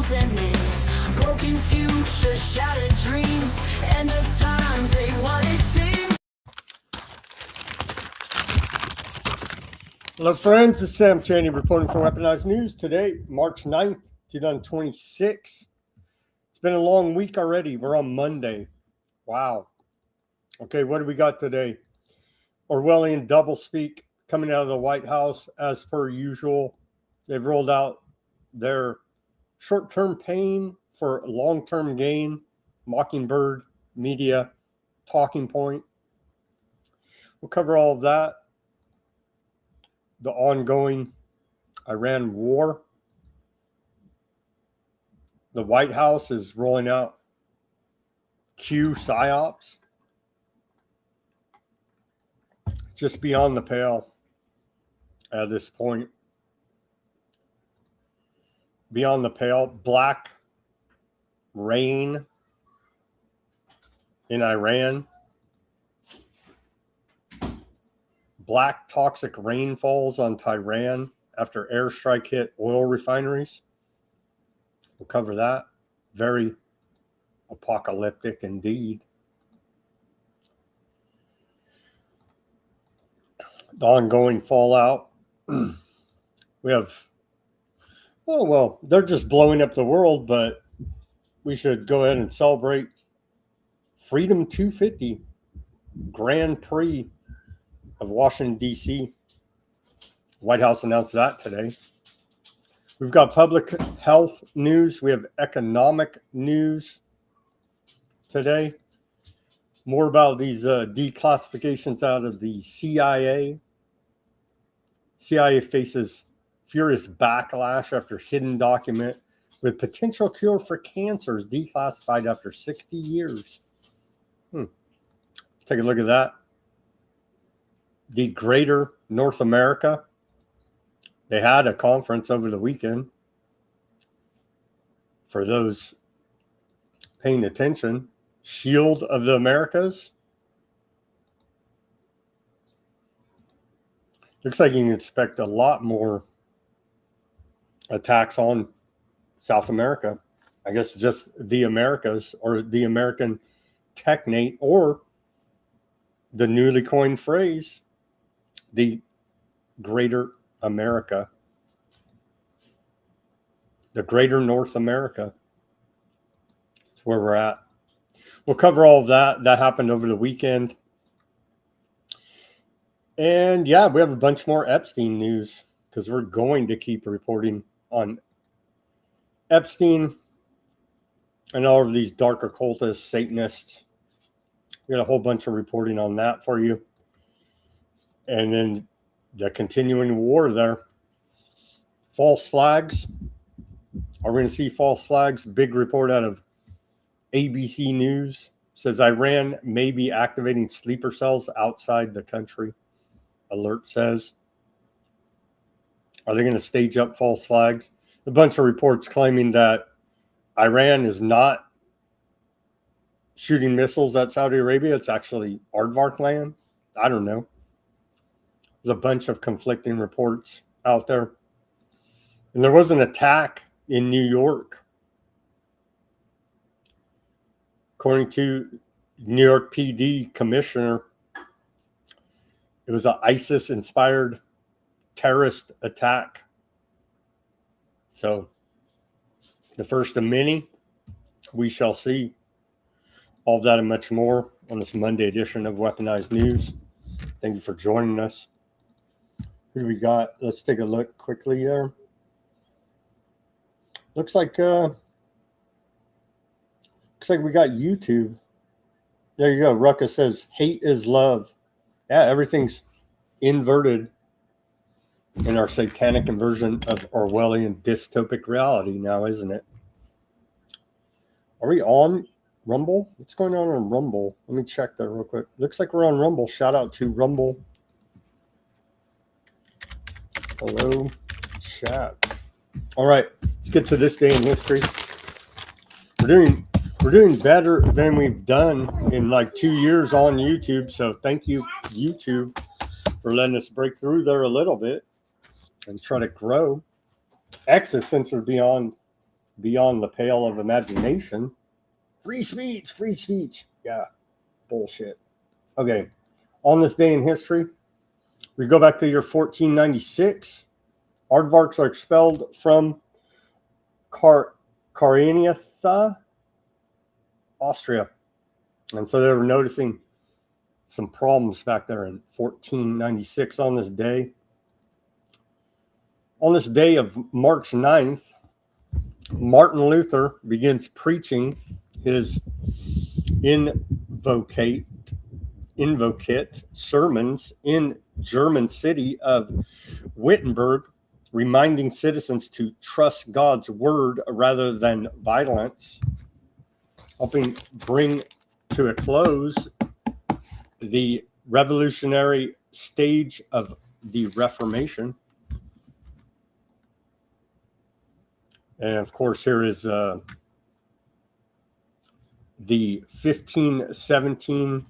calls their names. Broken futures, shattered dreams. End of times ain't what it seems. Hello, friends. This is Sam Chaney reporting for Weaponized News. Today, March 9th, 2026. It's been a long week already. We're on Monday. Wow. Okay, what do we got today? Orwellian doublespeak coming out of the White House as per usual. They've rolled out their short-term pain for long-term gain. Mockingbird media talking point. We'll cover all of that. The ongoing Iran war. The White House is rolling out Q psyops. Just beyond the pale at this point. Beyond the pale. Black rain in Iran. Black toxic rainfalls on Tehran after airstrike hit oil refineries. We'll cover that. Very apocalyptic indeed. The ongoing fallout. We have, oh, well, they're just blowing up the world, but we should go ahead and celebrate Freedom 250 Grand Prix of Washington, D.C. White House announced that today. We've got public health news. We have economic news today. More about these declassifications out of the CIA. CIA faces furious backlash after hidden document with potential cure for cancer is declassified after 60 years. Take a look at that. The Greater North America. They had a conference over the weekend. For those paying attention, Shield of the Americas. Looks like you can expect a lot more attacks on South America. I guess just the Americas or the American technate or the newly coined phrase, the Greater America. The Greater North America. That's where we're at. We'll cover all of that. That happened over the weekend. And yeah, we have a bunch more Epstein news because we're going to keep reporting on Epstein and all of these dark occultists, Satanists. We got a whole bunch of reporting on that for you. And then the continuing war there. False flags. Are we going to see false flags? Big report out of ABC News. Says Iran may be activating sleeper cells outside the country. Alert says. Are they going to stage up false flags? A bunch of reports claiming that Iran is not shooting missiles at Saudi Arabia. It's actually aardvark land. I don't know. There's a bunch of conflicting reports out there. And there was an attack in New York. According to New York PD commissioner, it was an ISIS-inspired terrorist attack. So, the first of many, we shall see. All of that and much more on this Monday edition of Weaponized News. Thank you for joining us. Who do we got? Let's take a look quickly there. Looks like we got YouTube. There you go. Rucka says, hate is love. Yeah, everything's inverted in our satanic inversion of Orwellian dystopic reality now, isn't it? Are we on Rumble? What's going on Rumble? Let me check that real quick. Looks like we're on Rumble. Shout out to Rumble. Hello, chat. All right, let's get to this day in history. We're doing better than we've done in like 2 years on YouTube. So thank you, YouTube, for letting us break through there a little bit and try to grow. X is censored beyond beyond the pale of imagination. Free speech, free speech. Yeah, bullshit. Okay, on this day in history, we go back to year 1496. Aardvarks are expelled from Cariniatha, Austria. And so they were noticing some problems back there in 1496 on this day. On this day of March 9th, Martin Luther begins preaching his invocate sermons in German city of Wittenberg, reminding citizens to trust God's word rather than violence, helping bring to a close the revolutionary stage of the Reformation. And of course, here is the 1517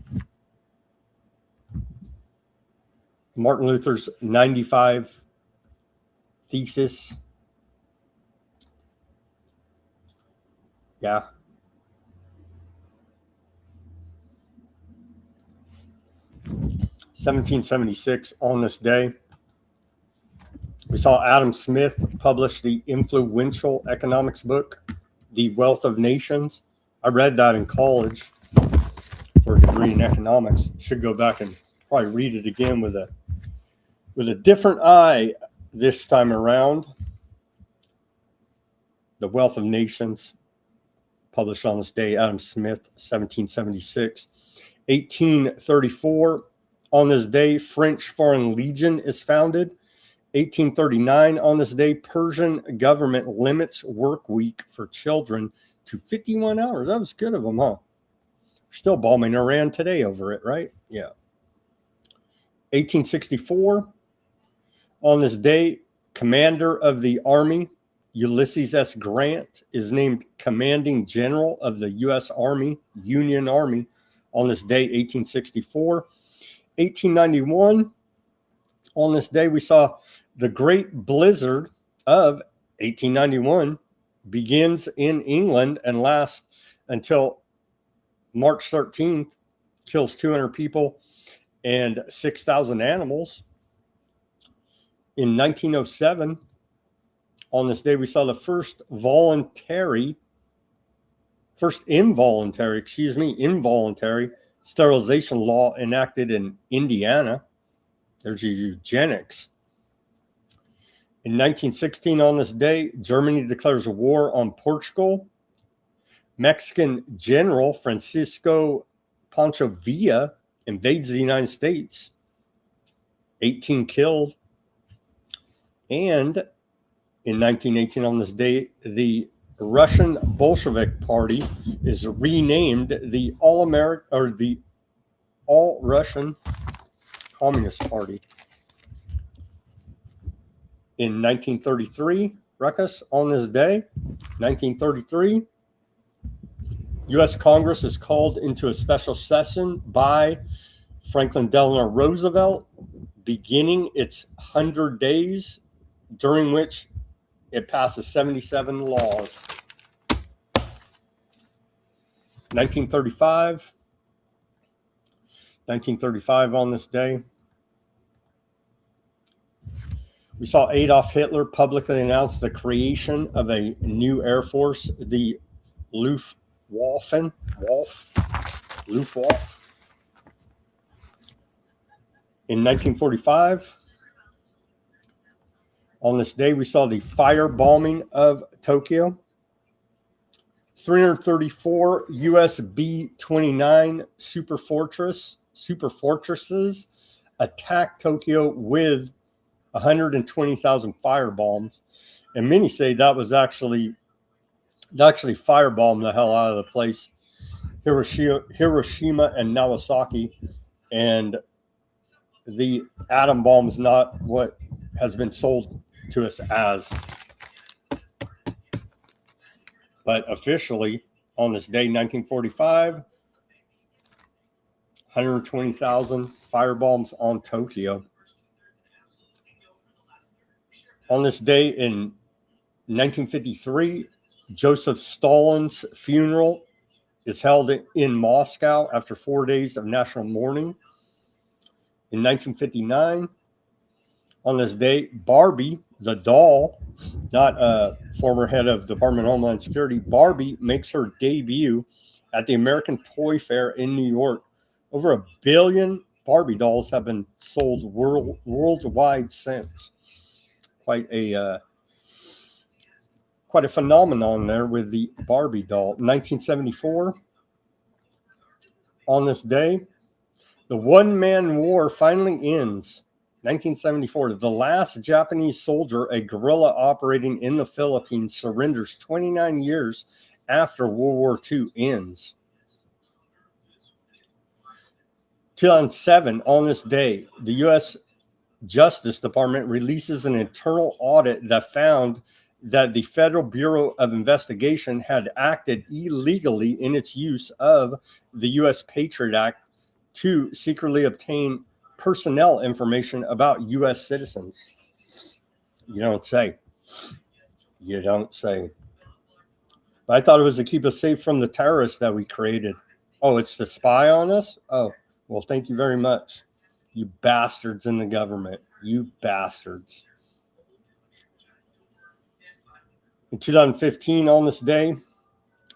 Martin Luther's 95 thesis. Yeah. (1776) on this day, we saw Adam Smith publish the influential economics book, The Wealth of Nations. I read that in college for a degree in economics. Should go back and probably read it again with a different eye this time around. The Wealth of Nations, published on this day, Adam Smith, 1776. 1834, on this day, French Foreign Legion is founded. 1839, on this day, Persian government limits work week for children to 51 hours. That was good of them, huh? Still bombing Iran today over it, right? Yeah. 1864, on this day, Commander of the Army, Ulysses S. Grant, is named Commanding General of the U.S. Army, Union Army, on this day, 1864. 1891, on this day, we saw the Great Blizzard of 1891 begins in England and lasts until March 13th, kills 200 people and 6,000 animals. In 1907, on this day, we saw the first involuntary sterilization law enacted in Indiana. There's eugenics. In 1916, on this day, Germany declares a war on Portugal. Mexican General Francisco Pancho Villa invades the United States. 18 killed. And in 1918, on this day, the Russian Bolshevik Party is renamed the All-Russian Communist Party. In 1933, Ruckus, on this day, 1933, U.S. Congress is called into a special session by Franklin Delano Roosevelt, beginning its 100 days, during which it passes 77 laws. 1935 on this day, we saw Adolf Hitler publicly announce the creation of a new air force, the Luftwaffe. In 1945, on this day, we saw the firebombing of Tokyo. 334 U.S. B-29 superfortresses attacked Tokyo with 120,000 firebombs, and many say that was actually firebombed the hell out of the place, Hiroshima and Nagasaki, and the atom bomb is not what has been sold to us as. But officially, on this day, 1945, 120,000 firebombs on Tokyo. On this day in 1953, Joseph Stalin's funeral is held in Moscow after 4 days of national mourning. In 1959, on this day, Barbie, the doll, not a former head of Department of Homeland Security, Barbie makes her debut at the American Toy Fair in New York. Over 1 billion Barbie dolls have been sold worldwide since. Quite a phenomenon there with the Barbie doll. 1974, on this day, the one-man war finally ends. 1974, the last Japanese soldier, a guerrilla operating in the Philippines, surrenders 29 years after World War II ends. 2007, on this day, the U.S. Justice Department releases an internal audit that found that the Federal Bureau of Investigation had acted illegally in its use of the U.S. Patriot Act to secretly obtain personnel information about U.S. citizens. You don't say. You don't say. But I thought it was to keep us safe from the terrorists that we created. Oh, it's to spy on us? Oh, well, thank you very much. You bastards in the government. You bastards. In 2015, on this day,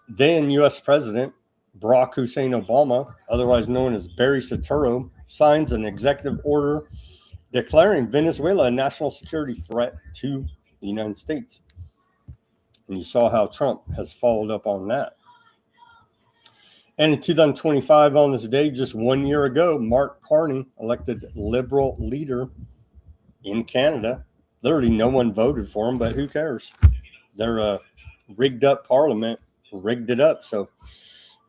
then U.S. President Barack Hussein Obama, otherwise known as Barry Soetoro, signs an executive order declaring Venezuela a national security threat to the United States. And you saw how Trump has followed up on that. And in 2025, on this day, just 1 year ago, Mark Carney, elected Liberal leader in Canada. Literally no one voted for him, but who cares? Their rigged up parliament rigged it up. So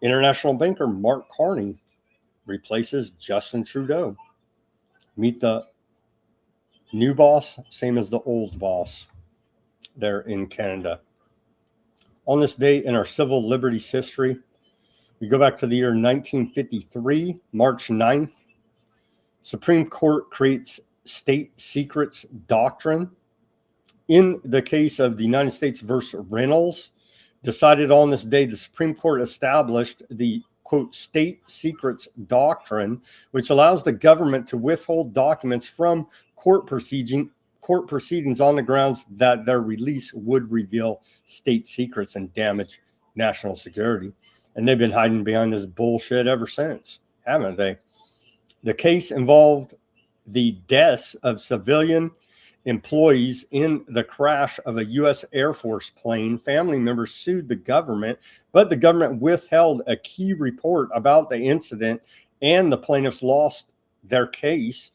international banker Mark Carney replaces Justin Trudeau. Meet the new boss, same as the old boss there in Canada. On this day in our civil liberties history, we go back to the year 1953, March 9th. Supreme Court creates state secrets doctrine. In the case of the United States versus Reynolds, decided on this day, the Supreme Court established the, quote, state secrets doctrine, which allows the government to withhold documents from court proceedings on the grounds that their release would reveal state secrets and damage national security. And they've been hiding behind this bullshit ever since, haven't they? The case involved the deaths of civilian employees in the crash of a U.S. Air Force plane. Family members sued the government, but the government withheld a key report about the incident, and the plaintiffs lost their case.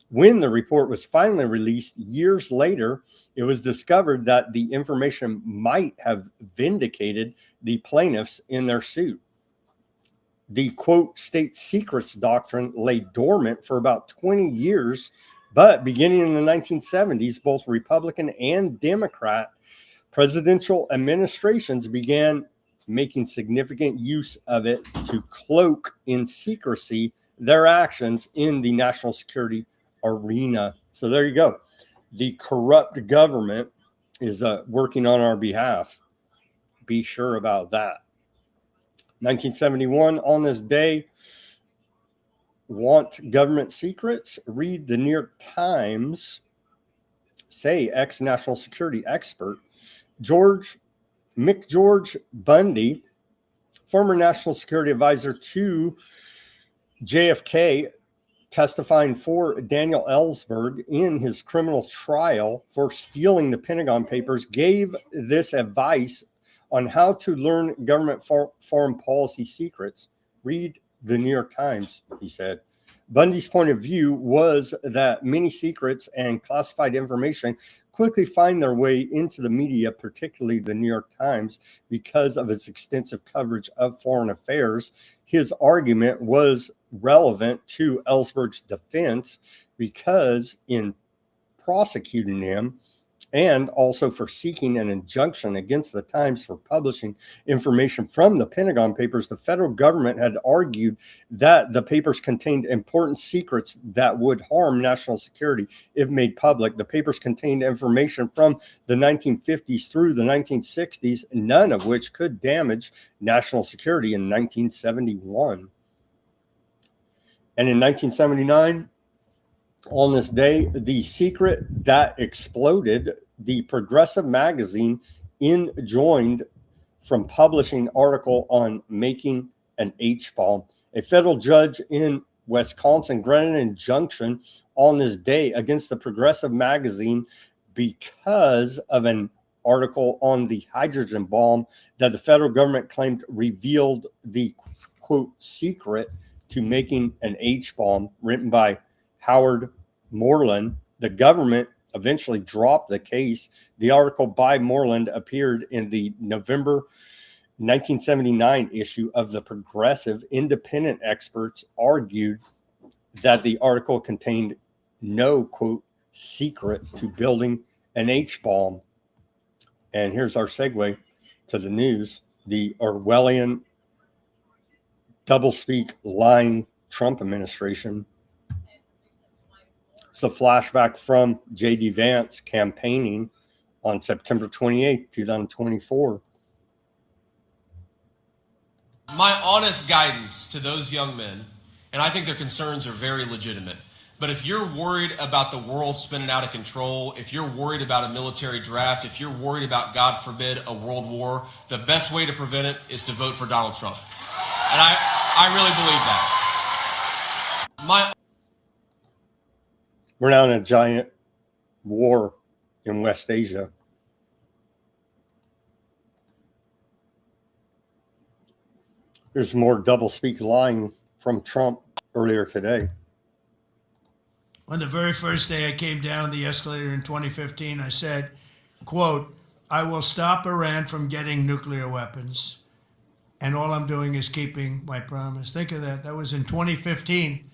When the report was finally released years later, it was discovered that the information might have vindicated the plaintiffs in their suit. The, quote, state secrets doctrine lay dormant for about 20 years, but beginning in the 1970s, both Republican and Democrat presidential administrations began making significant use of it to cloak in secrecy their actions in the national security arena. So there you go. The corrupt government is working on our behalf. Be sure about that. 1971, on this day, want government secrets? Read the New York Times. Say ex-national security expert George Bundy, former national security advisor to JFK, testifying for Daniel Ellsberg in his criminal trial for stealing the Pentagon Papers, gave this advice on how to learn government foreign policy secrets. Read the New York Times, he said. Bundy's point of view was that many secrets and classified information quickly find their way into the media, particularly the New York Times, because of its extensive coverage of foreign affairs. His argument was relevant to Ellsberg's defense because in prosecuting him, and also for seeking an injunction against the Times for publishing information from the Pentagon Papers. The federal government had argued that the papers contained important secrets that would harm national security if made public. The papers contained information from the 1950s through the 1960s, none of which could damage national security in 1971. And in 1979, on this day, the secret that exploded, the Progressive magazine enjoined from publishing article on making an H-bomb. A federal judge in Wisconsin granted an injunction on this day against the Progressive magazine because of an article on the hydrogen bomb that the federal government claimed revealed the, quote, secret to making an H-bomb, written by Howard Moreland. The government eventually dropped the case. The article by Moreland appeared in the November 1979 issue of the Progressive. Independent experts argued that the article contained no, quote, secret to building an H-bomb. And here's our segue to the news. The Orwellian doublespeak lying Trump administration. It's a flashback from J.D. Vance campaigning on September 28, 2024. My honest guidance to those young men, and I think their concerns are very legitimate, but if you're worried about the world spinning out of control, if you're worried about a military draft, if you're worried about, God forbid, a world war, the best way to prevent it is to vote for Donald Trump. And I really believe that. We're now in a giant war in West Asia. There's more doublespeak lying from Trump earlier today. On the very first day I came down the escalator in 2015, I said, quote, I will stop Iran from getting nuclear weapons. And all I'm doing is keeping my promise. Think of that. That was in 2015.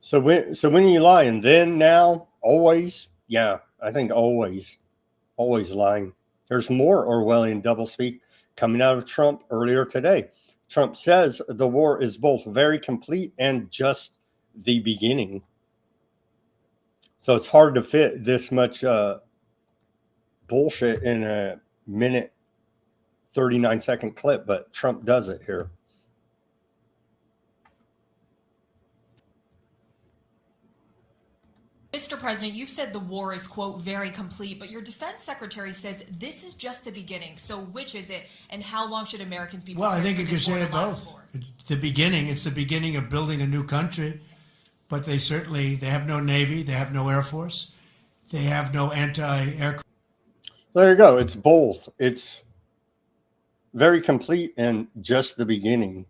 So when are you lying? Then, now, always? Yeah, I think always lying. There's more Orwellian doublespeak coming out of Trump earlier today. Trump says the war is both very complete and just the beginning. So it's hard to fit this much bullshit in a minute, 39-second clip, but Trump does it here. Mr. President, you've said the war is, quote, very complete, but your defense secretary says this is just the beginning. So which is it, and how long should Americans be prepared? Well, I think for you could this war say to it last both. for? It's the beginning. It's the beginning of building a new country, but they have no Navy, they have no Air Force, they have no anti-aircraft. There you go. It's both. It's very complete and just the beginning.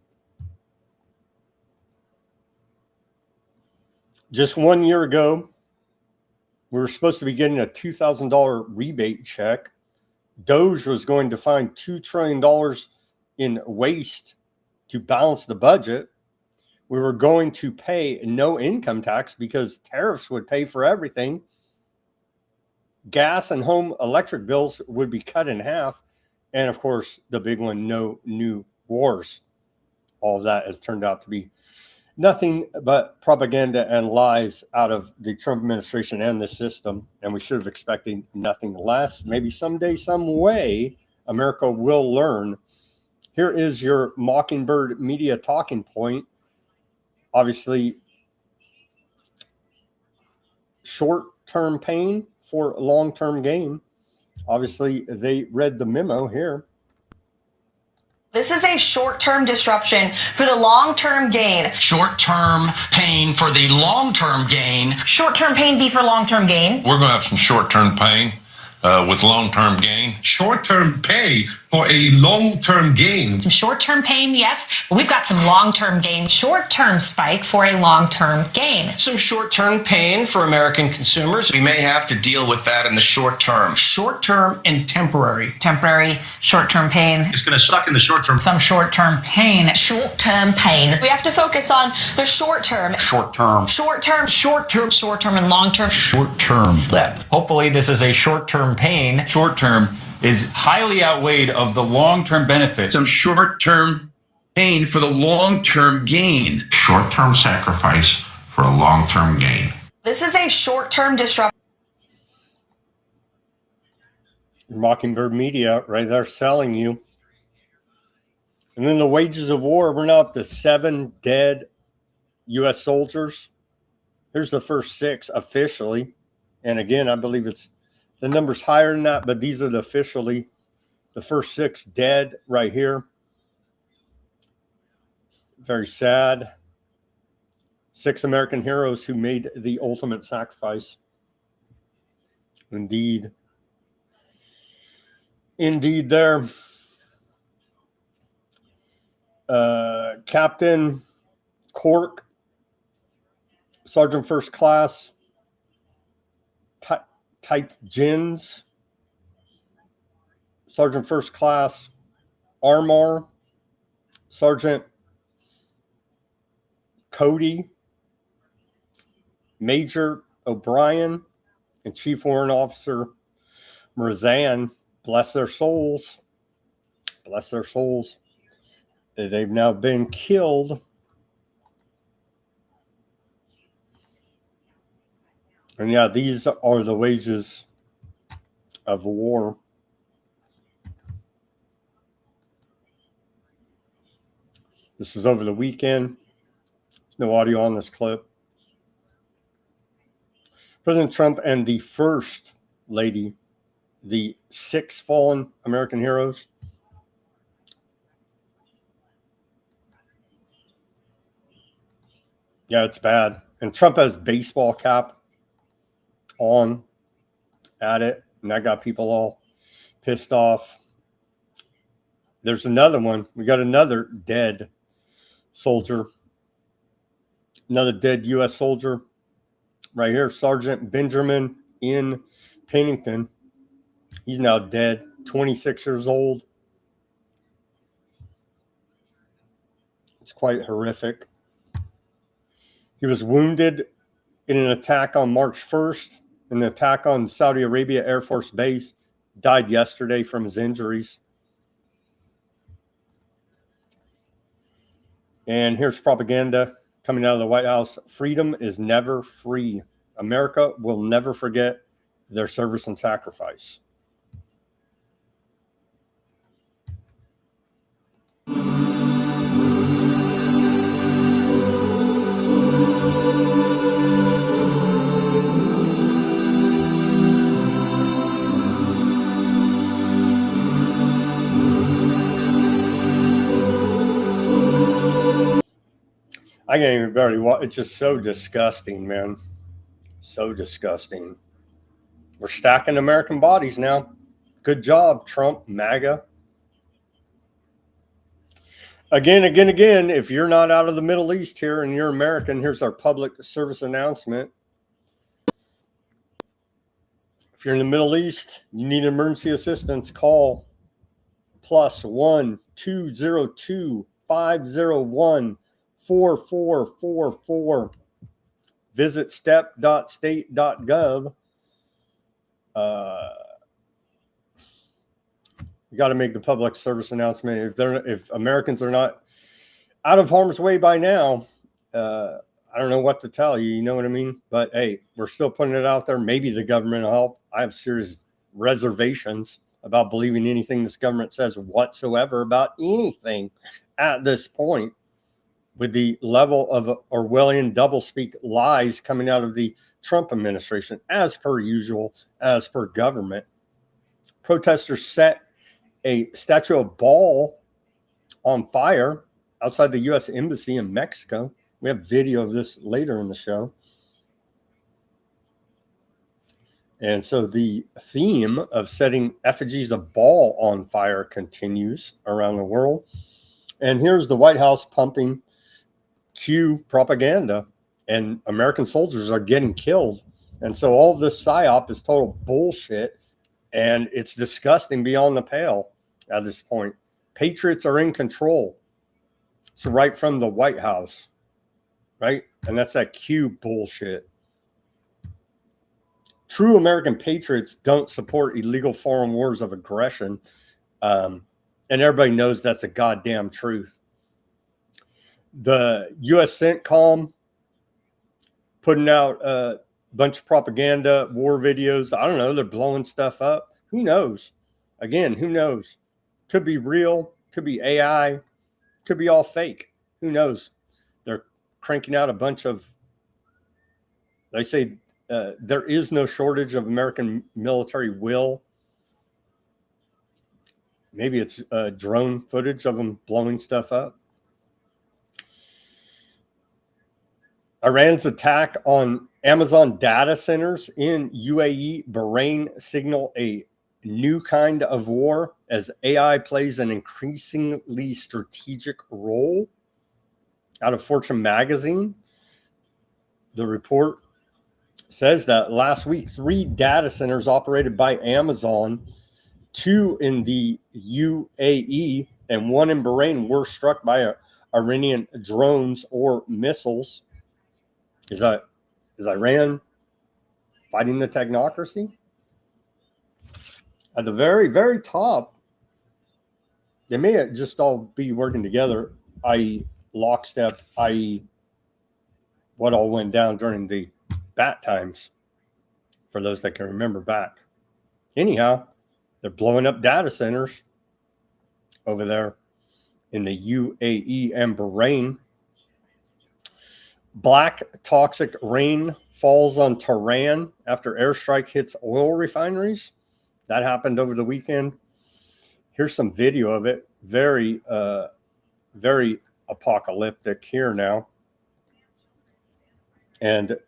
Just 1 year ago, we were supposed to be getting a $2,000 rebate check. Doge was going to find $2 trillion in waste to balance the budget. We were going to pay no income tax because tariffs would pay for everything. Gas and home electric bills would be cut in half. And of course, the big one, no new wars. All of that has turned out to be nothing but propaganda and lies out of the Trump administration and the system. And we should have expected nothing less. Maybe someday, some way, America will learn. Here is your Mockingbird media talking point. Obviously, short-term pain for long-term gain. Obviously, they read the memo here. This is a short-term disruption for the long-term gain. Short-term pain for the long-term gain. Short-term pain be for long-term gain. We're going to have some short-term pain with long-term gain. Short-term pay for a long-term gain. Some short-term pain, yes, but we've got some long-term gain. Short-term spike for a long-term gain. Some short-term pain for American consumers. We may have to deal with that in the short term. Short-term and temporary. Temporary, short-term pain. It's going to suck in the short term. Some short-term pain. Short-term pain. We have to focus on the short term. Short-term. Short-term. Short-term. Short-term and long-term. Short-term blip. Hopefully this is a short-term pain. Short-term is highly outweighed of the long-term benefits. Some short-term pain for the long-term gain. Short-term sacrifice for a long-term gain. This is a short-term disruption. Mockingbird Media right there selling you. And then the wages of war, we're now up to 7 dead U.S. soldiers. Here's the first 6 officially. And again, I believe the number's higher than that, but these are officially the first 6 dead right here. Very sad. 6 American heroes who made the ultimate sacrifice. Indeed. Indeed there. Captain Cork, Sergeant First Class Tight Gins, Sergeant First Class Armor, Sergeant Cody, Major O'Brien, and Chief Warrant Officer Marzan. Bless their souls. Bless their souls. They've now been killed. And yeah, these are the wages of war. This was over the weekend. There's no audio on this clip. President Trump and the First Lady, the 6 fallen American heroes. Yeah, it's bad. And Trump has baseball cap on at it, and that got people all pissed off. There's another one. We got another dead soldier. Another dead U.S. soldier right here. Sergeant Benjamin in Pennington. He's now dead, 26 years old. It's quite horrific. He was wounded in an attack on March 1st, an attack on Saudi Arabia Air Force Base. Died yesterday from his injuries. And here's propaganda coming out of the White House. Freedom is never free. America will never forget their service and sacrifice. I can't even barely watch. It's just so disgusting, man. So disgusting. We're stacking American bodies now. Good job, Trump, MAGA. Again, if you're not out of the Middle East here and you're American, here's our public service announcement. If you're in the Middle East, you need emergency assistance, call +1 202 501 4444. Visit step.state.gov. You got to make the public service announcement. If Americans are not out of harm's way by now, I don't know what to tell you. You know what I mean? But hey, we're still putting it out there. Maybe the government will help. I have serious reservations about believing anything this government says whatsoever about anything at this point. With the level of Orwellian doublespeak lies coming out of the Trump administration, as per usual, as per government. Protesters set a statue of Baal on fire outside the U.S. Embassy in Mexico. We have video of this later in the show. And so the theme of setting effigies of Baal on fire continues around the world. And here's the White House pumping Q propaganda, and American soldiers are getting killed. And so all of this PSYOP is total bullshit, and it's disgusting beyond the pale at this point. Patriots are in control. It's right from the White House, right? And that's that Q bullshit. True American patriots don't support illegal foreign wars of aggression. And everybody knows that's a goddamn truth. The U.S. CENTCOM putting out a bunch of propaganda, war videos. I don't know. They're blowing stuff up. Who knows? Again, who knows? Could be real. Could be AI. Could be all fake. Who knows? They're cranking out a bunch of, they say, there is no shortage of American military will. Maybe it's drone footage of them blowing stuff up. Iran's attack on Amazon data centers in UAE, Bahrain signal a new kind of war as AI plays an increasingly strategic role. Out of Fortune magazine, the report says that last week, 3 data centers operated by Amazon, 2 in the UAE and 1 in Bahrain, were struck by Iranian drones or missiles. Is Iran fighting the technocracy? At the very, very top, they may just all be working together, i.e. lockstep, i.e. what all went down during the bat times, for those that can remember back. Anyhow, they're blowing up data centers over there in the UAE and Bahrain. Black toxic rain falls on Tehran after airstrike hits oil refineries. That happened over the weekend. Here's some video of it. Very, very apocalyptic here now. And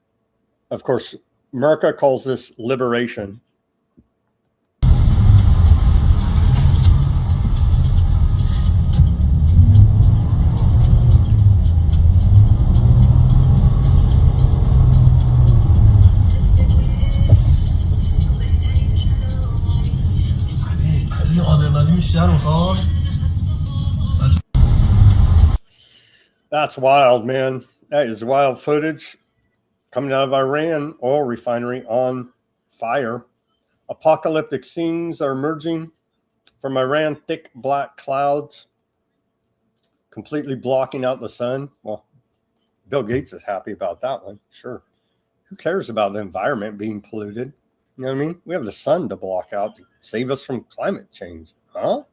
of course, America calls this liberation. That's wild, man. That is wild footage coming out of Iran oil refinery on fire. Apocalyptic scenes are emerging from Iran. Thick black clouds completely blocking out the sun. Well, Bill Gates is happy about that one. Sure. Who cares about the environment being polluted? You know what I mean? We have the sun to block out to save us from climate change. Huh?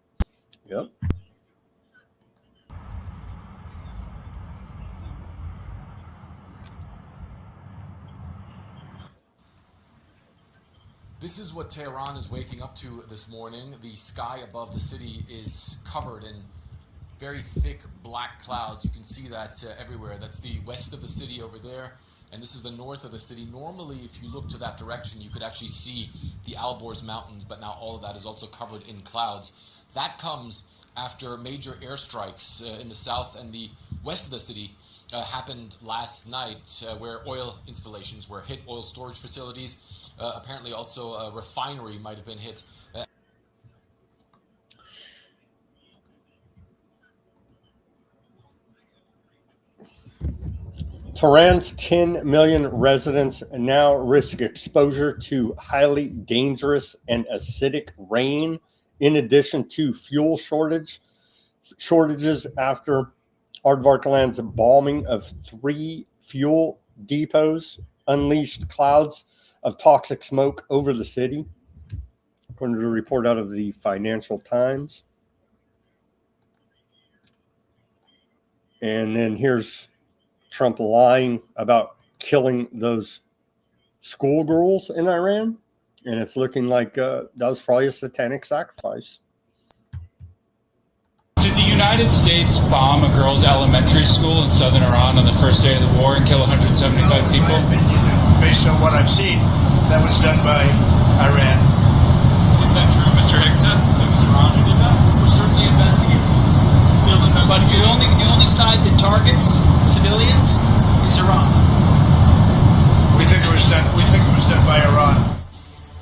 Yep. This is what Tehran is waking up to this morning. The sky above the city is covered in very thick black clouds. You can see that everywhere. That's the west of the city over there, and this is the north of the city. Normally, if you look to that direction, you could actually see the Alborz Mountains, but now all of that is also covered in clouds. That comes after major airstrikes in the south and the west of the city happened last night, where oil installations were hit, oil storage facilities. Apparently also a refinery might have been hit. Tehran's 10 million residents now risk exposure to highly dangerous and acidic rain, in addition to fuel shortages after Aardvarkland's bombing of 3 fuel depots unleashed clouds of toxic smoke over the city, according to a report out of the Financial Times. And then here's Trump lying about killing those schoolgirls in Iran. And it's looking like that was probably a satanic sacrifice. Did the United States bomb a girls' elementary school in southern Iran on the first day of the war and kill 175 people? Based on what I've seen. that was done by Iran. Is that true, Mr. Hickson? It was Iran who did that? We're certainly investigating. Still But investigating. the only side that targets civilians is Iran. We think it was done by Iran.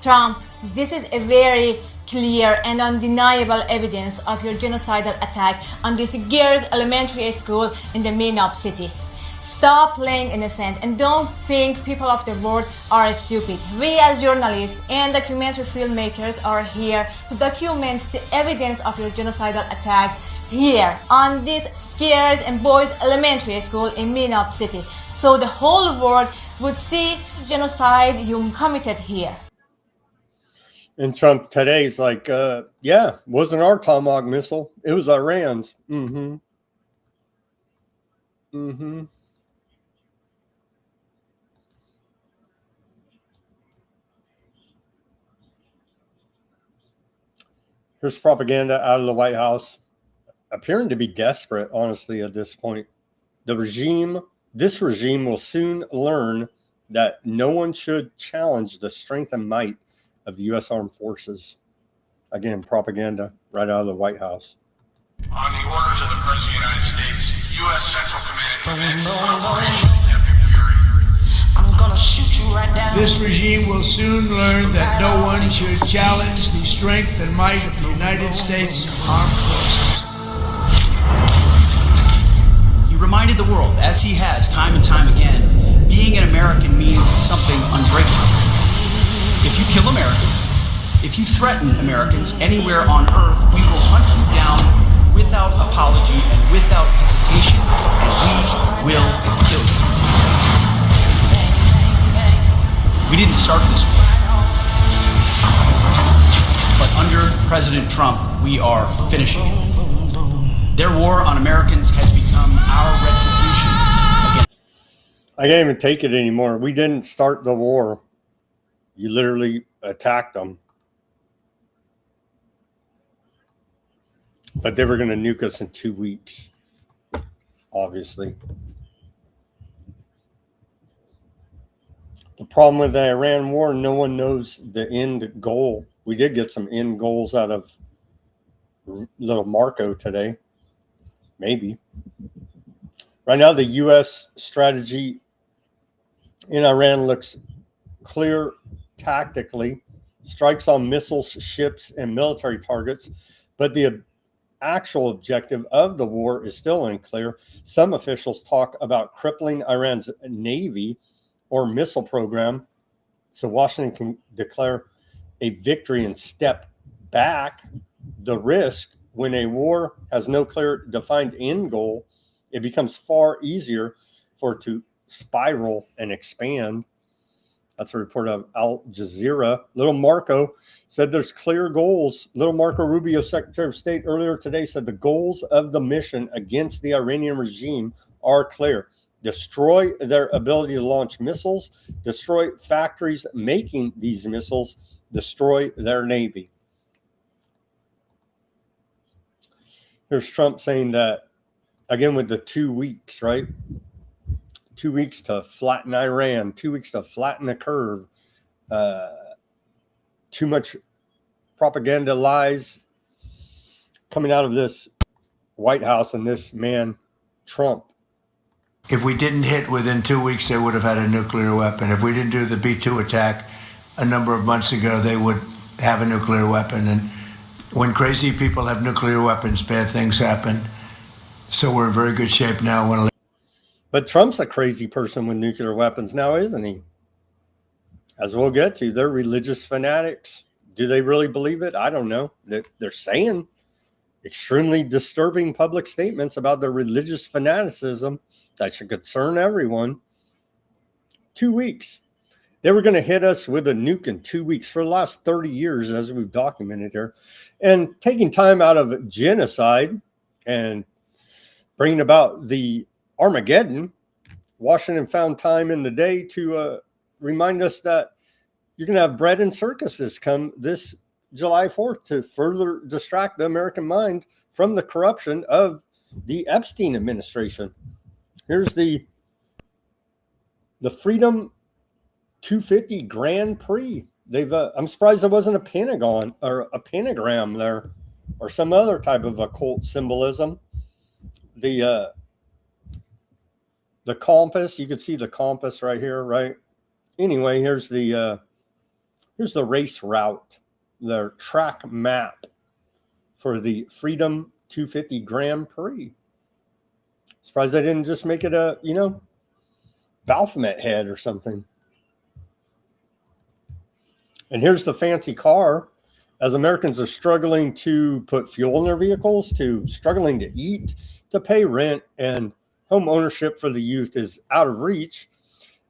Trump, this is a very clear and undeniable evidence of your genocidal attack on this girls' elementary school in the Minop city. Stop playing innocent and don't think people of the world are stupid. We as journalists and documentary filmmakers are here to document the evidence of your genocidal attacks here on this girls and boys elementary school in Minop city, so the whole world would see genocide you committed here. And Trump today's like, yeah, wasn't our Tomahawk missile. It was Iran's. Here's propaganda out of the White House, appearing to be desperate, honestly, at this point. This regime will soon learn that no one should challenge the strength and might of the U.S. Armed Forces. Again, propaganda right out of the White House. On the orders of the President of the United States, U.S. Central Command commences Operation Epic Fury. I'm gonna shoot you right down. This regime will soon learn that no one should challenge the strength and might of the United States Armed Forces. He reminded the world, as he has time and time again, being an American means something unbreakable. If you kill Americans, if you threaten Americans anywhere on earth, we will hunt you down without apology and without hesitation, and we will kill you. We didn't start this war, but under President Trump, we are finishing it. Their war on Americans has become our retribution. I can't even take it anymore. We didn't start the war. You literally attacked them. But they were going to nuke us in 2 weeks, obviously. The problem with the Iran war, no one knows the end goal. We did get some end goals out of little Marco today. Maybe. Right now, the U.S. strategy in Iran looks clear tactically. Strikes on missiles, ships, and military targets. But the actual objective of the war is still unclear. Some officials talk about crippling Iran's navy or missile program, so Washington can declare a victory and step back. The risk when a war has no clear defined end goal, it becomes far easier for it to spiral and expand. That's a report of Al Jazeera. Little Marco said there's clear goals. Little Marco Rubio, Secretary of State, earlier today said the goals of the mission against the Iranian regime are clear. Destroy their ability to launch missiles, destroy factories making these missiles, destroy their navy. Here's Trump saying that, again, with the 2 weeks, right? 2 weeks to flatten Iran, 2 weeks to flatten the curve. Too much propaganda lies coming out of this White House and this man, Trump. If we didn't hit within 2 weeks, they would have had a nuclear weapon. If we didn't do the B-2 attack a number of months ago, they would have a nuclear weapon. And when crazy people have nuclear weapons, bad things happen. So we're in very good shape now. But Trump's a crazy person with nuclear weapons now, isn't he? As we'll get to, they're religious fanatics. Do they really believe it? I don't know. They're saying extremely disturbing public statements about their religious fanaticism that should concern everyone. 2 weeks. They were going to hit us with a nuke in 2 weeks for the last 30 years, as we've documented here. And taking time out of genocide and bringing about the Armageddon, Washington found time in the day to remind us that you're going to have bread and circuses come this July 4th to further distract the American mind from the corruption of the Epstein administration. Here's the Freedom 250 Grand Prix. They've I'm surprised there wasn't a pentagon or a pentagram there or some other type of occult symbolism. The compass, you can see the compass right here, right? Anyway, here's the race route, the track map for the Freedom 250 Grand Prix. Surprised they didn't just make it a, Baphomet head or something. And here's the fancy car. As Americans are struggling to put fuel in their vehicles, struggling to eat, to pay rent, and home ownership for the youth is out of reach,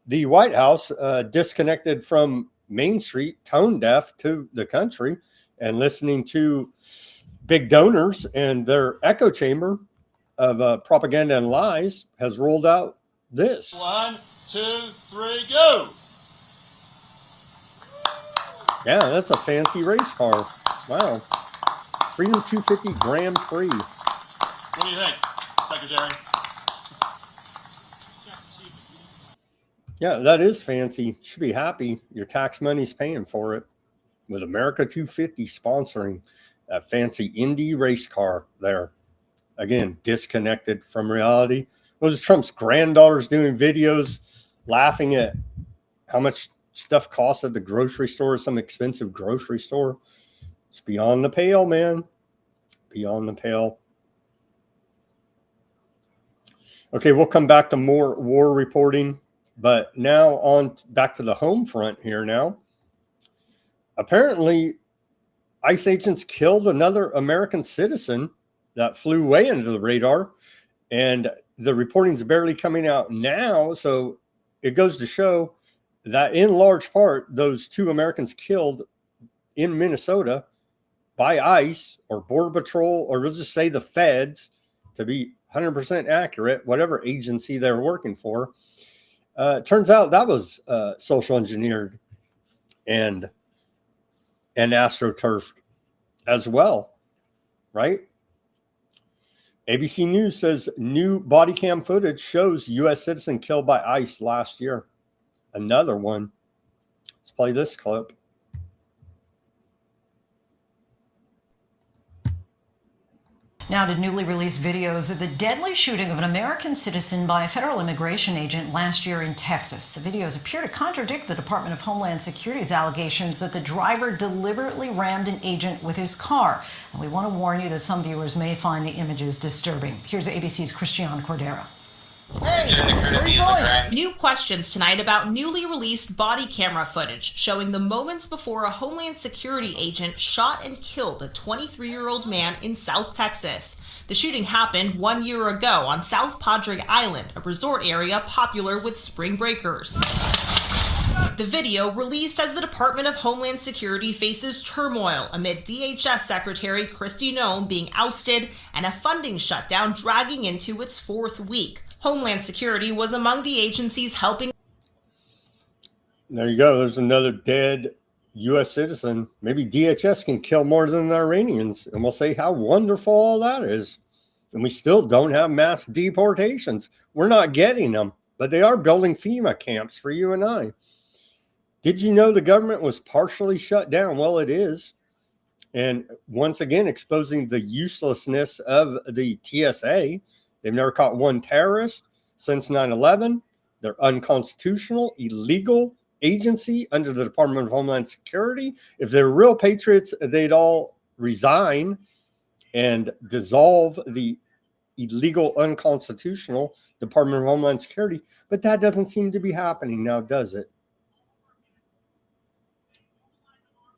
the White House disconnected from Main Street, tone deaf to the country, and listening to big donors and their echo chamber of propaganda and lies, has rolled out this. 1, 2, 3, go! Yeah, that's a fancy race car. Wow. Freedom 250 Grand Prix. What do you think, Secretary? Yeah, that is fancy. You should be happy. Your tax money's paying for it. With America 250 sponsoring a fancy Indy race car there. Again, disconnected from reality. Those Trump's granddaughters doing videos, laughing at how much stuff costs at the grocery store, some expensive grocery store. It's beyond the pale, man. Beyond the pale. Okay, we'll come back to more war reporting, but now on back to the home front here now. Apparently, ICE agents killed another American citizen that flew way under the radar, and the reporting's barely coming out now, so it goes to show that in large part, those 2 Americans killed in Minnesota by ICE or Border Patrol, or we'll just say the feds, to be 100% accurate, whatever agency they're working for. Turns out that was social engineered and astroturfed as well, right? ABC News says new body cam footage shows U.S. citizen killed by ICE last year. Another one. Let's play this clip. Now to newly released videos of the deadly shooting of an American citizen by a federal immigration agent last year in Texas. The videos appear to contradict the Department of Homeland Security's allegations that the driver deliberately rammed an agent with his car. And we want to warn you that some viewers may find the images disturbing. Here's ABC's Christiane Cordero. Hey, where are you going? New questions tonight about newly released body camera footage showing the moments before a Homeland Security agent shot and killed a 23-year-old man in South Texas. The shooting happened 1 year ago on South Padre Island, a resort area popular with spring breakers. The video released as the Department of Homeland Security faces turmoil amid DHS Secretary Kristi Noem being ousted and a funding shutdown dragging into its 4th week. Homeland Security was among the agencies helping. There you go. There's another dead U.S. citizen. Maybe DHS can kill more than the Iranians, and we'll say how wonderful all that is. And we still don't have mass deportations. We're not getting them, but they are building FEMA camps for you and I. Did you know the government was partially shut down? Well, it is. And once again, exposing the uselessness of the TSA. They've never caught one terrorist since 9/11. They're unconstitutional, illegal agency under the Department of Homeland Security. If they're real patriots, they'd all resign and dissolve the illegal, unconstitutional Department of Homeland Security. But that doesn't seem to be happening now, does it?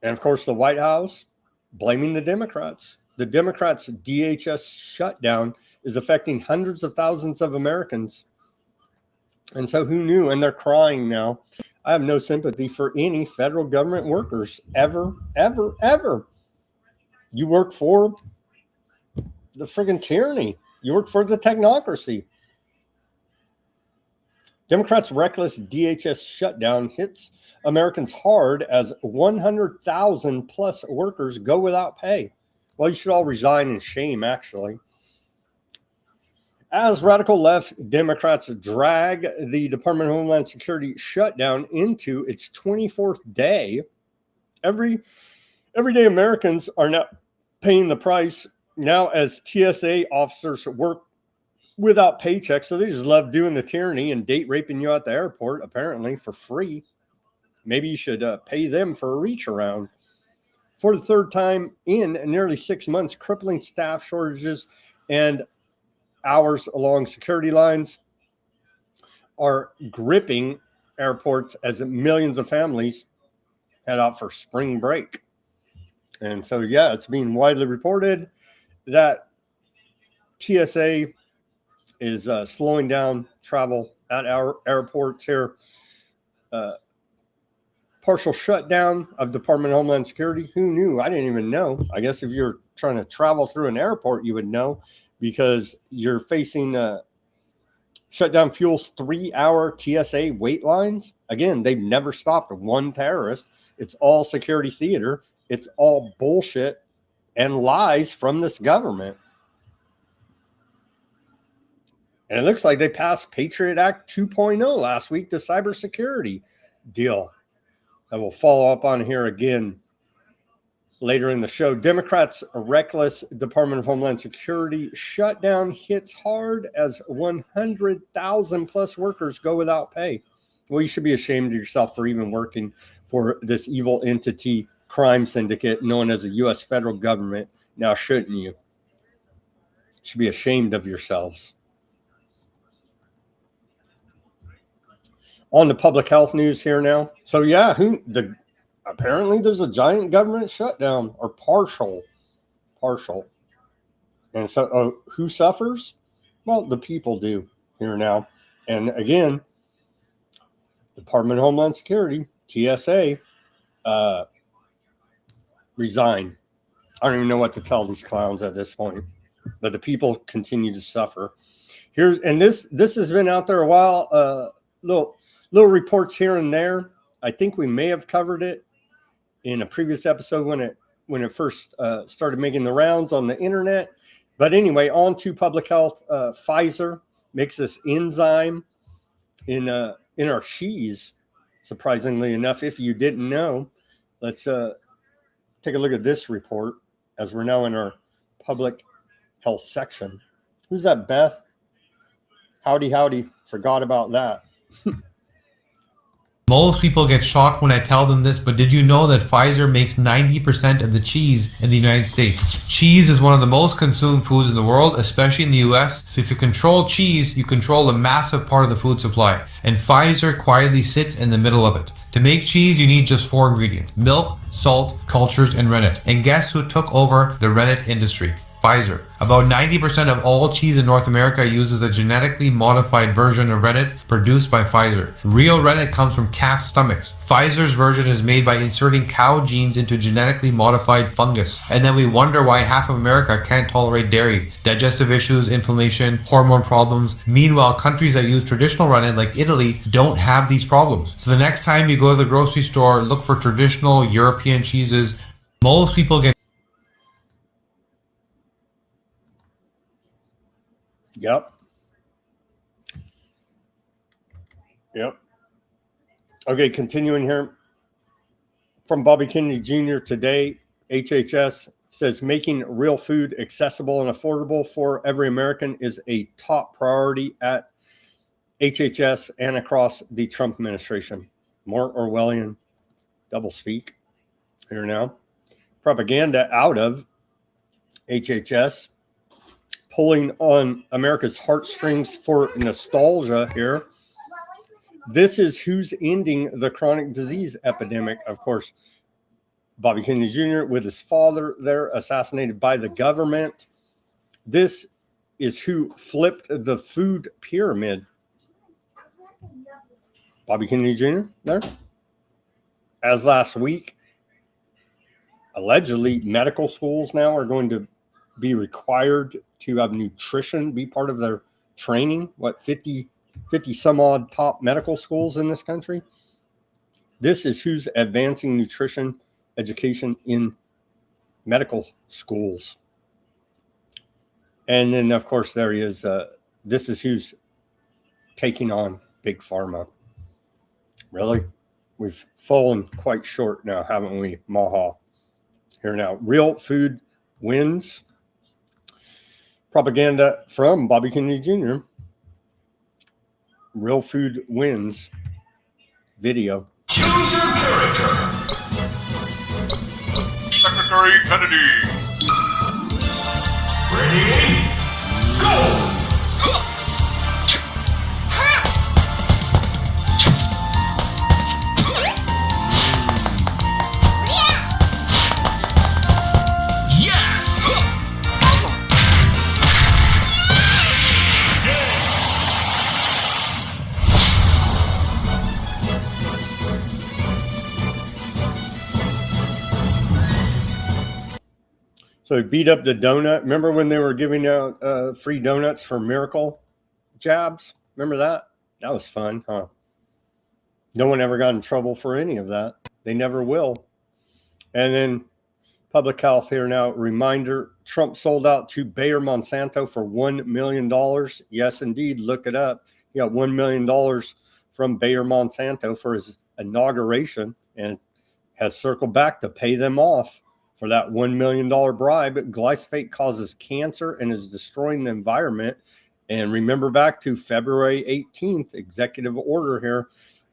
And of course, the White House blaming the Democrats. The Democrats' DHS shutdown is affecting hundreds of thousands of Americans. And so who knew? And they're crying now. I have no sympathy for any federal government workers ever, ever, ever. You work for the friggin' tyranny. You work for the technocracy. Democrats' reckless DHS shutdown hits Americans hard as 100,000 plus workers go without pay. Well, you should all resign in shame, actually. As radical left Democrats drag the Department of Homeland Security shutdown into its 24th day, everyday Americans are now paying the price now as TSA officers work without paychecks. So they just love doing the tyranny and date raping you at the airport, apparently for free. Maybe you should pay them for a reach around. For the third time in nearly 6 months, crippling staff shortages and hours along security lines are gripping airports as millions of families head out for spring break. And so, yeah, it's being widely reported that TSA is slowing down travel at our airports here. Partial shutdown of Department of Homeland Security. Who knew? I didn't even know. I guess if you're trying to travel through an airport, you would know, because you're facing shutdown fuels 3-hour TSA wait lines. Again, they've never stopped one terrorist. It's all security theater. It's all bullshit and lies from this government. And it looks like they passed Patriot Act 2.0 last week, the cybersecurity deal. I will follow up on here again later in the show. Democrats' reckless Department of Homeland Security shutdown hits hard as 100,000 plus workers go without pay. Well, you should be ashamed of yourself for even working for this evil entity crime syndicate known as the U.S. federal government. Now, shouldn't you? You should be ashamed of yourselves. On the public health news here now. So, yeah, apparently there's a giant government shutdown, or partial. And so who suffers? Well, the people do here now. And again, Department of Homeland Security, TSA, resign. I don't even know what to tell these clowns at this point, but the people continue to suffer. This has been out there a while. Little reports here and there. I think we may have covered it in a previous episode when it first started making the rounds on the internet. But anyway, on to public health. Pfizer makes this enzyme in our cheese, surprisingly enough, if you didn't know. Let's take a look at this report as we're now in our public health section. Who's that, Beth? Howdy. Forgot about that. Most people get shocked when I tell them this, but did you know that Pfizer makes 90% of the cheese in the United States? Cheese is one of the most consumed foods in the world, especially in the US. So if you control cheese, you control a massive part of the food supply. And Pfizer quietly sits in the middle of it. To make cheese, you need just 4 ingredients: milk, salt, cultures, and rennet. And guess who took over the rennet industry? Pfizer. About 90% of all cheese in North America uses a genetically modified version of rennet produced by Pfizer. Real rennet comes from calf stomachs. Pfizer's version is made by inserting cow genes into genetically modified fungus. And then we wonder why half of America can't tolerate dairy. Digestive issues, inflammation, hormone problems. Meanwhile, countries that use traditional rennet like Italy don't have these problems. So the next time you go to the grocery store, look for traditional European cheeses. Most people get Yep. Okay, continuing here. From Bobby Kennedy Jr. today, HHS says making real food accessible and affordable for every American is a top priority at HHS and across the Trump administration. More Orwellian doublespeak here now. Propaganda out of HHS, pulling on America's heartstrings for nostalgia here. This is who's ending the chronic disease epidemic. Of course, Bobby Kennedy Jr. with his father there, assassinated by the government. This is who flipped the food pyramid. Bobby Kennedy Jr. there. As last week, allegedly, medical schools now are going to be required to have nutrition be part of their training. 50 some odd top medical schools in this country. This is who's advancing nutrition education in medical schools. And then, of course, there he is this is who's taking on Big Pharma. Really? We've fallen quite short now, haven't we, Maha? Here now. Real food wins. Propaganda from Bobby Kennedy Jr. Real food wins video. Choose your character. Secretary Kennedy. Ready? Go! So he beat up the donut. Remember when they were giving out free donuts for miracle jabs? Remember that? That was fun, huh? No one ever got in trouble for any of that. They never will. And then public health here now. Reminder, Trump sold out to Bayer Monsanto for $1 million. Yes, indeed. Look it up. He got $1 million from Bayer Monsanto for his inauguration and has circled back to pay them off for that $1 million bribe. Glyphosate causes cancer and is destroying the environment. And remember back to February 18th, executive order here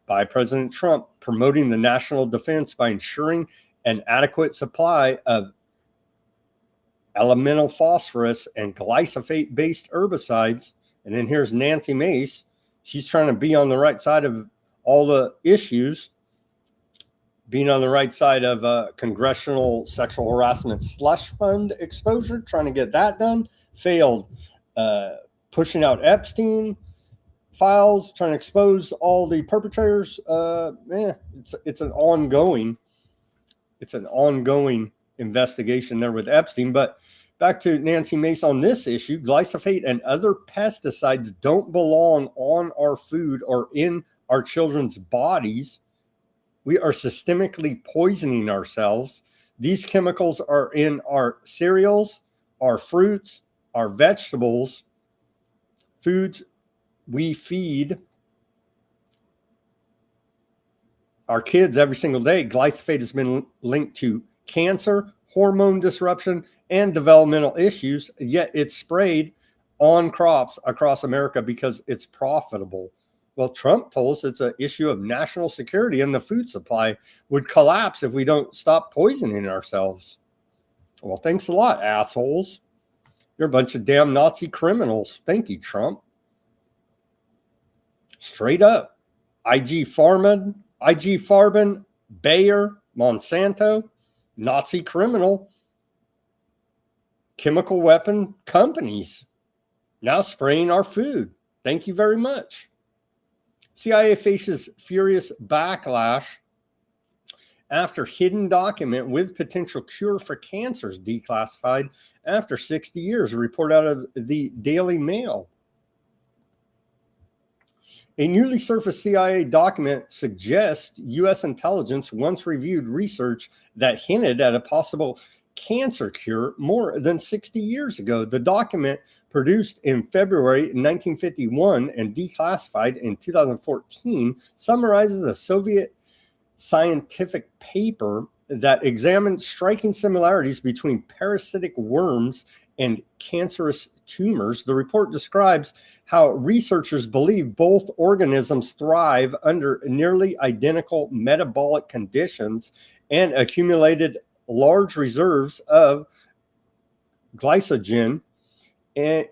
by President Trump promoting the national defense by ensuring an adequate supply of elemental phosphorus and glyphosate-based herbicides. And then here's Nancy Mace. She's trying to be on the right side of all the issues, being on the right side of congressional sexual harassment slush fund exposure, trying to get that done. Failed. Pushing out Epstein files, trying to expose all the perpetrators. It's an ongoing investigation there with Epstein. But back to Nancy Mace on this issue, glyphosate and other pesticides don't belong on our food or in our children's bodies. We are systemically poisoning ourselves. These chemicals are in our cereals, our fruits, our vegetables, foods we feed our kids every single day. Glyphosate has been linked to cancer, hormone disruption, and developmental issues, yet it's sprayed on crops across America because it's profitable. Well, Trump told us it's an issue of national security and the food supply would collapse if we don't stop poisoning ourselves. Well, thanks a lot, assholes. You're a bunch of damn Nazi criminals. Thank you, Trump. Straight up. IG Farben, Bayer, Monsanto, Nazi criminal, chemical weapon companies now spraying our food. Thank you very much. CIA faces furious backlash after hidden document with potential cure for cancer is declassified after 60 years, a report out of the Daily Mail. A newly surfaced CIA document suggests U.S. intelligence once reviewed research that hinted at a possible cancer cure more than 60 years ago. The document, produced in February 1951 and declassified in 2014, summarizes a Soviet scientific paper that examined striking similarities between parasitic worms and cancerous tumors. The report describes how researchers believe both organisms thrive under nearly identical metabolic conditions and accumulated large reserves of glycogen, and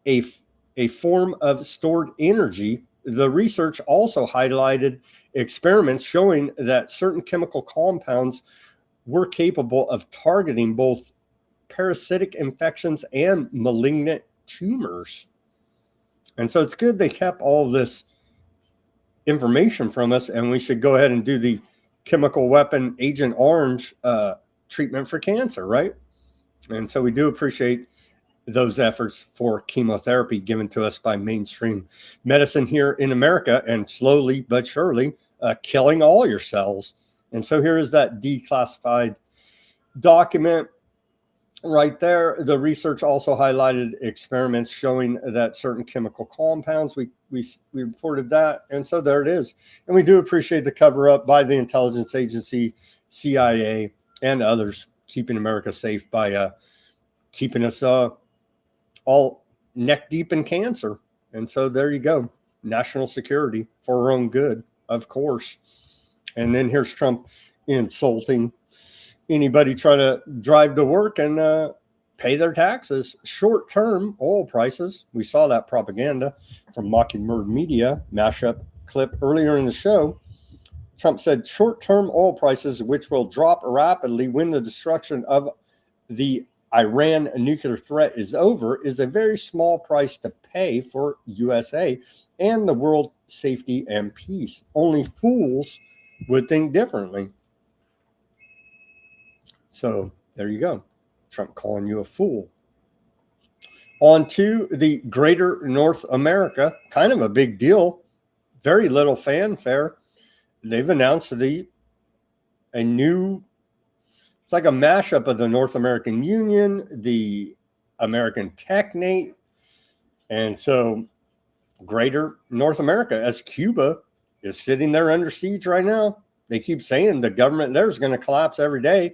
a form of stored energy. The research also highlighted experiments showing that certain chemical compounds were capable of targeting both parasitic infections and malignant tumors. And so it's good they kept all of this information from us, and we should go ahead and do the chemical weapon Agent Orange treatment for cancer, right? And so we do appreciate those efforts for chemotherapy given to us by mainstream medicine here in America, and slowly but surely killing all your cells. And so here is that declassified document. right there, the research also highlighted experiments showing that certain chemical compounds, we reported that. And so there it is. And we do appreciate the cover up by the intelligence agency, CIA, and others, keeping America safe by keeping us all neck deep in cancer. And so there you go. National security for our own good, of course. And then here's Trump insulting anybody trying to drive to work and pay their taxes. Short-term oil prices. We saw that propaganda from Mockingbird Media mashup clip earlier in the show. Trump said short-term oil prices, which will drop rapidly when the destruction of the Iran nuclear threat is over, is a very small price to pay for USA and the world's safety and peace. Only fools would think differently. So there you go. Trump calling you a fool. On to the greater North America, kind of a big deal. Very little fanfare. They've announced it's like a mashup of the North American Union, the American Technate, and so greater North America, as Cuba is sitting there under siege right now. They keep saying the government there is going to collapse every day.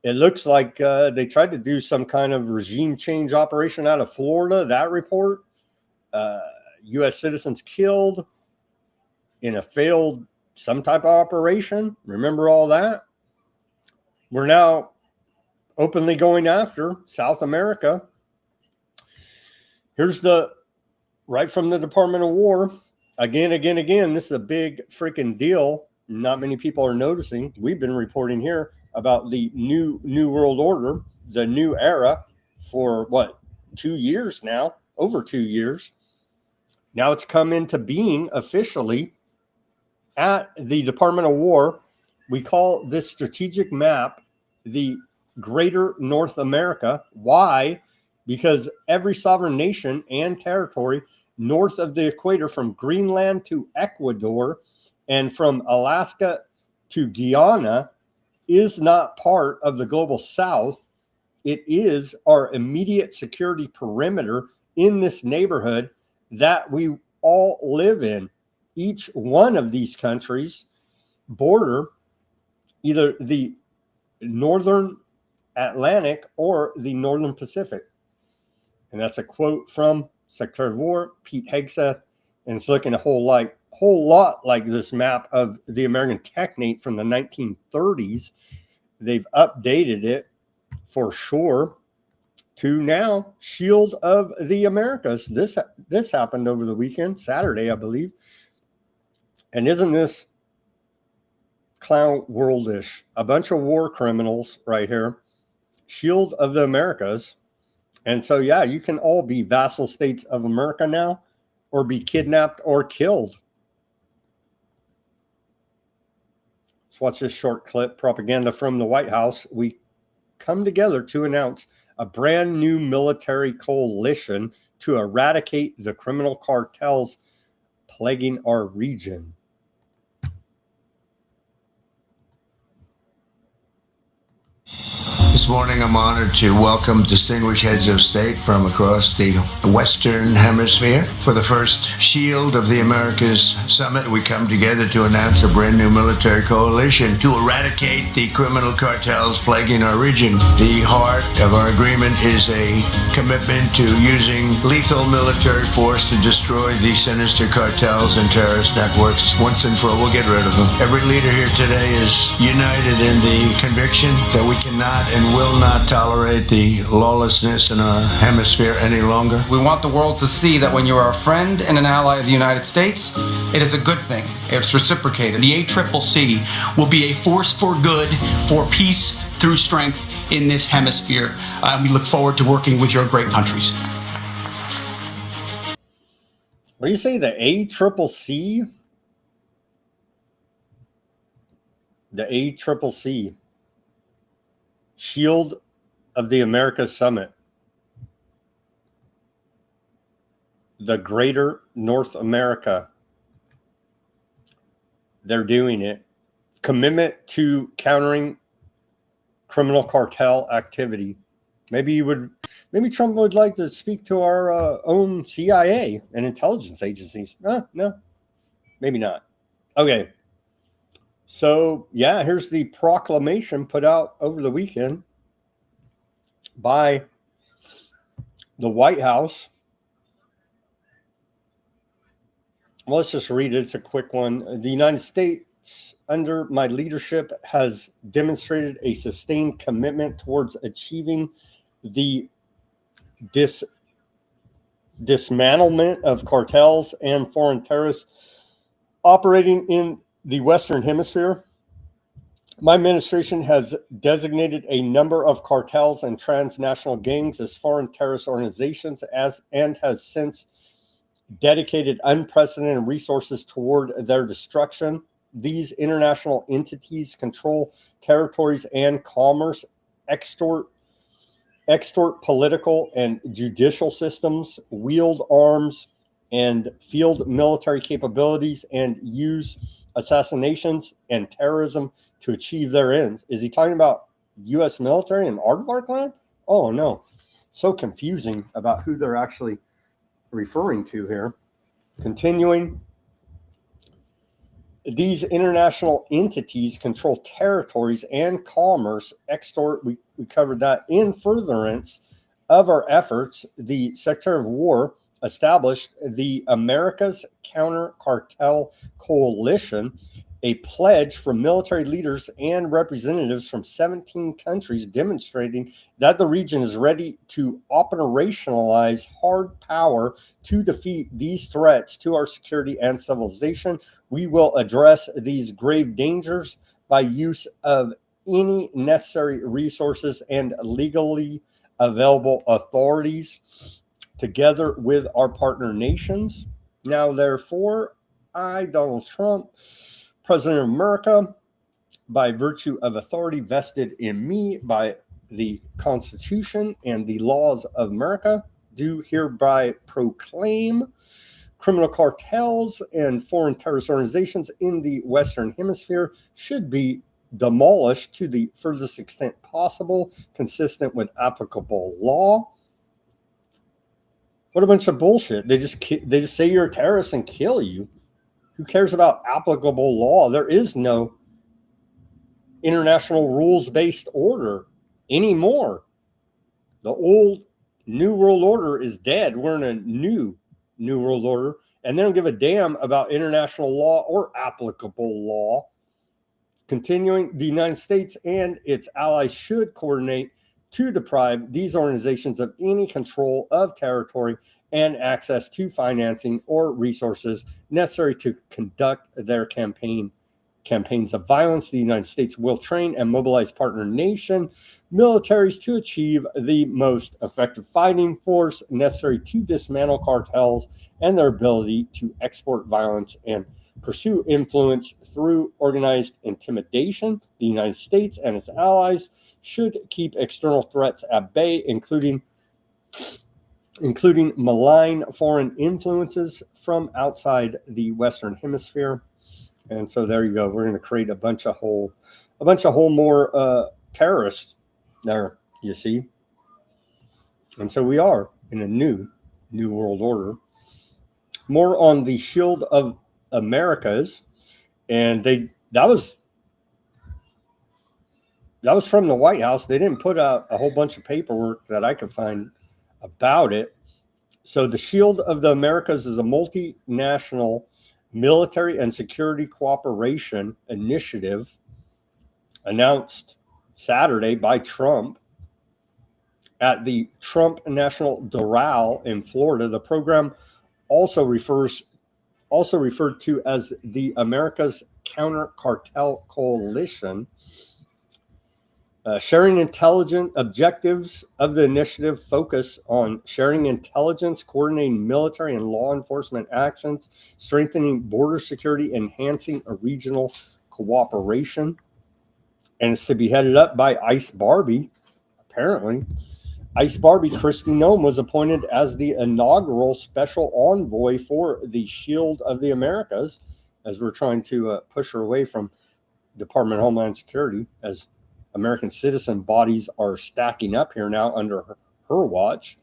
It looks like they tried to do some kind of regime change operation out of Florida. That report, U.S. citizens killed in a failed some type of operation. Remember all that? We're now openly going after South America. Here's right from the Department of War. Again. This is a big freaking deal. Not many people are noticing. We've been reporting here about the new world order, the new era for 2 years now, over 2 years. Now it's come into being officially at the Department of War. We call this strategic map the Greater North America. Why? Because every sovereign nation and territory north of the equator, from Greenland to Ecuador and from Alaska to Guyana, is not part of the global south. It is our immediate security perimeter in this neighborhood that we all live in. Each one of these countries border either the northern Atlantic or the northern Pacific. And that's a quote from Secretary of War Pete Hegseth, and it's looking a whole lot like this map of the American Technate from the 1930s. They've updated it for sure to now Shield of the Americas. This happened over the weekend, Saturday, I believe. And isn't this clown worldish? A bunch of war criminals right here. Shield of the Americas. And so, yeah, you can all be vassal states of America now, or be kidnapped or killed. Let's watch this short clip. Propaganda from the White House. We come together to announce a brand new military coalition to eradicate the criminal cartels plaguing our region. This morning, I'm honored to welcome distinguished heads of state from across the Western Hemisphere. For the first Shield of the Americas Summit, we come together to announce a brand new military coalition to eradicate the criminal cartels plaguing our region. The heart of our agreement is a commitment to using lethal military force to destroy the sinister cartels and terrorist networks. Once and for all, we'll get rid of them. Every leader here today is united in the conviction that we cannot and will not tolerate the lawlessness in our hemisphere any longer. We want the world to see that when you are a friend and an ally of the United States, it is a good thing. It's reciprocated. The ACCC will be a force for good, for peace through strength in this hemisphere. We look forward to working with your great countries. What do you say, the ACCC? The ACCC. Shield of the Americas Summit. The Greater North America. They're doing it. Commitment to countering criminal cartel activity. Maybe Trump would like to speak to our own CIA and intelligence agencies. No, maybe not. Okay. So, yeah, here's the proclamation put out over the weekend by the White House. Well, let's just read it. It's a quick one. The United States, under my leadership, has demonstrated a sustained commitment towards achieving the dismantlement of cartels and foreign terrorists operating in the Western Hemisphere. My administration has designated a number of cartels and transnational gangs as foreign terrorist organizations and has since dedicated unprecedented resources toward their destruction. These international entities control territories and commerce, extort political and judicial systems, wield arms and field military capabilities, and use assassinations and terrorism to achieve their ends. Is he talking about U.S. military and Aardvark land? Oh, no. So confusing about who they're actually referring to here. Continuing, these international entities control territories and commerce, extort, we covered that. In furtherance of our efforts, the Secretary of War established the America's Counter Cartel Coalition, a pledge from military leaders and representatives from 17 countries demonstrating that the region is ready to operationalize hard power to defeat these threats to our security and civilization. We will address these grave dangers by use of any necessary resources and legally available authorities together with our partner nations. Now, therefore, I, Donald Trump, President of America, by virtue of authority vested in me by the Constitution and the laws of America, do hereby proclaim criminal cartels and foreign terrorist organizations in the Western Hemisphere should be demolished to the furthest extent possible, consistent with applicable law. What a bunch of bullshit. They just say you're a terrorist and kill you. Who cares about applicable law? There is no international rules-based order anymore. The old New World Order is dead. We're in a new World Order, and they don't give a damn about international law or applicable law. Continuing, the United States and its allies should coordinate to deprive these organizations of any control of territory and access to financing or resources necessary to conduct their campaigns of violence. The United States will train and mobilize partner nation militaries to achieve the most effective fighting force necessary to dismantle cartels and their ability to export violence and pursue influence through organized intimidation. The United States and its allies should keep external threats at bay, including malign foreign influences from outside the Western Hemisphere. And so there you go. We're going to create a bunch of whole more terrorists there, you see. And so we are in a new world order. More on the Shield of Americas, and that was from the White House. They didn't put out a whole bunch of paperwork that I could find about it. So the Shield of the Americas is a multinational military and security cooperation initiative announced Saturday by Trump at the Trump National Doral in Florida. The program also referred to as the America's Counter Cartel Coalition. Sharing intelligence objectives of the initiative focus on sharing intelligence, coordinating military and law enforcement actions, strengthening border security, enhancing a regional cooperation. And it's to be headed up by Ice Barbie, apparently. Ice Barbie Kristi Noem was appointed as the inaugural special envoy for the Shield of the Americas, as we're trying to push her away from Department of Homeland Security, as American citizen bodies are stacking up here now under her watch.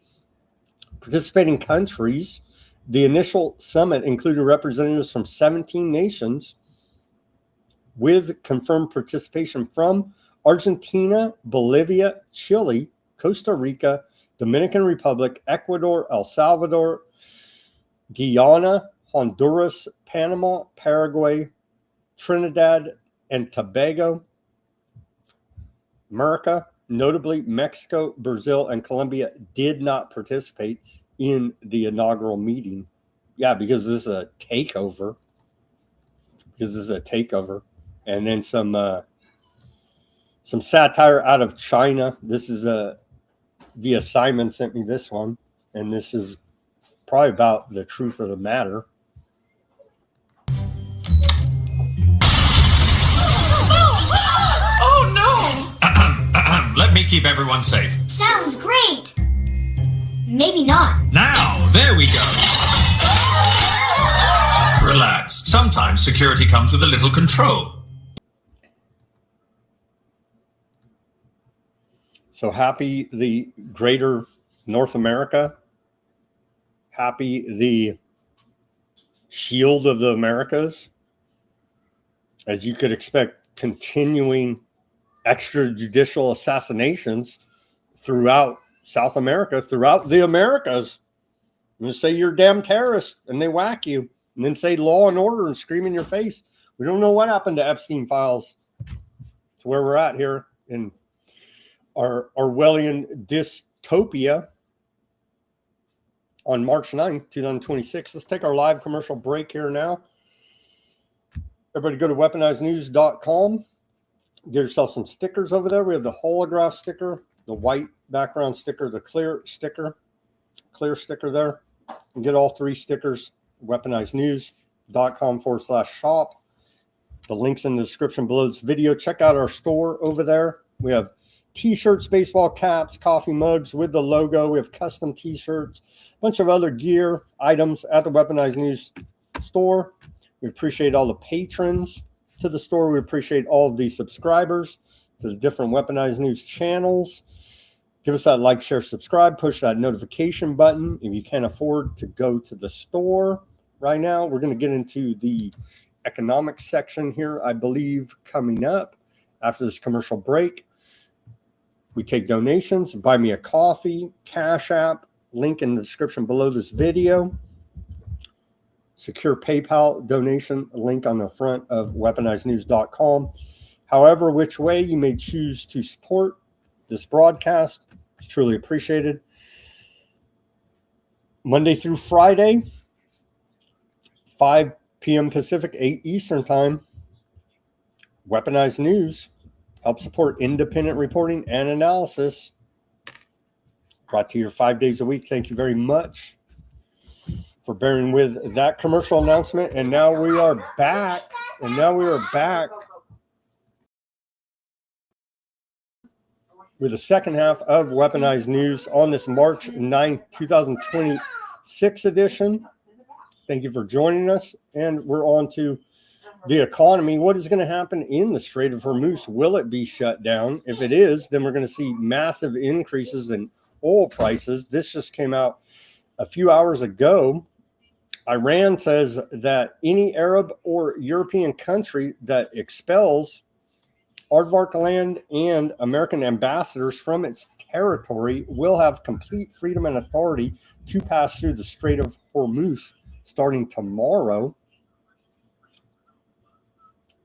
Participating countries, the initial summit included representatives from 17 nations with confirmed participation from Argentina, Bolivia, Chile, Costa Rica, Dominican Republic, Ecuador, El Salvador, Guyana, Honduras, Panama, Paraguay, Trinidad and Tobago, America, notably Mexico, Brazil, and Colombia did not participate in the inaugural meeting. Yeah, because this is a takeover. And then some satire out of China. This is via Simon sent me this one, and this is probably about the truth of the matter. Let me keep everyone safe. Sounds great. Maybe not. Now, there we go. Relax. Sometimes security comes with a little control. So happy the greater North America. Happy the shield of the Americas. As you could expect, continuing extrajudicial assassinations throughout South America, throughout the Americas. I'm going to say you're a damn terrorist, and they whack you, and then say law and order and scream in your face. We don't know what happened to Epstein files. It's where we're at here in our Orwellian dystopia on March 9th, 2026. Let's take our live commercial break here now. Everybody go to weaponizednews.com. Get yourself some stickers over there. We have the holograph sticker, the white background sticker, the clear sticker there. And get all three stickers, weaponizednews.com/shop. The link's in the description below this video. Check out our store over there. We have t-shirts, baseball caps, coffee mugs with the logo. We have custom t-shirts, a bunch of other gear items at the Weaponized News store. We appreciate all the patrons to the store. We appreciate all of the subscribers to the different Weaponized News channels. Give us that like, share, subscribe, push that notification button. If you can't afford to go to the store right now, we're going to get into the economics section here, I believe, coming up after this commercial break. We take donations. Buy me a coffee, Cash App, link in the description below this video. Secure PayPal donation link on the front of weaponizednews.com. However, which way you may choose to support this broadcast is truly appreciated. Monday through Friday, 5 p.m. Pacific, 8 Eastern Time. Weaponized News helps support independent reporting and analysis. Brought to you 5 days a week. Thank you very much for bearing with that commercial announcement. And now we are back. With the second half of Weaponized News on this March 9th, 2026 edition. Thank you for joining us. And we're on to the economy. What is going to happen in the Strait of Hormuz? Will it be shut down? If it is, then we're going to see massive increases in oil prices. This just came out a few hours ago. Iran says that any Arab or European country that expels aardvark land and American ambassadors from its territory will have complete freedom and authority to pass through the Strait of Hormuz starting tomorrow.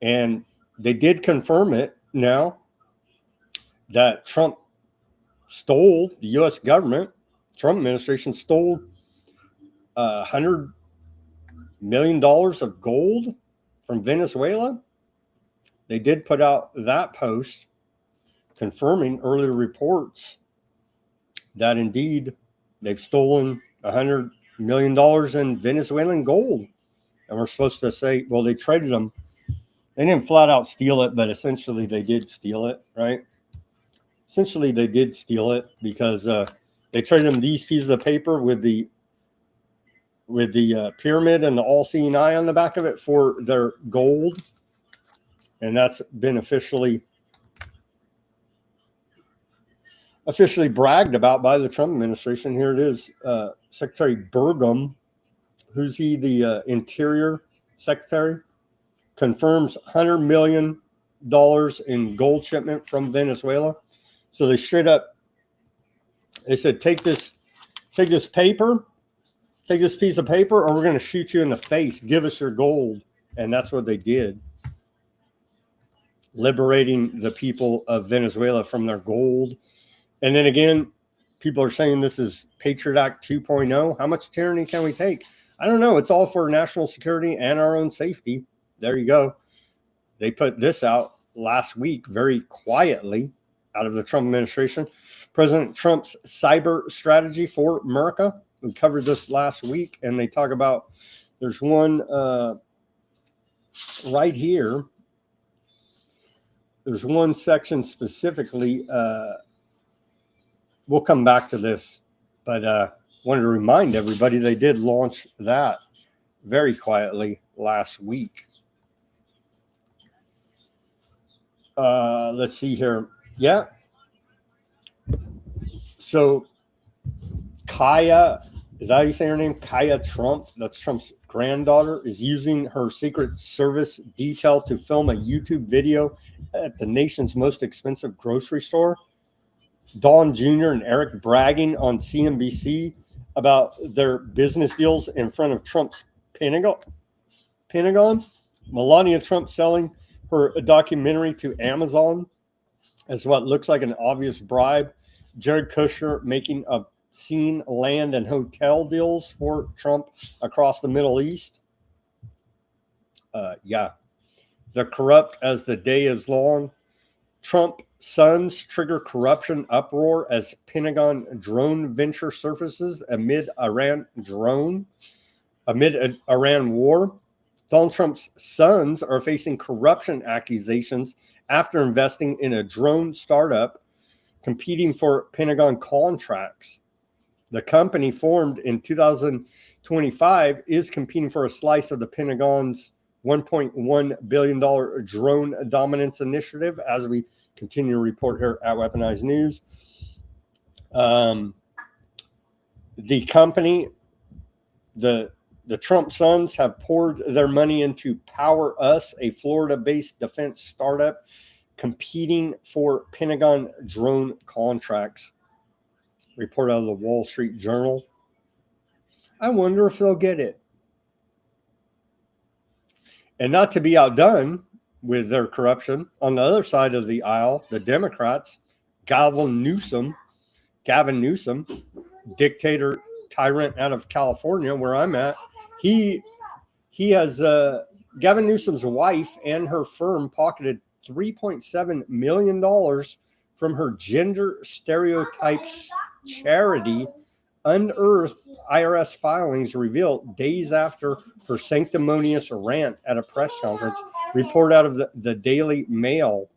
And they did confirm it now that Trump stole, the U.S. government, Trump administration stole $100 million of gold from Venezuela. They did put out that post confirming earlier reports that indeed they've stolen $100 million in Venezuelan gold. And we're supposed to say, well, they traded them. They didn't flat out steal it, but essentially they did steal it, right? Essentially they did steal it because they traded them these pieces of paper with the pyramid and the all-seeing eye on the back of it for their gold. And that's been officially officially bragged about by the Trump administration. Here it is. Secretary Burgum, who's he, the Interior Secretary, confirms $100 million in gold shipment from Venezuela. So they straight up, they said, take this paper, take this piece of paper, or we're going to shoot you in the face. Give us your gold. And that's what they did, liberating the people of Venezuela from their gold. And then again, people are saying this is Patriot Act 2.0. How much tyranny can we take? I don't know. It's all for national security and our own safety. There you go. They put this out last week very quietly out of the Trump administration. President Trump's cyber strategy for America. We covered this last week, and they talk about, there's one right here. There's one section specifically. We'll come back to this, but wanted to remind everybody they did launch that very quietly last week. Let's see here. Yeah. So Kaya, is that how you say her name? Kaya Trump, that's Trump's granddaughter, is using her Secret Service detail to film a YouTube video at the nation's most expensive grocery store. Don Jr. and Eric bragging on CNBC about their business deals in front of Trump's Pentagon. Melania Trump selling her documentary to Amazon as what looks like an obvious bribe. Jared Kushner making obscene land and hotel deals for Trump across the Middle East. Yeah, they're corrupt as the day is long. Trump sons trigger corruption uproar as Pentagon drone venture surfaces amid Iran war. Donald Trump's sons are facing corruption accusations after investing in a drone startup competing for Pentagon contracts. The company, formed in 2025, is competing for a slice of the Pentagon's $1.1 billion drone dominance initiative, as we continue to report here at Weaponized News. The company, the Trump sons, have poured their money into Power Us, a Florida-based defense startup competing for Pentagon drone contracts. Report out of the Wall Street Journal. I wonder if they'll get it. And not to be outdone with their corruption, on the other side of the aisle, the Democrats, Gavin Newsom, dictator tyrant out of California, where I'm at, he has Gavin Newsom's wife and her firm pocketed $3.7 million from her gender stereotypes charity. Unearthed IRS filings reveal days after her sanctimonious rant at a press conference. Report out of the Daily Mail.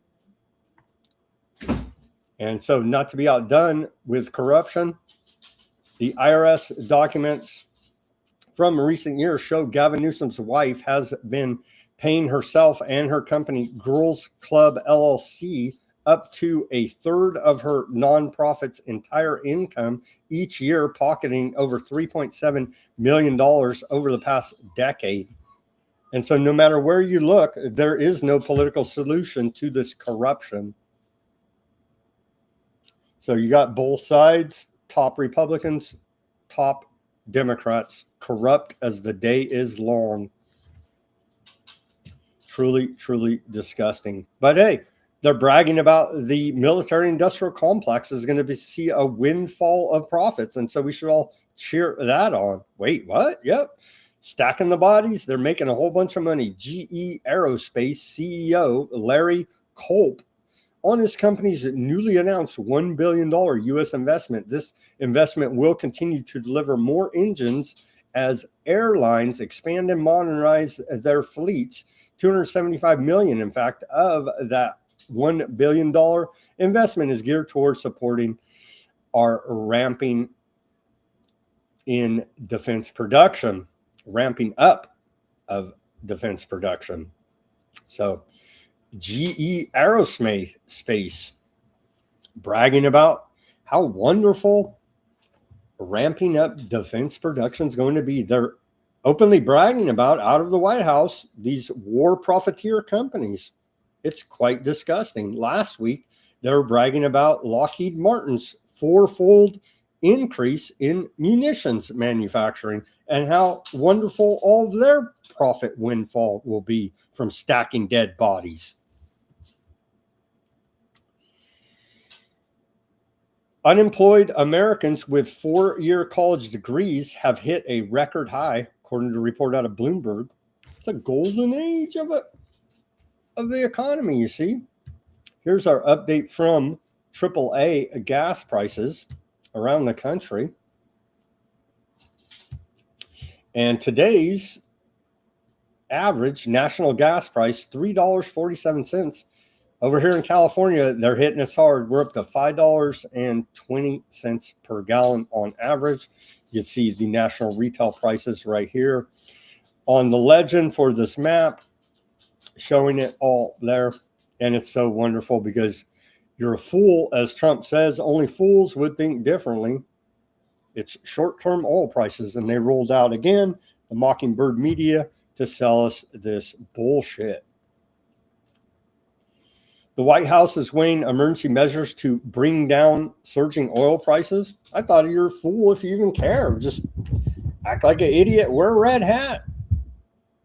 And so, not to be outdone with corruption, the IRS documents from recent years show Gavin Newsom's wife has been paying herself and her company, Girls Club LLC, up to a third of her nonprofit's entire income each year, pocketing over $3.7 million over the past decade. And so no matter where you look, there is no political solution to this corruption. So you got both sides, top Republicans, top Democrats, corrupt as the day is long. Truly, truly disgusting. But hey, they're bragging about the military-industrial complex is going to see a windfall of profits. And so we should all cheer that on. Wait, what? Yep. Stacking the bodies. They're making a whole bunch of money. GE Aerospace CEO Larry Culp on his company's newly announced $1 billion U.S. investment. This investment will continue to deliver more engines as airlines expand and modernize their fleets. $275 million, in fact, of that $1 billion investment is geared towards supporting our ramping in defense production, ramping up of defense production. So GE Aerospace bragging about how wonderful ramping up defense production is going to be. They're openly bragging about, out of the White House, these war profiteer companies. It's quite disgusting. Last week, they were bragging about Lockheed Martin's fourfold increase in munitions manufacturing and how wonderful all of their profit windfall will be from stacking dead bodies. Unemployed Americans with 4-year college degrees have hit a record high, according to a report out of Bloomberg. It's a golden age of the economy, you see. Here's our update from AAA gas prices around the country. And today's average national gas price, $3.47. Over here in California, they're hitting us hard. We're up to $5.20 per gallon on average. You see the national retail prices right here on the legend for this map, showing it all there. And it's so wonderful because you're a fool, as Trump says, only fools would think differently. It's short-term oil prices, and they rolled out again the Mockingbird media to sell us this bullshit. The White House is weighing emergency measures to bring down surging oil prices. I thought you're a fool if you even care. Just act like an idiot, wear a red hat,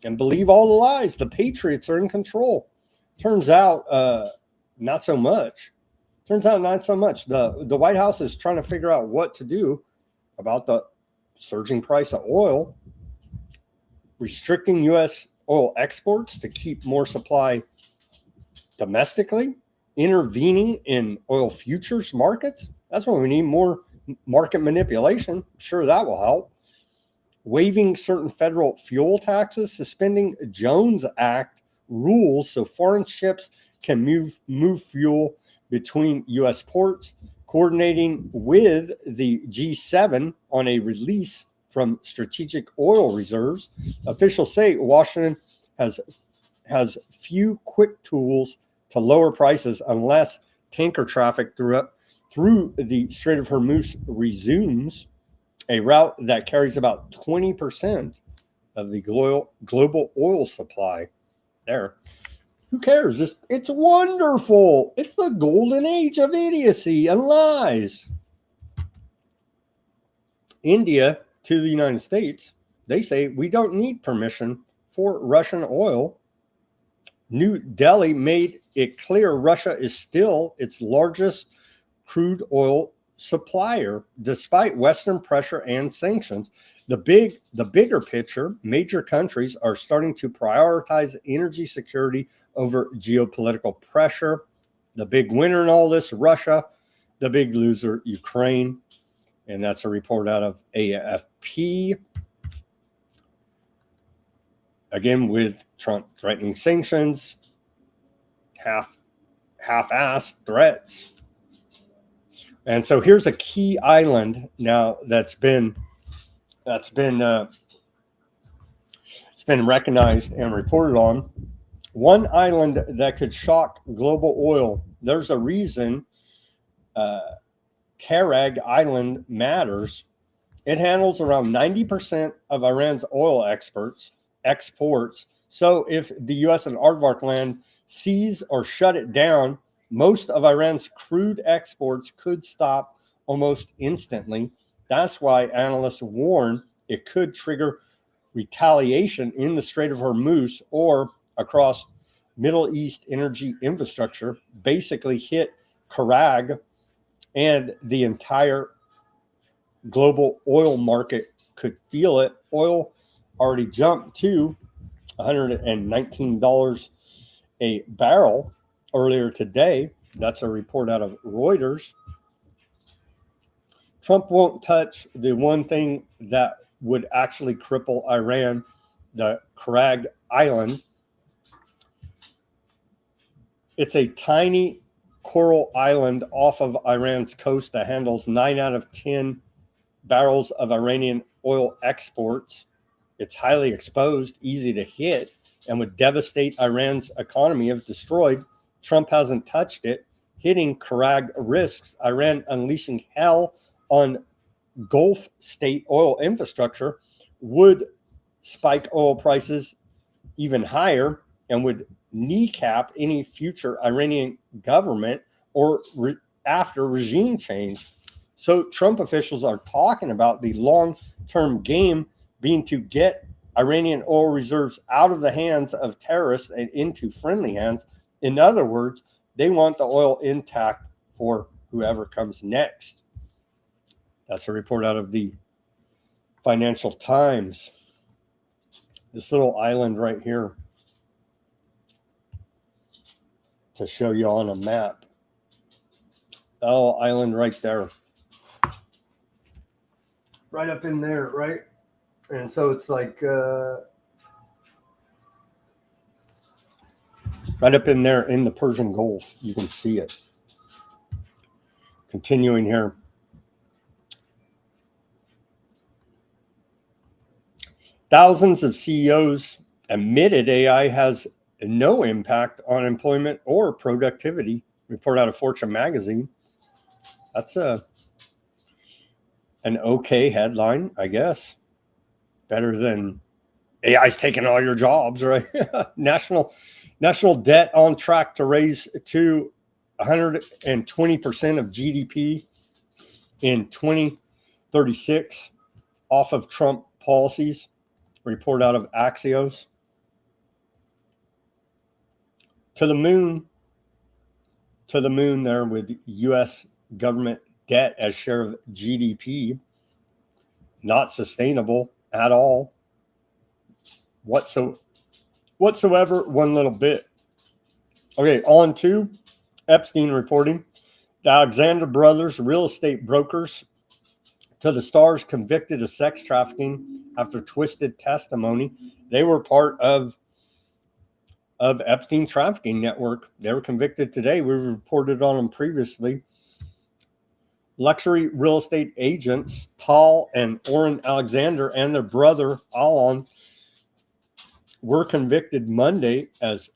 and believe all the lies. The Patriots are in control. Turns out, not so much. The White House is trying to figure out what to do about the surging price of oil, restricting U.S. oil exports to keep more supply domestically, intervening in oil futures markets. That's what we need, more market manipulation. Sure, that will help. Waiving certain federal fuel taxes, suspending Jones Act rules so foreign ships can move fuel between U.S. ports, coordinating with the G7 on a release from strategic oil reserves. Officials say Washington has few quick tools to lower prices unless tanker traffic through the Strait of Hormuz resumes, a route that carries about 20% of the global oil supply there. Who cares? It's wonderful. It's the golden age of idiocy and lies. India to the United States, they say we don't need permission for Russian oil. New Delhi made it clear Russia is still its largest crude oil supplier, despite Western pressure and sanctions. The bigger picture, major countries are starting to prioritize energy security over geopolitical pressure. The big winner in all this, Russia. The big loser, Ukraine. And that's a report out of AFP. Again, with Trump threatening sanctions, half-assed threats. And so here's a key island now that's been recognized and reported on. One island that could shock global oil. There's a reason Karag Island matters. It handles around 90% of Iran's oil exports. So if the U.S. and Aardvark land seize or shut it down, most of Iran's crude exports could stop almost instantly. That's why analysts warn it could trigger retaliation in the Strait of Hormuz or across Middle East energy infrastructure, basically hit Karag, and the entire global oil market could feel it. Oil already jumped to $119 a barrel earlier today. That's a report out of Reuters. Trump won't touch the one thing that would actually cripple Iran, the Karag Island. It's a tiny coral island off of Iran's coast that handles 9 out of 10 barrels of Iranian oil exports. It's highly exposed, easy to hit, and would devastate Iran's economy if destroyed. Trump hasn't touched it. hitting Karag risks Iran unleashing hell on Gulf state oil infrastructure, would spike oil prices even higher and would kneecap any future Iranian government or after regime change. So Trump officials are talking about the long-term game being to get Iranian oil reserves out of the hands of terrorists and into friendly hands. In other words, they want the oil intact for whoever comes next. That's a report out of the Financial Times. This little island right here to show you on a map. Oh, island right there. Right up in there, right? And so it's like right up in there in the Persian Gulf. You can see it. Continuing here. Thousands of CEOs admitted AI has no impact on employment or productivity. Report out of Fortune magazine. That's an okay headline, I guess. Better than AI's taking all your jobs, right? National debt on track to raise to 120% of GDP in 2036 off of Trump policies. Report out of Axios. To the moon there with U.S. government debt as share of GDP. Not sustainable at all. Whatsoever, one little bit. Okay, on to Epstein reporting. The Alexander brothers, real estate brokers to the stars, convicted of sex trafficking after twisted testimony. They were part of Epstein trafficking network. They were convicted today. We reported on them previously. Luxury real estate agents Tal and Oren Alexander and their brother Alon were convicted Monday of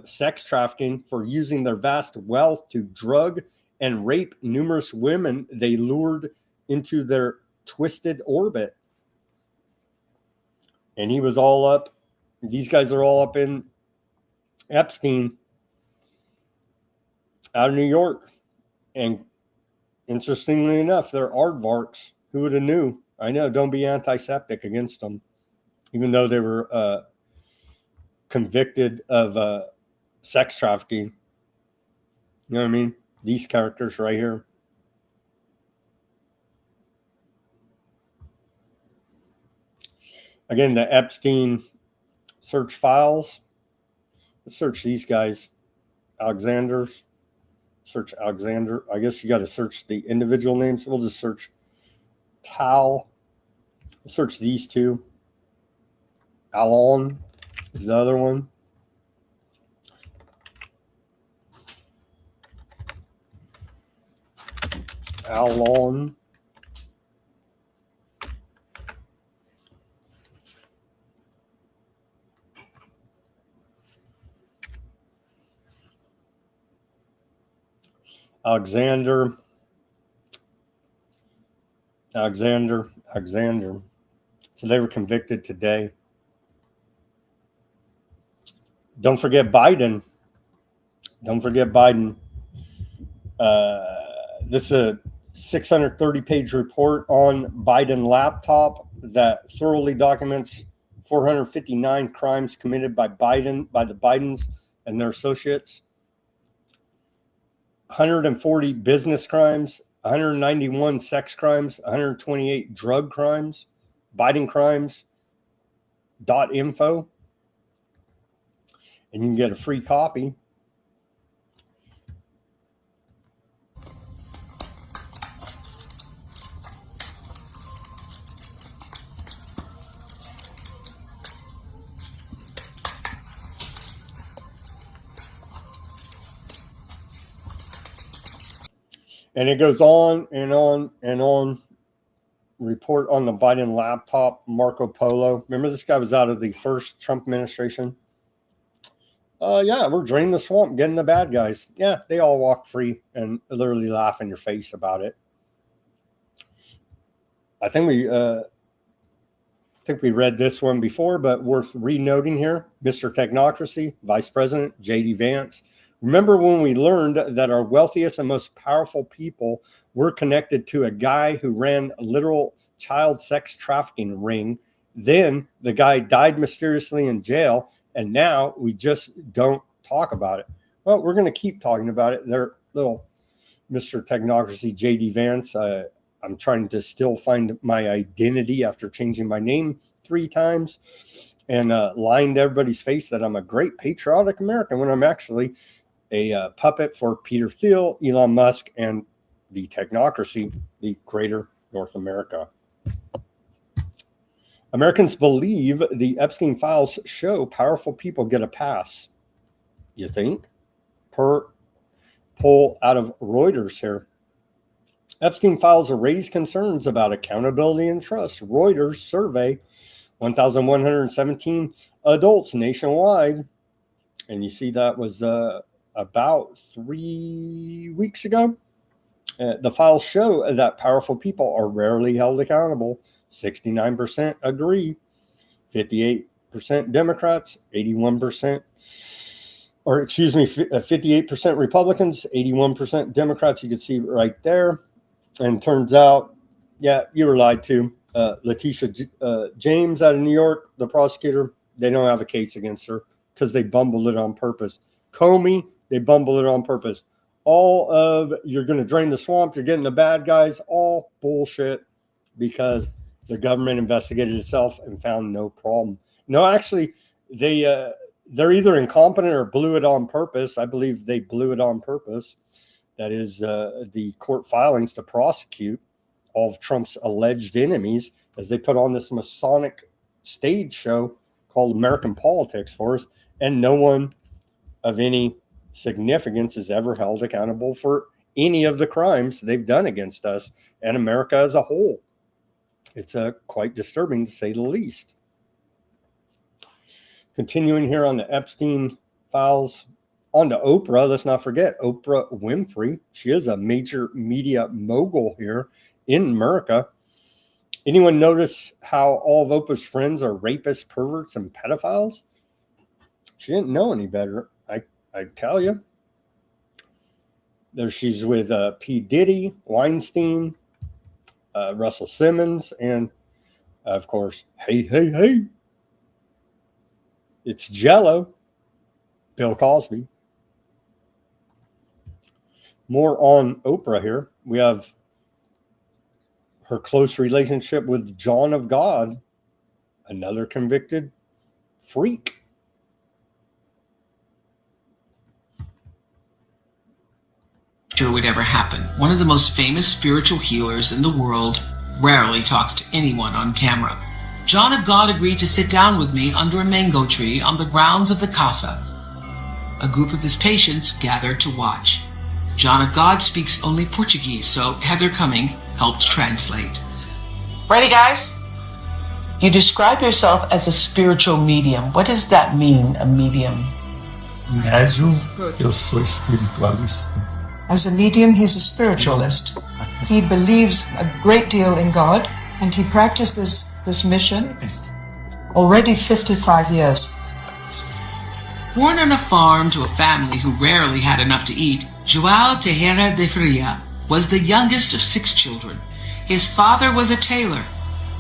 sex trafficking for using their vast wealth to drug and rape numerous women they lured into their twisted orbit. And he was all up. These guys are all up in Epstein out of New York. And interestingly enough, they're aardvarks. Who would have knew? I know, don't be antiseptic against them. Even though they were convicted of sex trafficking. You know what I mean? These characters right here. Again, the Epstein search files. Let's search these guys. Alexander's. Search Alexander. I guess you got to search the individual names. We'll just search Tal. We'll search these two. Alon is the other one. Alon. Alexander. So they were convicted today. Don't forget Biden. This is a 630-page report on Biden laptop that thoroughly documents 459 crimes committed by the Bidens and their associates. 140 business crimes, 191 sex crimes, 128 drug crimes, Biden crimes.info. And you can get a free copy. And it goes on and on and on. Report on the Biden laptop, Marco Polo. Remember, this guy was out of the first Trump administration. Yeah, we're draining the swamp, getting the bad guys. Yeah, they all walk free and literally laugh in your face about it. I think we read this one before, but worth re-noting here. Mr. Technocracy, Vice President J.D. Vance. Remember when we learned that our wealthiest and most powerful people were connected to a guy who ran a literal child sex trafficking ring? Then the guy died mysteriously in jail, and now we just don't talk about it. Well, we're going to keep talking about it. They're little Mr. Technocracy, J.D. Vance. I'm trying to still find my identity after changing my name 3 times and lying to everybody's face that I'm a great patriotic American when I'm actually a puppet for Peter Thiel, Elon Musk, and the Technocracy, the greater North America. Americans believe the Epstein files show powerful people get a pass. You think? Per poll out of Reuters here. Epstein files raise concerns about accountability and trust. Reuters survey 1,117 adults nationwide. And you see that was about 3 weeks ago. The files show that powerful people are rarely held accountable. 69% agree. 58% Democrats, 81%. Or excuse me, 58% Republicans, 81% Democrats. You can see right there. And turns out, yeah, you were lied to. Letitia James out of New York, the prosecutor, they don't have a case against her because they bumbled it on purpose. Comey, they bumbled it on purpose. All of you're going to drain the swamp, you're getting the bad guys, all bullshit because the government investigated itself and found no problem. No, actually, they're either incompetent or blew it on purpose. I believe they blew it on purpose. That is the court filings to prosecute all of Trump's alleged enemies as they put on this Masonic stage show called American Politics for us. And no one of any significance is ever held accountable for any of the crimes they've done against us and America as a whole. It's quite disturbing to say the least. Continuing here on the Epstein files. On to Oprah, let's not forget Oprah Winfrey. She is a major media mogul here in America. Anyone notice how all of Oprah's friends are rapists, perverts, and pedophiles? She didn't know any better, I tell you. There she's with P. Diddy, Weinstein, Russell Simmons, and of course, hey. It's Jello, Bill Cosby. More on Oprah here. We have her close relationship with John of God, another convicted freak. Would ever happen. One of the most famous spiritual healers in the world rarely talks to anyone on camera. John of God agreed to sit down with me under a mango tree on the grounds of the casa. A group of his patients gathered to watch. John of God speaks only Portuguese, so Heather Cumming helped translate. Ready, guys? You describe yourself as a spiritual medium. What does that mean, a medium? Médium, eu sou espiritualista. As a medium, he's a spiritualist. He believes a great deal in God, and he practices this mission already 55 years. Born on a farm to a family who rarely had enough to eat, João Teixeira de Faria was the youngest of 6 children. His father was a tailor.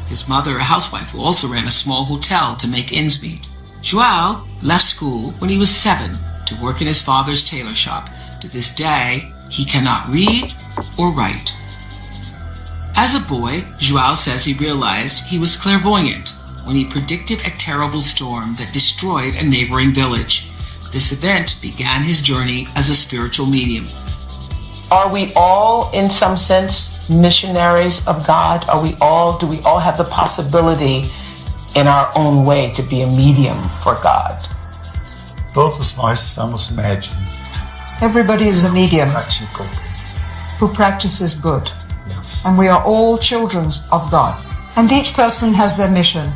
His mother a housewife who also ran a small hotel to make ends meet. João left school when he was 7 to work in his father's tailor shop. To this day, he cannot read or write. As a boy, João says he realized he was clairvoyant when he predicted a terrible storm that destroyed a neighboring village. This event began his journey as a spiritual medium. Are we all, in some sense, missionaries of God? Do we all have the possibility in our own way to be a medium for God? Todos nós somos médium. Everybody is a medium who practices good. Yes. And we are all children of God. And each person has their mission.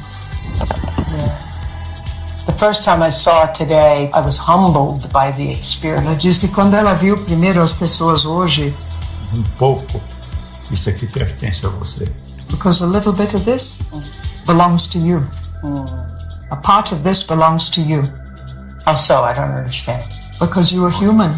The first time I saw it today, I was humbled by the experience. Ela disse que quando ela viu primeiro as pessoas hoje, pouco, isso aqui pertence a você. because a little bit of this belongs to you. A part of this belongs to you. How so? I don't understand. Because you are human.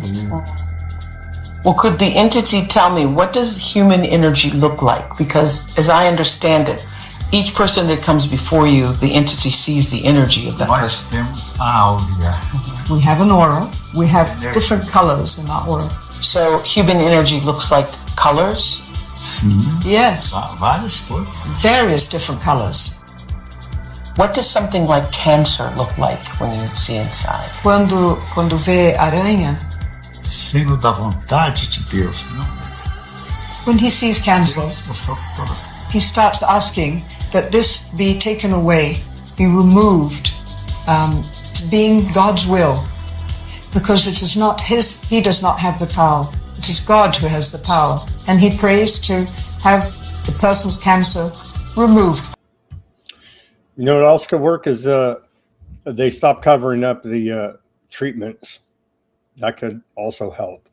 Well, could the entity tell me, what does human energy look like? Because as I understand it, each person that comes before you, the entity sees the energy of that person. Temos a áurea. We have an aura. We have different colors in our aura. So human energy looks like colors? Sim. Yes. Várias cores. Various different colors. What does something like cancer look like when you see inside? Quando vê aranha, Sendo da vontade de Deus, não? when he sees cancer, Eu sou todas. he starts asking that this be taken away, be removed, being God's will, because it is not he does not have the power. It is God who has the power. And he prays to have the person's cancer removed. You know what else could work is they stop covering up the treatments. That could also help.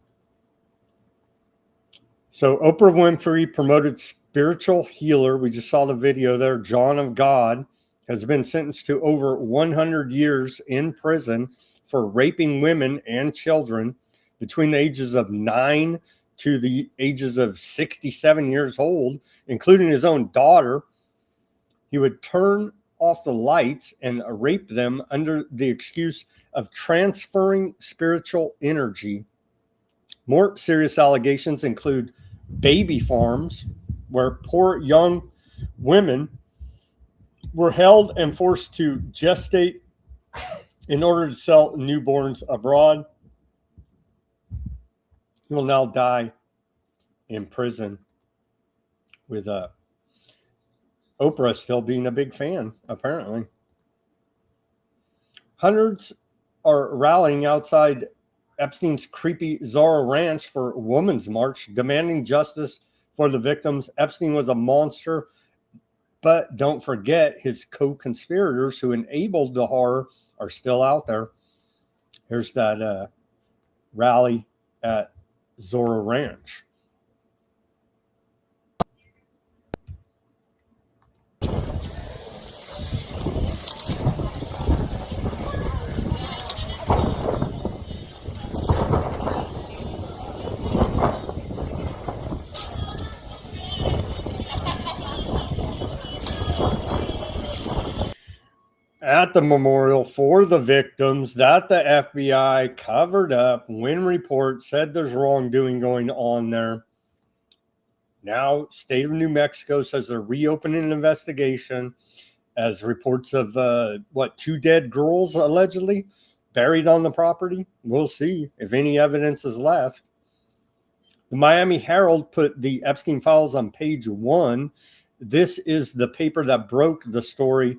So Oprah Winfrey promoted spiritual healer. We just saw the video there. John of God has been sentenced to over 100 years in prison for raping women and children between the ages of 9 to the ages of 67 years old, including his own daughter. He would turn off the lights and rape them under the excuse of transferring spiritual energy. More serious allegations include baby farms, where poor young women were held and forced to gestate in order to sell newborns abroad. He will now die in prison, with Oprah still being a big fan, apparently. Hundreds are rallying outside Epstein's creepy Zorro Ranch for Women's March, demanding justice for the victims. Epstein was a monster, but don't forget his co-conspirators who enabled the horror are still out there. Here's that rally at Zorro Ranch. At the memorial for the victims that the FBI covered up when reports said there's wrongdoing going on there. Now, state of New Mexico says they're reopening an investigation as reports of, 2 dead girls allegedly buried on the property. We'll see if any evidence is left. The Miami Herald put the Epstein files on page 1. This is the paper that broke the story.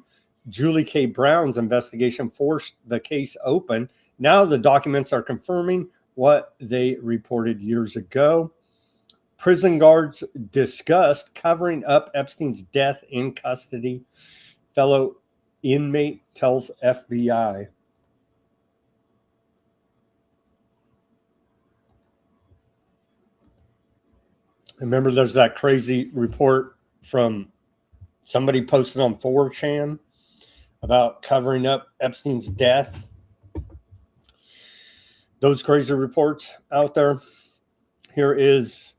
Julie K. Brown's investigation forced the case open. Now the documents are confirming what they reported years ago. Prison guards discussed covering up Epstein's death in custody. Fellow inmate tells FBI. Remember, there's that crazy report from somebody posted on 4chan about covering up Epstein's death. Those crazy reports out there. Here is,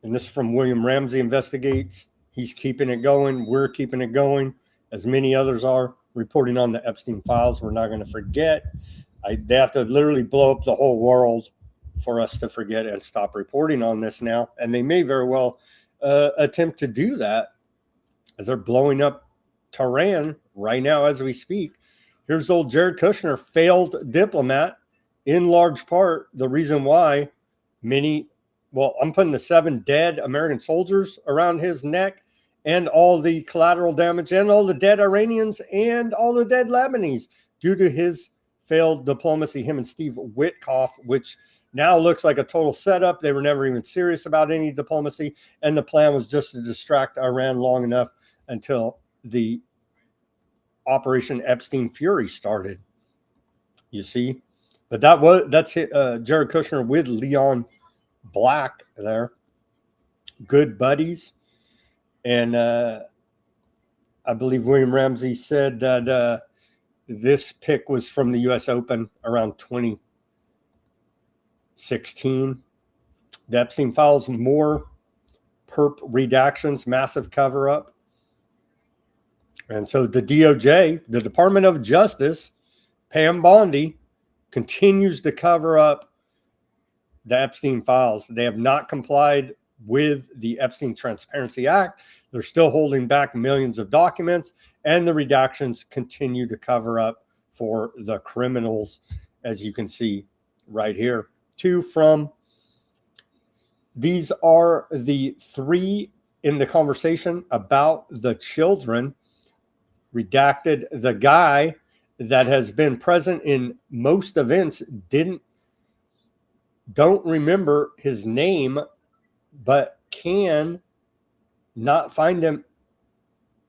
and this is from William Ramsey Investigates. He's keeping it going. We're keeping it going, as many others are, reporting on the Epstein files. We're not going to forget. They have to literally blow up the whole world for us to forget and stop reporting on this now. And they may very well attempt to do that, as they're blowing up Tehran right now as we speak. Here's old Jared Kushner, failed diplomat, in large part the reason why I'm putting the 7 dead American soldiers around his neck, and all the collateral damage, and all the dead Iranians, and all the dead Lebanese, due to his failed diplomacy, him and Steve Witkoff, which now looks like a total setup. They were never even serious about any diplomacy, and the plan was just to distract Iran long enough until the Operation Epstein Fury started. You see, but that's Jared Kushner with Leon Black there, good buddies, and I believe William Ramsey said that this pick was from the U.S. Open around 2016. The Epstein files, more perp redactions, massive cover up. And so the DOJ, the Department of Justice, Pam Bondi, continues to cover up the Epstein files. They have not complied with the Epstein Transparency Act. They're still holding back millions of documents, and the redactions continue to cover up for the criminals, as you can see right here. These are the three in the conversation about the children. Redacted, the guy that has been present in most events don't remember his name, but can not find him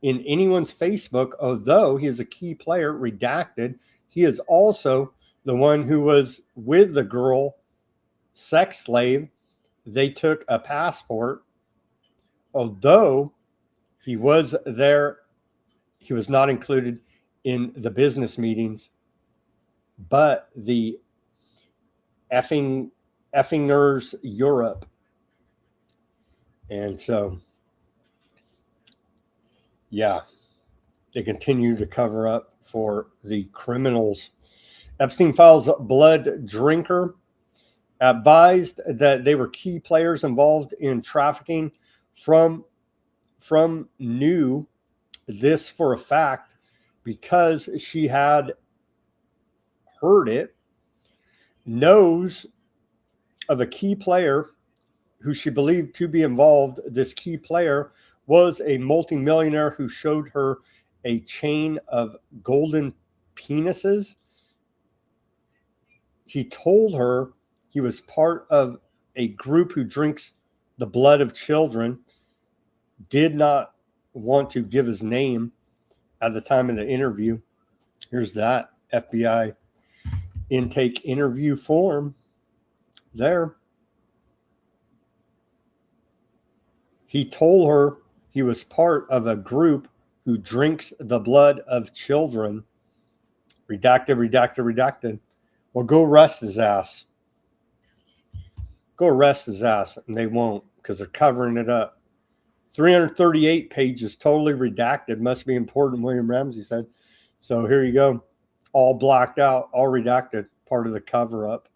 in anyone's Facebook, although he is a key player. Redacted. He is also the one who was with the girl sex slave. They took a passport, although he was there. He was not included in the business meetings, but the effingers Europe. And so, yeah, they continue to cover up for the criminals. Epstein files blood drinker, advised that they were key players involved in trafficking. From knew this for a fact because she had heard it, knows of a key player who she believed to be involved. This key player was a multimillionaire who showed her a chain of golden penises. He told her he was part of a group who drinks the blood of children, did not want to give his name at the time of the interview. Here's that FBI intake interview form there. He told her he was part of a group who drinks the blood of children. Redacted, redacted, redacted. Well, go arrest his ass. Go arrest his ass. And they won't, because they're covering it up. 338 pages totally redacted. Must be important, William Ramsey said. So here you go. All blocked out, all redacted, part of the cover up.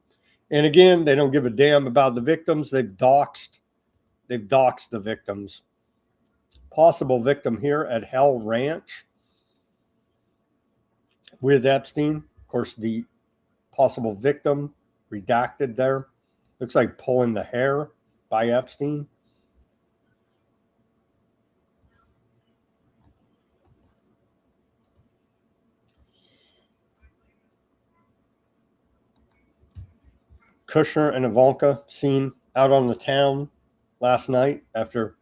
And again, they don't give a damn about the victims. They've doxed the victims. Possible victim here at Hell Ranch with Epstein. Of course, the possible victim redacted there. Looks like pulling the hair by Epstein. Kushner and Ivanka seen out on the town last night after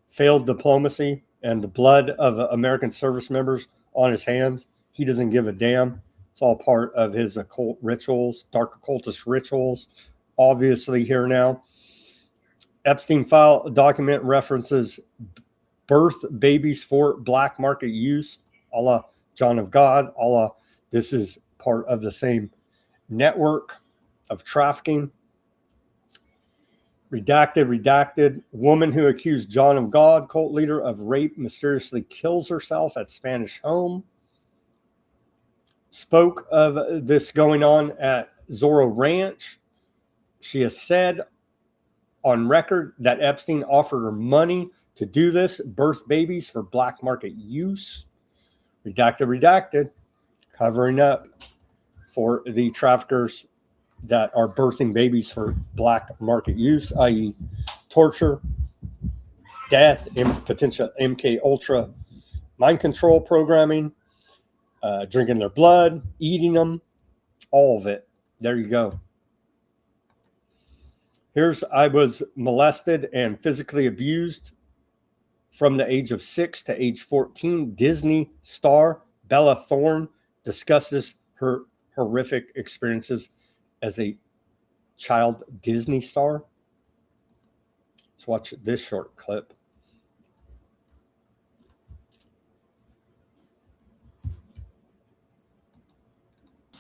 failed diplomacy and the blood of American service members on his hands. He doesn't give a damn. It's all part of his occult rituals, dark occultist rituals, obviously here now. Epstein file document references birth babies for black market use, a la John of God, a la this is part of the same network of trafficking. Redacted, redacted. Woman who accused John of God, cult leader, of rape mysteriously kills herself at Spanish home. Spoke of this going on at Zorro Ranch. She has said on record that Epstein offered her money to do this, birth babies for black market use. Redacted, redacted. Covering up for the traffickers that are birthing babies for black market use, i.e. torture, death, potential MK Ultra mind control programming, drinking their blood, eating them, all of it. There you go. Here's I was molested and physically abused from the age of 6 to age 14. Disney star Bella Thorne discusses her horrific experiences as a child Disney star. Let's watch this short clip.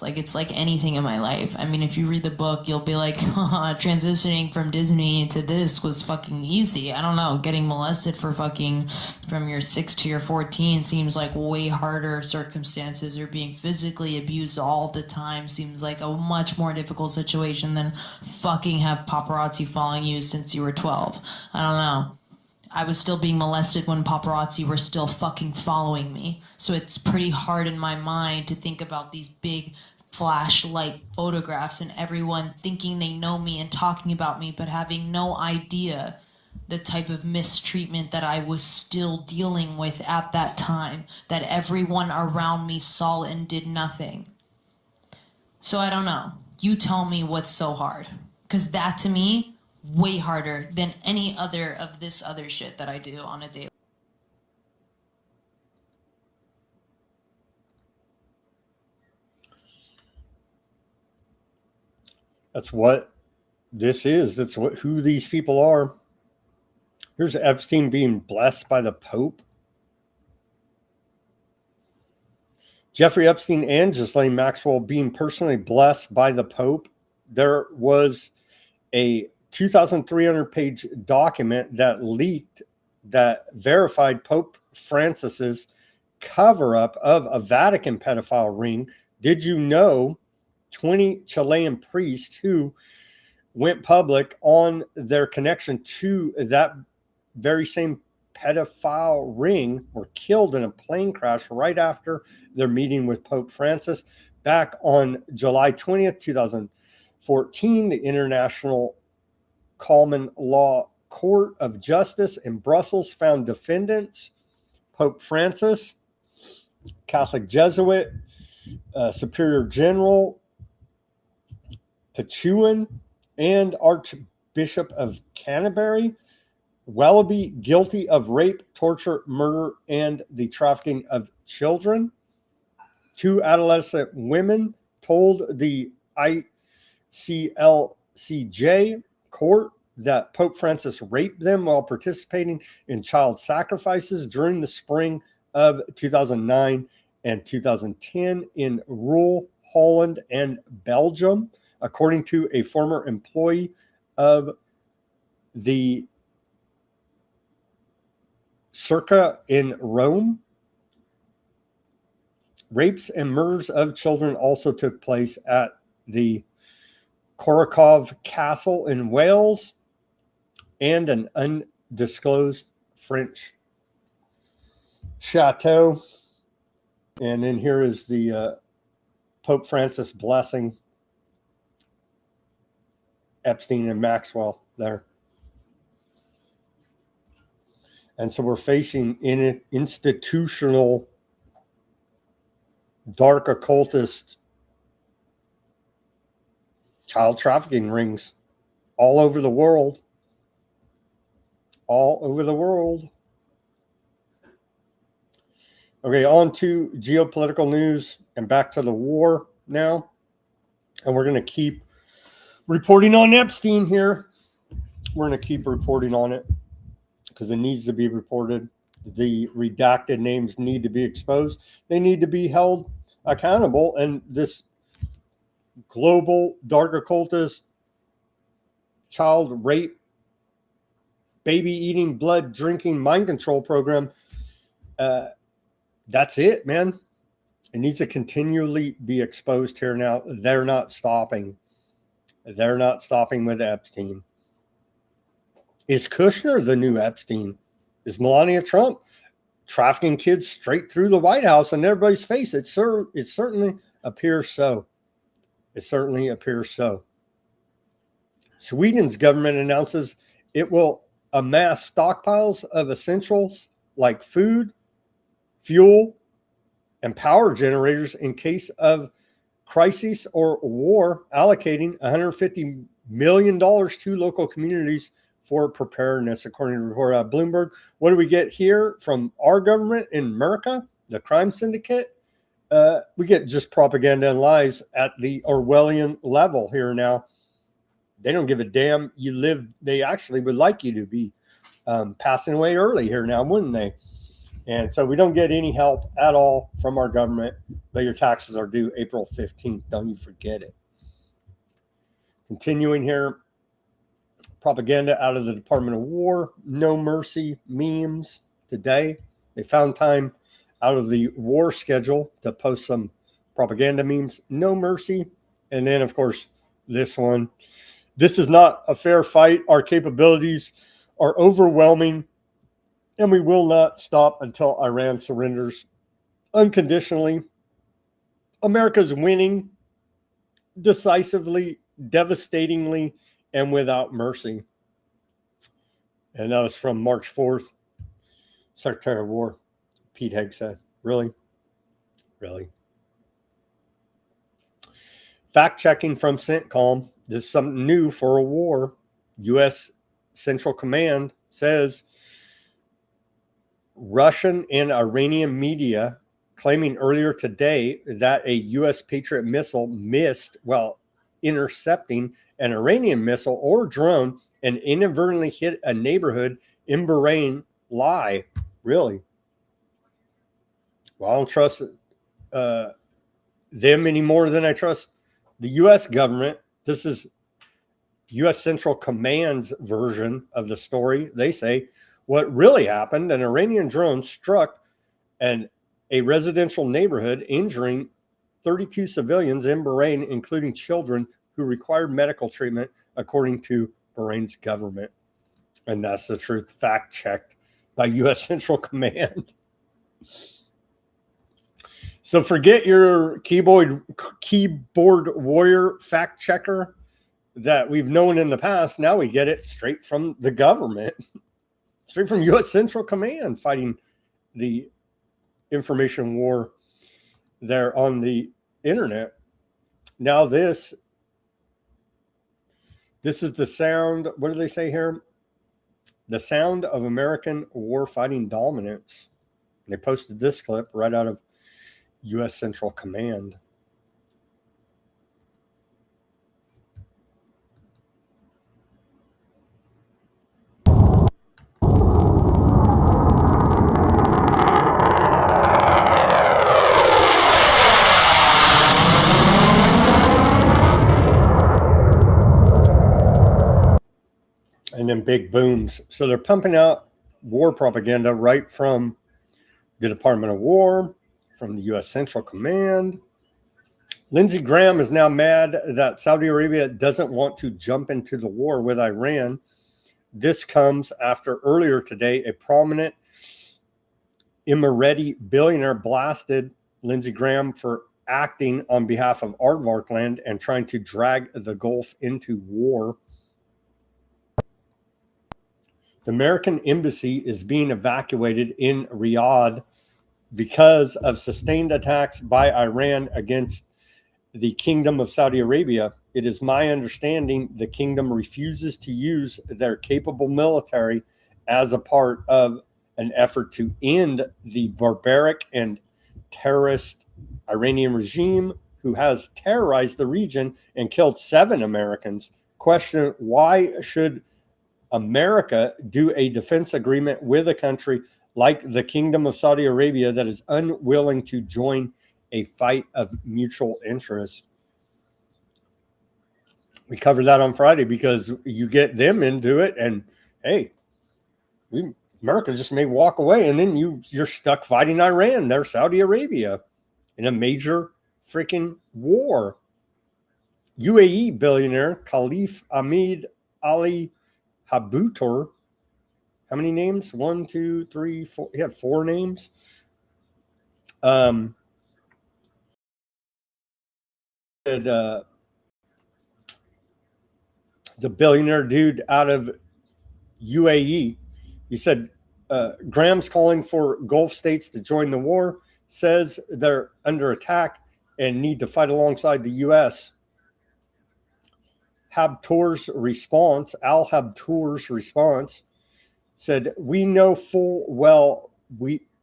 It's like anything in my life. I mean, if you read the book, you'll be like, transitioning from Disney to this was fucking easy. I don't know, getting molested for fucking from your 6 to your 14 seems like way harder circumstances, or being physically abused all the time seems like a much more difficult situation than fucking have paparazzi following you since you were 12. I don't know. I was still being molested when paparazzi were still fucking following me. So it's pretty hard in my mind to think about these big flashlight photographs and everyone thinking they know me and talking about me, but having no idea the type of mistreatment that I was still dealing with at that time, that everyone around me saw and did nothing. So I don't know. You tell me what's so hard. Because that to me, way harder than any other of this other shit that I do on a daily. That's what this is. That's who these people are. Here's Epstein being blessed by the Pope. Jeffrey Epstein and Ghislaine Maxwell being personally blessed by the Pope. There was a 2,300-page document that leaked that verified Pope Francis's cover-up of a Vatican pedophile ring. Did you know 20 Chilean priests who went public on their connection to that very same pedophile ring were killed in a plane crash right after their meeting with Pope Francis? Back on July 20th, 2014, the International Common Law Court of Justice in Brussels found defendants Pope Francis, Catholic Jesuit, Superior General Bitchute, and Archbishop of Canterbury, Welby, guilty of rape, torture, murder, and the trafficking of children. 2 adolescent women told the ICLCJ court that Pope Francis raped them while participating in child sacrifices during the spring of 2009 and 2010 in rural Holland and Belgium, according to a former employee of the Circa in Rome. Rapes and murders of children also took place at the Korokov Castle in Wales and an undisclosed French chateau. And then here is the Pope Francis blessing Epstein and Maxwell there. And so we're facing in institutional dark occultist child trafficking rings all over the world. All over the world. Okay, on to geopolitical news and back to the war now. And we're going to keep reporting on Epstein here. We're going to keep reporting on it because it needs to be reported. The redacted names need to be exposed. They need to be held accountable. And this global dark occultist child rape, baby eating, blood drinking, mind control program, that's it, man. It needs to continually be exposed here now. They're not stopping. They're not stopping with Epstein. Is Kushner the new Epstein? Is Melania Trump trafficking kids straight through the White House in everybody's face? It certainly appears so. It certainly appears so. Sweden's government announces it will amass stockpiles of essentials like food, fuel, and power generators in case of crisis or war, allocating $150 million to local communities for preparedness, according to report out of Bloomberg. What do we get here from our government in America? The crime syndicate we get just propaganda and lies at the Orwellian level here now. They don't give a damn. You live. They actually would like you to be passing away early here now, wouldn't they? And so we don't get any help at all from our government, but your taxes are due April 15th. Don't you forget it. Continuing here, propaganda out of the Department of War. No mercy memes today. They found time out of the war schedule to post some propaganda memes. No mercy. And then, of course, this one. This is not a fair fight. Our capabilities are overwhelming, and we will not stop until Iran surrenders unconditionally. America's winning decisively, devastatingly, and without mercy. And that was from March 4th. Secretary of War Pete Hegseth. Really? Really? Fact-checking from CENTCOM. This is something new for a war. U.S. Central Command says Russian and Iranian media claiming earlier today that a U.S. Patriot missile missed while intercepting an Iranian missile or drone and inadvertently hit a neighborhood in Bahrain lie. Really? Well, I don't trust them any more than I trust the U.S. government. This is U.S. Central Command's version of the story. They say what really happened, an Iranian drone struck a residential neighborhood, injuring 32 civilians in Bahrain, including children who required medical treatment, according to Bahrain's government. And that's the truth, fact-checked by U.S. Central Command. So forget your keyboard warrior fact checker that we've known in the past. Now we get it straight from the government, straight from U.S. Central Command, fighting the information war there on the internet. Now this is the sound. What do they say here? The sound of American warfighting dominance. They posted this clip right out of U.S. Central Command. And then big booms. So they're pumping out war propaganda right from the Department of War, from the U.S. Central Command. Lindsey Graham is now mad that Saudi Arabia doesn't want to jump into the war with Iran. This comes after earlier today, a prominent Emirati billionaire blasted Lindsey Graham for acting on behalf of Aardvark land and trying to drag the Gulf into war. The American embassy is being evacuated in Riyadh because of sustained attacks by Iran against the Kingdom of Saudi Arabia. It is my understanding the kingdom refuses to use their capable military as a part of an effort to end the barbaric and terrorist Iranian regime who has terrorized the region and killed 7 Americans. Question, why should America do a defense agreement with a country like the Kingdom of Saudi Arabia that is unwilling to join a fight of mutual interest? We covered that on Friday because you get them into it and, hey, America just may walk away and then you're stuck fighting Iran. They're Saudi Arabia in a major freaking war. UAE billionaire Khalif Ahmed Ali Habutor. How many names? 1, 2, 3, 4. He had 4 names. It's a billionaire dude out of UAE. He said Graham's calling for Gulf states to join the war, says they're under attack and need to fight alongside the U.S. Al-Habtour's response said, we know full well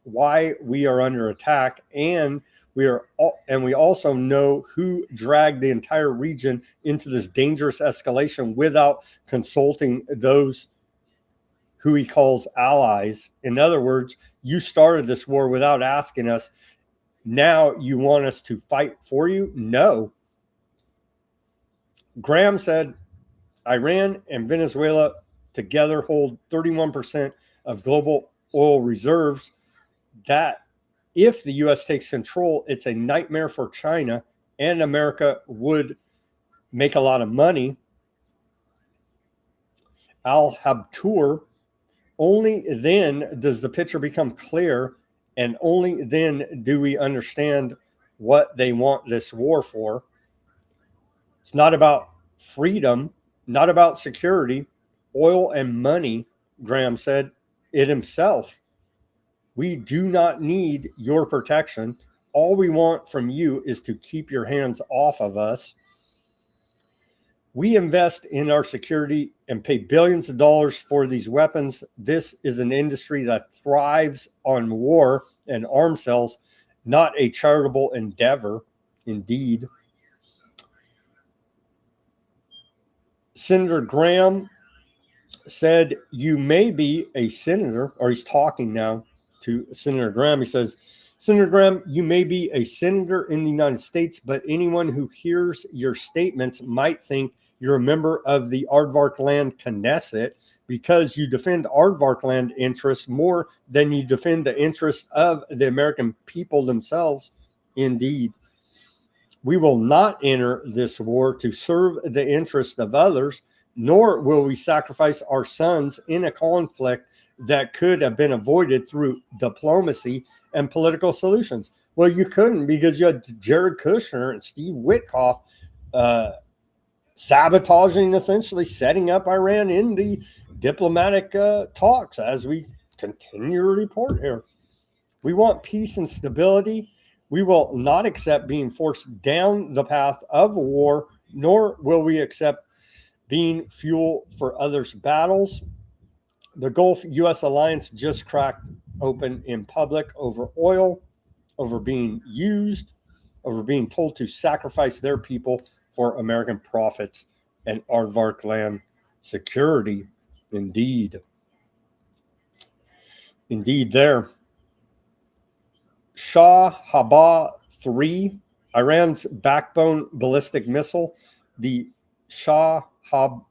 why we are under attack, and We also know who dragged the entire region into this dangerous escalation without consulting those who he calls allies. In other words, you started this war without asking us. Now you want us to fight for you? No. Graham said Iran and Venezuela together hold 31% of global oil reserves. That if the U.S. takes control, it's a nightmare for China, and America would make a lot of money. Al-Habtour, only then does the picture become clear, and only then do we understand what they want this war for. It's not about freedom, not about security, oil and money, Graham said it himself. We do not need your protection. All we want from you is to keep your hands off of us. We invest in our security and pay billions of dollars for these weapons. This is an industry that thrives on war and arms sales, not a charitable endeavor. Indeed. Senator Graham said, you may be a senator, or he's talking now to Senator Graham. He says, Senator Graham, you may be a senator in the United States, but anyone who hears your statements might think you're a member of the Aardvark Land Knesset because you defend Aardvark Land interests more than you defend the interests of the American people themselves. Indeed. We will not enter this war to serve the interests of others, nor will we sacrifice our sons in a conflict that could have been avoided through diplomacy and political solutions. Well, you couldn't, because you had Jared Kushner and Steve Witkoff sabotaging, essentially setting up Iran in the diplomatic talks, as we continue to report here. We want peace and stability. We will not accept being forced down the path of war, nor will we accept being fuel for others' battles. The Gulf U.S. alliance just cracked open in public over oil, over being used, over being told to sacrifice their people for American profits and Aardvark land security. Indeed. Indeed there. Shah-Haba 3, Iran's backbone ballistic missile. The Shah-Haba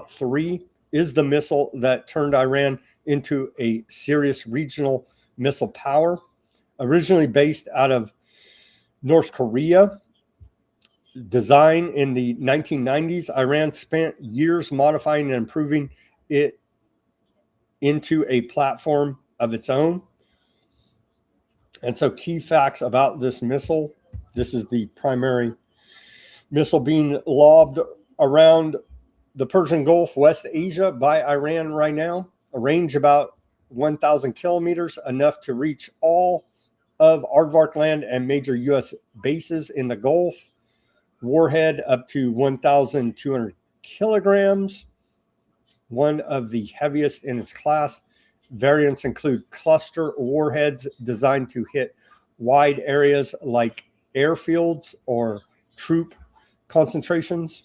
3 is the missile that turned Iran into a serious regional missile power. Originally based out of North Korea, designed in the 1990s, Iran spent years modifying and improving it into a platform of its own. And so key facts about this missile. This is the primary missile being lobbed around the Persian Gulf, West Asia by Iran right now. A range about 1,000 kilometers, enough to reach all of Aardvark land and major U.S. bases in the Gulf. Warhead up to 1,200 kilograms. One of the heaviest in its class. Variants include cluster warheads designed to hit wide areas like airfields or troop concentrations.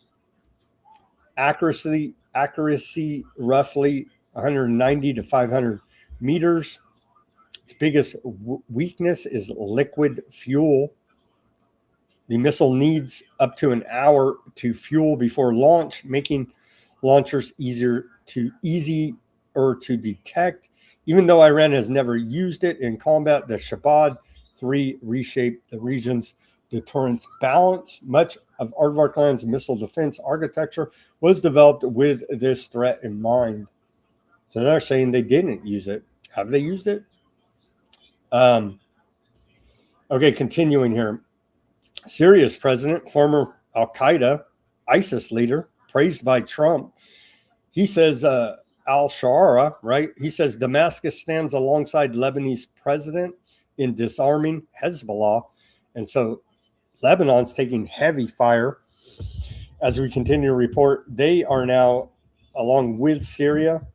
Accuracy roughly 190 to 500 meters. Its biggest weakness is liquid fuel. The missile needs up to an hour to fuel before launch, making launchers easier to detect. Even though Iran has never used it in combat, the Shabad 3 reshaped the region's deterrence balance. Much of Aardvark land's missile defense architecture was developed with this threat in mind. So they're saying they didn't use it. Have they used it? Okay, continuing here. Syria's president, former Al-Qaeda, ISIS leader, praised by Trump. He says, al-Shara, right? He says Damascus stands alongside Lebanese president in disarming Hezbollah. And so Lebanon's taking heavy fire. As we continue to report, they are now, along with Syria,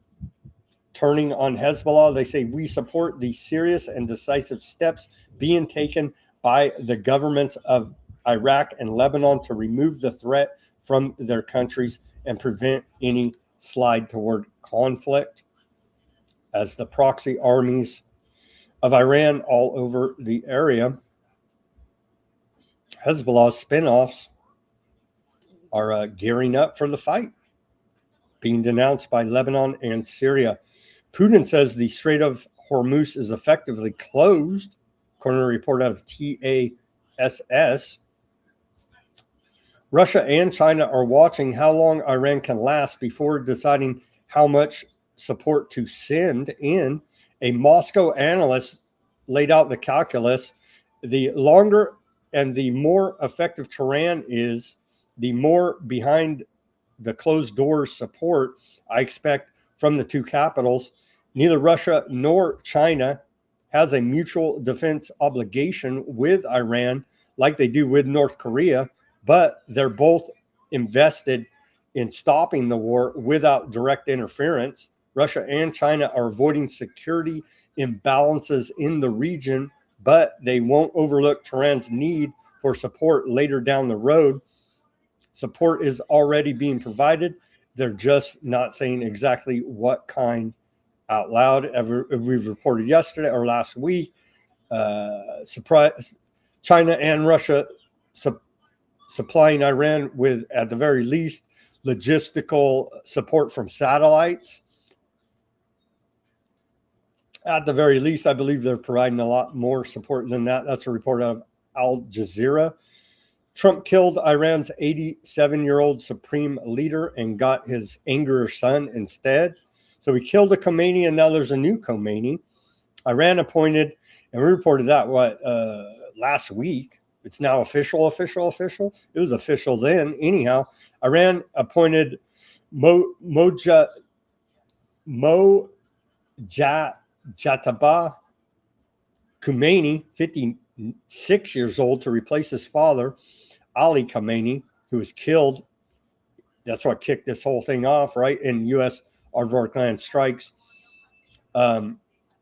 turning on Hezbollah. They say we support the serious and decisive steps being taken by the governments of Iraq and Lebanon to remove the threat from their countries and prevent any slide toward conflict, as the proxy armies of Iran all over the area, Hezbollah's spinoffs, are gearing up for the fight, being denounced by Lebanon and Syria. Putin says the Strait of Hormuz is effectively closed, according to a report out of TASS. Russia and China are watching how long Iran can last before deciding how much support to send in. A Moscow analyst laid out the calculus. The longer and the more effective Tehran is, the more behind the closed doors support I expect from the two capitals. Neither Russia nor China has a mutual defense obligation with Iran like they do with North Korea, but they're both invested in stopping the war without direct interference. Russia and China are avoiding security imbalances in the region, but they won't overlook Tehran's need for support later down the road. Support is already being provided. They're just not saying exactly what kind out loud. We've reported yesterday or last week, China and Russia supplying Iran with, at the very least, logistical support from satellites. At the very least, I believe they're providing a lot more support than that. That's a report out of Al Jazeera. Trump killed Iran's 87-year-old supreme leader and got his angrier son instead. So he killed a Khomeini, and now there's a new Khomeini. Iran appointed, and we reported that last week. It's now official. It was official then. Anyhow, Iran appointed Mojtaba Khomeini, 56 years old, to replace his father, Ali Khamenei, who was killed. That's what kicked this whole thing off, right? In U.S. airborne land strikes.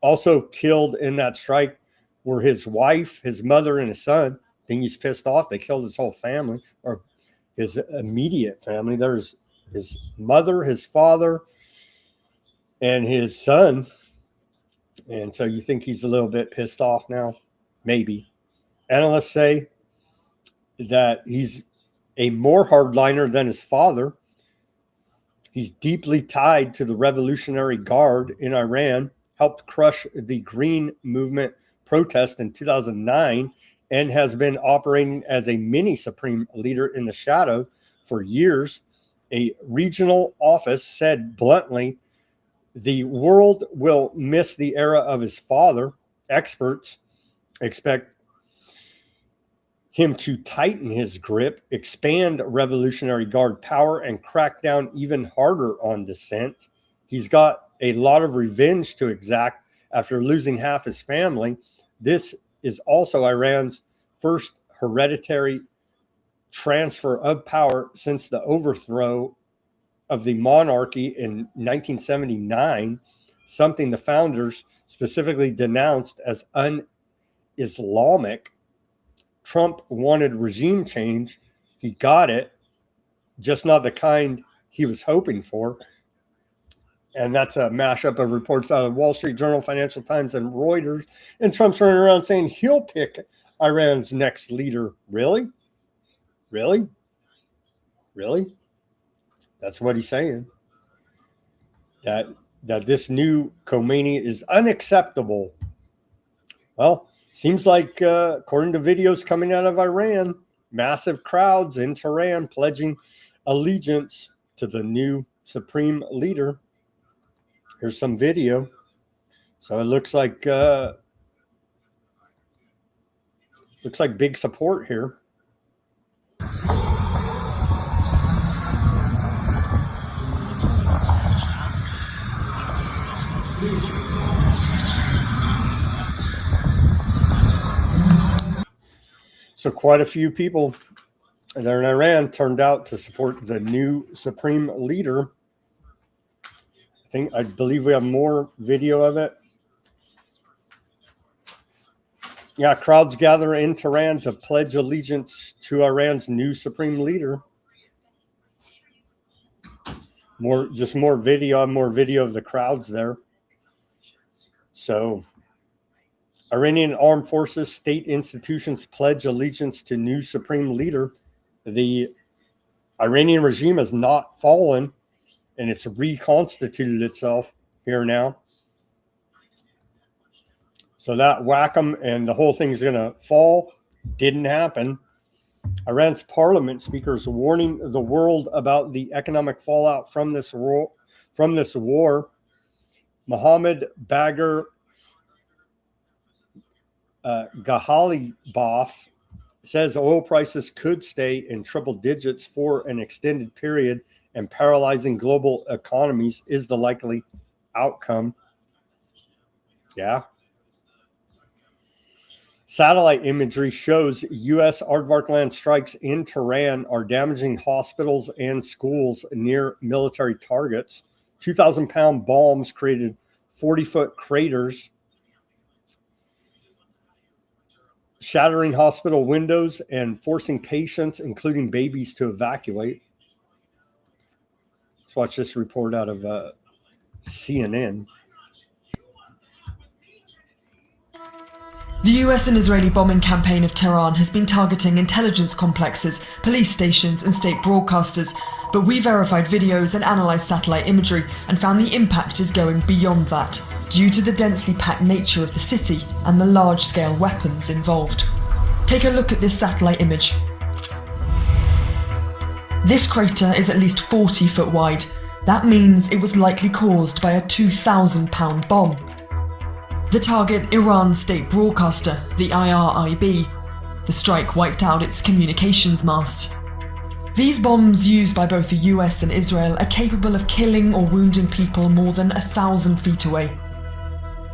Also killed in that strike were his wife, his mother, and his son. I think he's pissed off. They killed his whole family, or his immediate family. There's his mother, his father, and his son. And so you think he's a little bit pissed off now? Maybe. Analysts say that he's a more hardliner than his father. He's deeply tied to the Revolutionary Guard in Iran, helped crush the Green Movement protest in 2009, and has been operating as a mini supreme leader in the shadow for years. A regional office said bluntly, the world will miss the era of his father. Experts expect him to tighten his grip, expand Revolutionary Guard power, and crack down even harder on dissent. He's got a lot of revenge to exact after losing half his family. This is also Iran's first hereditary transfer of power since the overthrow of the monarchy in 1979, something the founders specifically denounced as un-Islamic. Trump wanted regime change. He got it, just not the kind he was hoping for. And that's a mashup of reports out of Wall Street Journal, Financial Times, and Reuters. And Trump's running around saying he'll pick Iran's next leader. Really? Really? Really? That's what he's saying. That this new Khomeini is unacceptable. Well, seems like, according to videos coming out of Iran, massive crowds in Tehran pledging allegiance to the new supreme leader. Here's some video. So it looks like big support here. So quite a few people there in Iran turned out to support the new supreme leader. I believe we have more video of it. Yeah, crowds gather in Tehran to pledge allegiance to Iran's new supreme leader. More video of the crowds there. So, Iranian armed forces, state institutions pledge allegiance to new supreme leader. The Iranian regime has not fallen, and it's reconstituted itself here now. So that whack 'em and the whole thing's going to fall didn't happen. Iran's parliament speakers warning the world about the economic fallout from this war. Mohammed Bagher Ghalibaf says oil prices could stay in triple digits for an extended period, and paralyzing global economies is the likely outcome. Yeah. Satellite imagery shows U.S. aardvark land strikes in Tehran are damaging hospitals and schools near military targets. 2,000-pound bombs created 40-foot craters, shattering hospital windows and forcing patients, including babies, to evacuate. Let's watch this report out of CNN. The US and Israeli bombing campaign of Tehran has been targeting intelligence complexes, police stations and state broadcasters, but we verified videos and analysed satellite imagery and found the impact is going beyond that, due to the densely packed nature of the city and the large-scale weapons involved. Take a look at this satellite image. This crater is at least 40 foot wide. That means it was likely caused by a 2,000-pound bomb. The target, Iran's state broadcaster, the IRIB. The strike wiped out its communications mast. These bombs used by both the US and Israel are capable of killing or wounding people more than 1,000 feet away.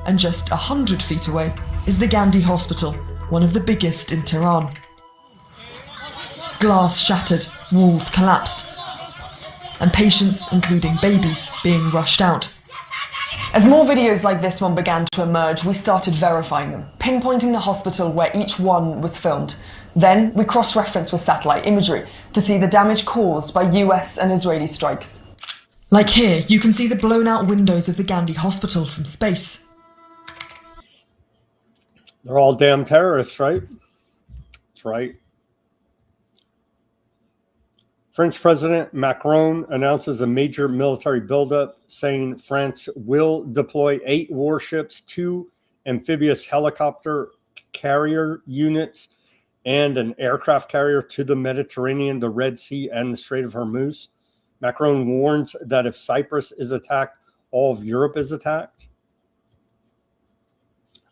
And just 100 feet away is the Gandhi Hospital, one of the biggest in Tehran. Glass shattered, walls collapsed, and patients, including babies, being rushed out. As more videos like this one began to emerge, we started verifying them, pinpointing the hospital where each one was filmed. Then we cross-referenced with satellite imagery to see the damage caused by US and Israeli strikes. Like here, you can see the blown-out windows of the Gandhi Hospital from space. They're all damn terrorists, right? That's right. French President Macron announces a major military buildup, saying France will deploy 8 warships, 2 amphibious helicopter carrier units, and an aircraft carrier to the Mediterranean, the Red Sea, and the Strait of Hormuz. Macron warns that if Cyprus is attacked, all of Europe is attacked.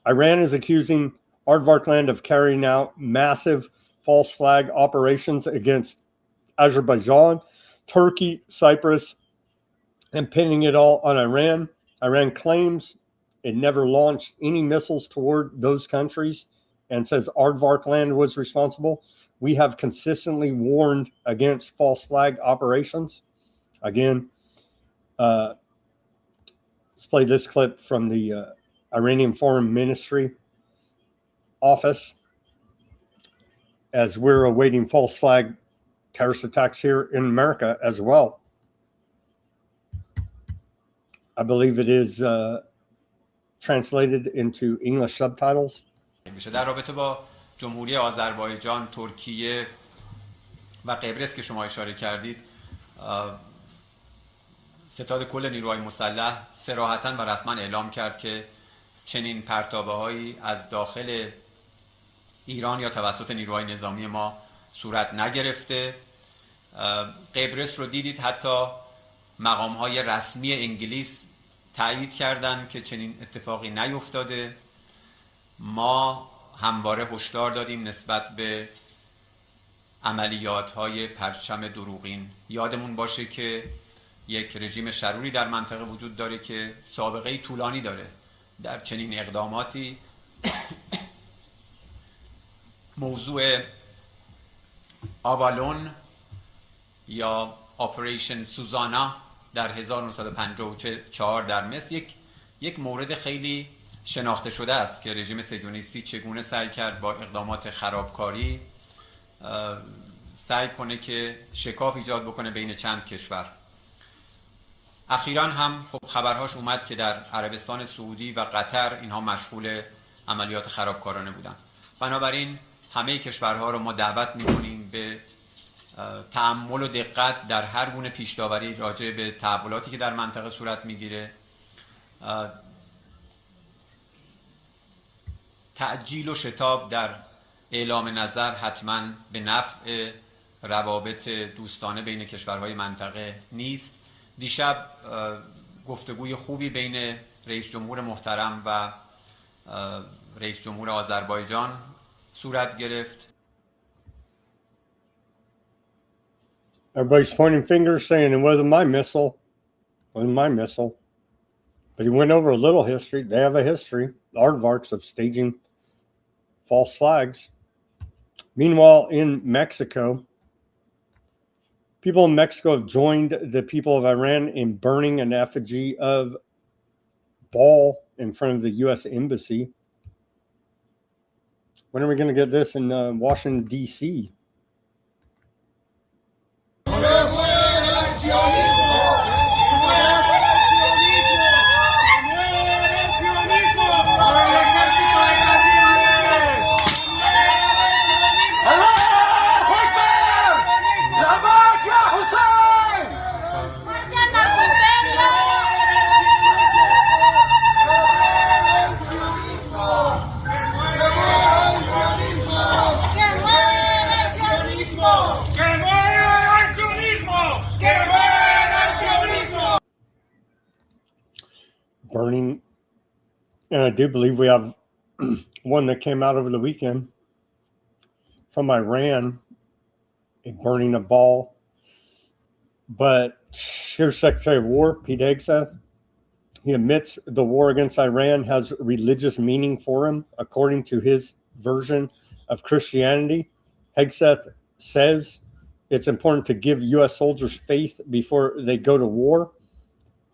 Iran is accusing Aardvark Land of carrying out massive false flag operations against Azerbaijan, Turkey, Cyprus, and pinning it all on Iran. Iran claims it never launched any missiles toward those countries and says Aardvark Land was responsible. We have consistently warned against false flag operations. Again, let's play this clip from the Iranian Foreign Ministry office as we're awaiting false flag terrorist attacks here in America as well. I believe it is translated into English subtitles. در رابطه با جمهوری آذربایجان، ترکیه و قبرس که شما اشاره کردید، ستاد کل نیروهای مسلح صراحتاً و رسما اعلام کرد که چنین پرتابه‌هایی از داخل ایران یا توسط نیروهای نظامی ما صورت نگرفته. قبرس رو دیدید، حتی مقام‌های رسمی انگلیس تایید کردند که چنین اتفاقی نیفتاده. ما همواره هشدار دادیم نسبت به عملیات‌های پرچم دروغین. یادمون باشه که یک رژیم شروری در منطقه وجود داره که سابقه طولانی داره در چنین اقداماتی. موضوع آوالون یا آپریشن سوزانا در 1954 در مصر یک مورد خیلی شناخته شده است که رژیم صهیونیستی چگونه سعی کرد با اقدامات خرابکاری سعی کنه که شکاف ایجاد بکنه بین چند کشور. اخیراً هم خب خبرهاش اومد که در عربستان سعودی و قطر اینها مشغول عملیات خرابکارانه بودن. بنابراین همه کشورها رو ما دعوت می‌کنیم به تأمل و دقت در هر گونه پیش‌داوری راجع به تحولاتی که در منطقه صورت می‌گیره، تعجیل و شتاب در اعلام نظر حتما به نفع روابط دوستانه بین کشورهای منطقه نیست. دیشب گفتگوی خوبی بین رئیس جمهور محترم و رئیس جمهور آذربایجان صورت گرفت. Everybody's pointing fingers saying it wasn't my missile. It wasn't my missile. But he went over a little history. They have a history, the aardvarks, of staging false flags. Meanwhile, in Mexico, people in Mexico have joined the people of Iran in burning an effigy of Baal in front of the U.S. Embassy. When are we going to get this in Washington, D.C.? Burning, and I do believe we have one that came out over the weekend from Iran, a burning of Baal. But here's Secretary of War Pete Hegseth. He admits the war against Iran has religious meaning for him, according to his version of Christianity. Hegseth says it's important to give U.S. soldiers faith before they go to war.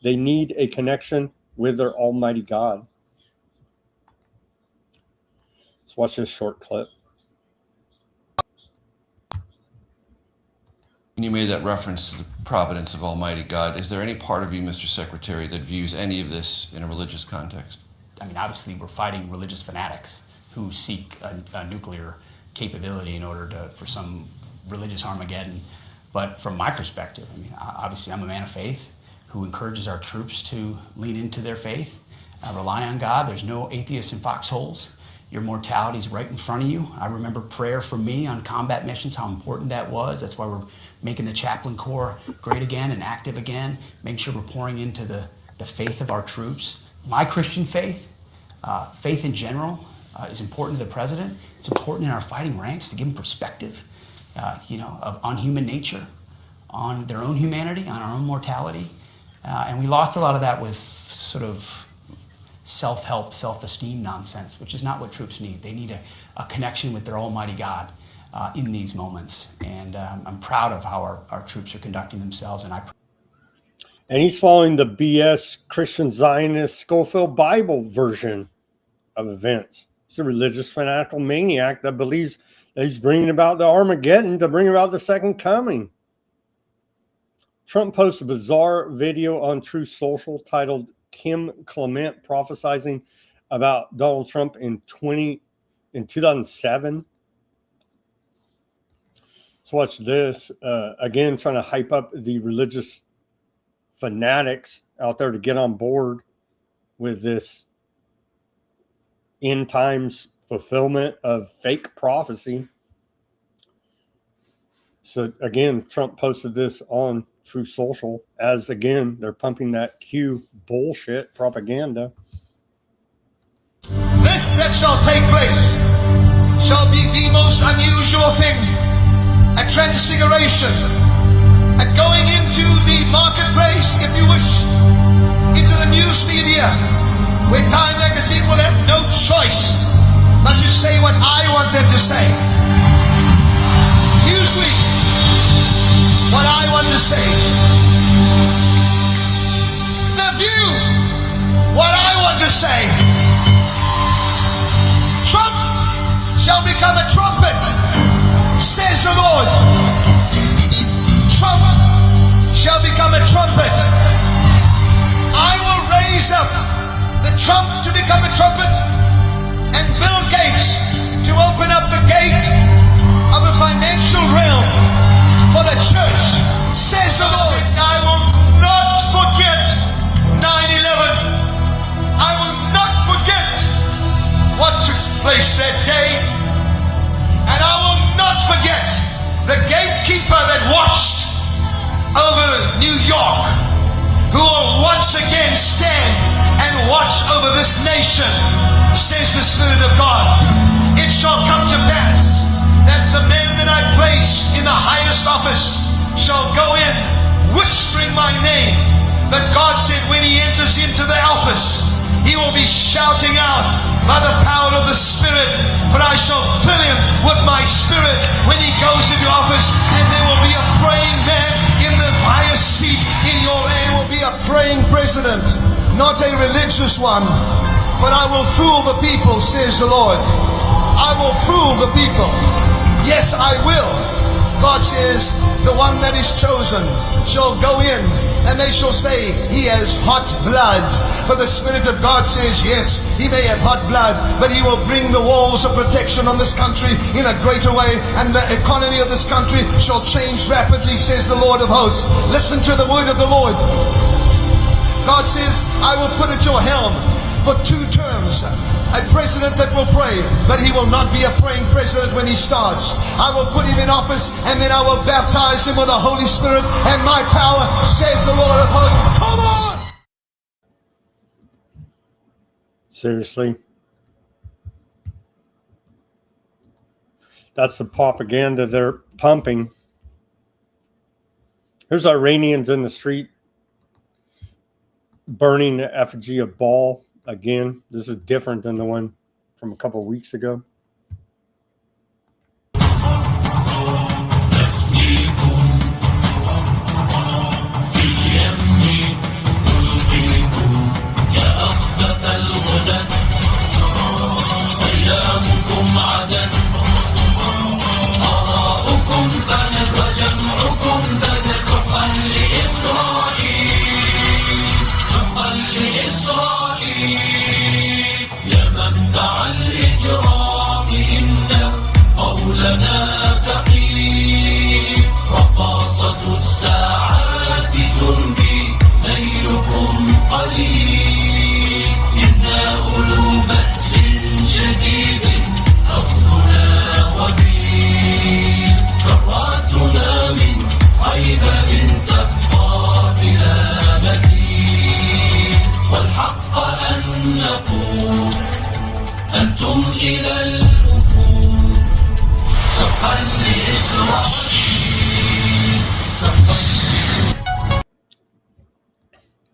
They need a connection with their Almighty God. Let's watch this short clip. You made that reference to the providence of Almighty God. Is there any part of you, Mr. Secretary, that views any of this in a religious context? I mean, obviously, we're fighting religious fanatics who seek a nuclear capability in order for some religious Armageddon. But from my perspective, I mean, obviously, I'm a man of faith who encourages our troops to lean into their faith, rely on God. There's no atheists in foxholes. Your mortality is right in front of you. I remember prayer for me on combat missions, how important that was. That's why we're making the chaplain corps great again and active again, making sure we're pouring into the faith of our troops. My Christian faith, faith in general, is important to the president. It's important in our fighting ranks to give them perspective, on human nature, on their own humanity, on our own mortality. And we lost a lot of that with sort of self-help, self-esteem nonsense, which is not what troops need. They need a connection with their Almighty God in these moments. And I'm proud of how our troops are conducting themselves. And he's following the BS Christian Zionist Schofield Bible version of events. He's a religious fanatical maniac that believes that he's bringing about the Armageddon to bring about the second coming. Trump posts a bizarre video on Truth Social titled Kim Clement prophesizing about Donald Trump in 2007. Let's watch this. Again, trying to hype up the religious fanatics out there to get on board with this end times fulfillment of fake prophecy. So again, Trump posted this on True Social as, again, they're pumping that Q bullshit propaganda. This that shall take place shall be the most unusual thing, a transfiguration, a going into the marketplace, if you wish, into the news media, where Time Magazine will have no choice but to say what I want them to say. Newsweek, what I want to say. The View, what I want to say. pick up a trumpet and Bill Gates to open up the gate of the financial realm for the church, says the Lord. I will not forget 9/11. I will not forget what took place that day. And I will not forget the gatekeeper that watched over New York, who will once again stand and watch over this nation, says the Spirit of God. It shall come to pass that the men that I place in the highest office shall go in whispering my name. But God said when he enters into the office, he will be shouting out by the power of the Spirit, for I shall fill him with my Spirit when he goes into office, and there will be a praying man in the highest seat in your land. Will be a praying president, not a religious one, but I will fool the people, says the Lord. I will fool the people. Yes, I will. God says, the one that is chosen shall go in, and they shall say, he has hot blood. For the Spirit of God says, yes, he may have hot blood, but he will bring the walls of protection on this country in a greater way, and the economy of this country shall change rapidly, says the Lord of hosts. Listen to the word of the Lord. God says, I will put at your helm for 2 terms a president that will pray, but he will not be a praying president when he starts. I will put him in office, and then I will baptize him with the Holy Spirit and my power, says the Lord of hosts. Come on! Seriously? That's the propaganda they're pumping. Here's Iranians in the street burning the effigy of Baal again. This is different than the one from a couple of weeks ago.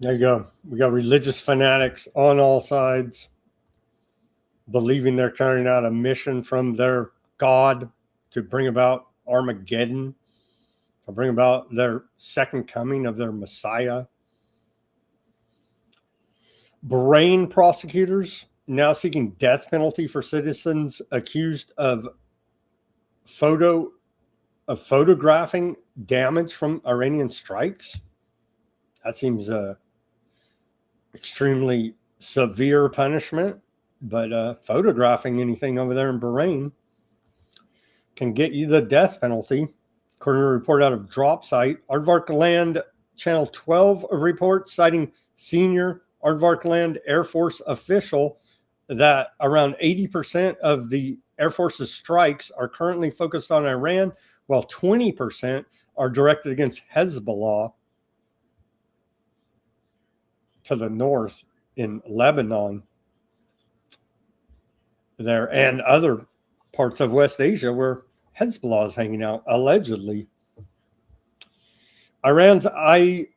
There you go. We got religious fanatics on all sides, believing they're carrying out a mission from their God to bring about Armageddon, to bring about their second coming of their Messiah. Bahrain prosecutors now seeking death penalty for citizens accused of photographing damage from Iranian strikes. That seems extremely severe punishment, but photographing anything over there in Bahrain can get you the death penalty. According to a report out of Drop Site, Aardvark Land Channel 12 report citing senior Aardvark Land Air Force official that around 80% of the Air Force's strikes are currently focused on Iran, while 20% are directed against Hezbollah to the north in Lebanon there, and other parts of West Asia where Hezbollah is hanging out, allegedly. Iran's IRGC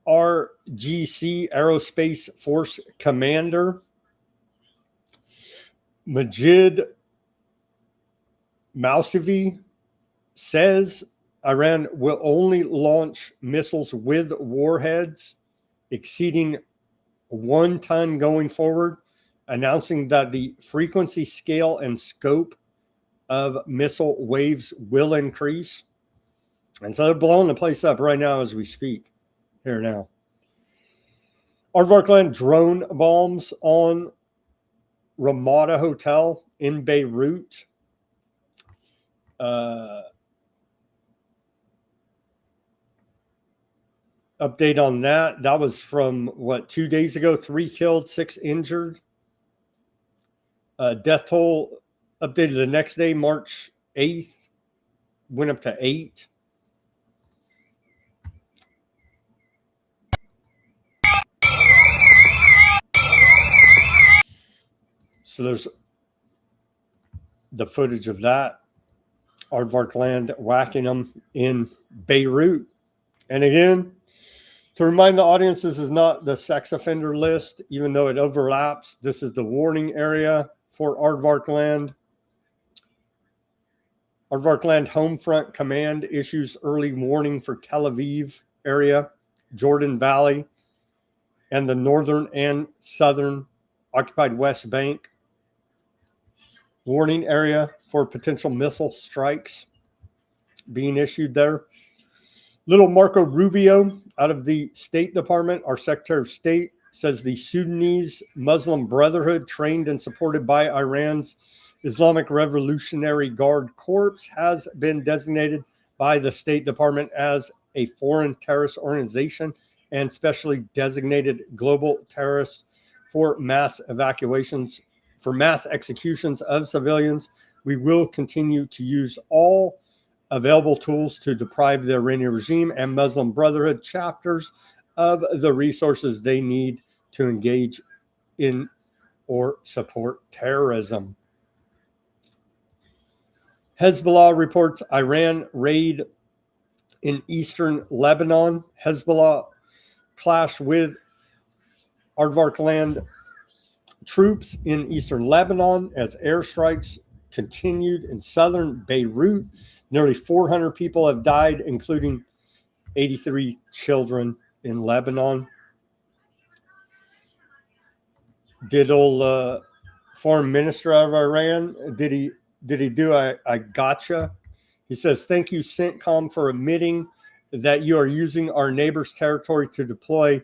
Aerospace Force Commander Majid Mousavi says Iran will only launch missiles with warheads exceeding 1 ton going forward, announcing that the frequency, scale, and scope of missile waves will increase. And so they're blowing the place up right now as we speak. Here now. Aardvark Land drone bombs on Ramada Hotel in Beirut. Update on that. That was from 2 days ago. 3 killed, 6 injured. Death toll updated the next day, March 8th, went up to 8. So there's the footage of that. Aardvark land whacking them in Beirut. And again, to remind the audience, this is not the sex offender list, even though it overlaps. This is the warning area for Aardvark land. Aardvark land Homefront Command issues early warning for Tel Aviv area, Jordan Valley, and the northern and southern occupied West Bank. Warning area for potential missile strikes being issued there. Little Marco Rubio out of the State Department, our Secretary of State, says the Sudanese Muslim Brotherhood, trained and supported by Iran's Islamic Revolutionary Guard Corps, has been designated by the State Department as a foreign terrorist organization and specially designated global terrorists for mass executions of civilians. We will continue to use all available tools to deprive the Iranian regime and Muslim Brotherhood chapters of the resources they need to engage in or support terrorism. Hezbollah reports Iran raid in eastern Lebanon. Hezbollah clashed with Aardvark land troops in eastern Lebanon as airstrikes continued in southern Beirut. Nearly 400 people have died, including 83 children in Lebanon. Did old foreign minister of Iran, did he do a gotcha? He says, thank you, CENTCOM, for admitting that you are using our neighbor's territory to deploy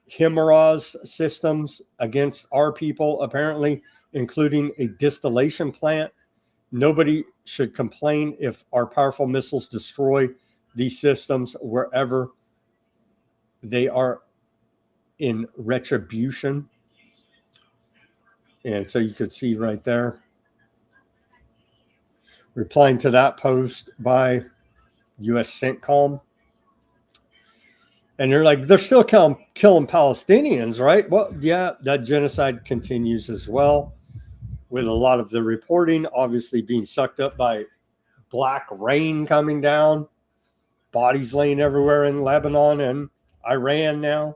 HIMARS systems against our people, apparently, including a distillation plant. Nobody should complain if our powerful missiles destroy these systems wherever they are in retribution. And so you could see right there, replying to that post by U.S. CENTCOM. And they're like, they're still killing Palestinians, right? Well, yeah, that genocide continues as well, with a lot of the reporting obviously being sucked up by black rain coming down, bodies laying everywhere in Lebanon and Iran now.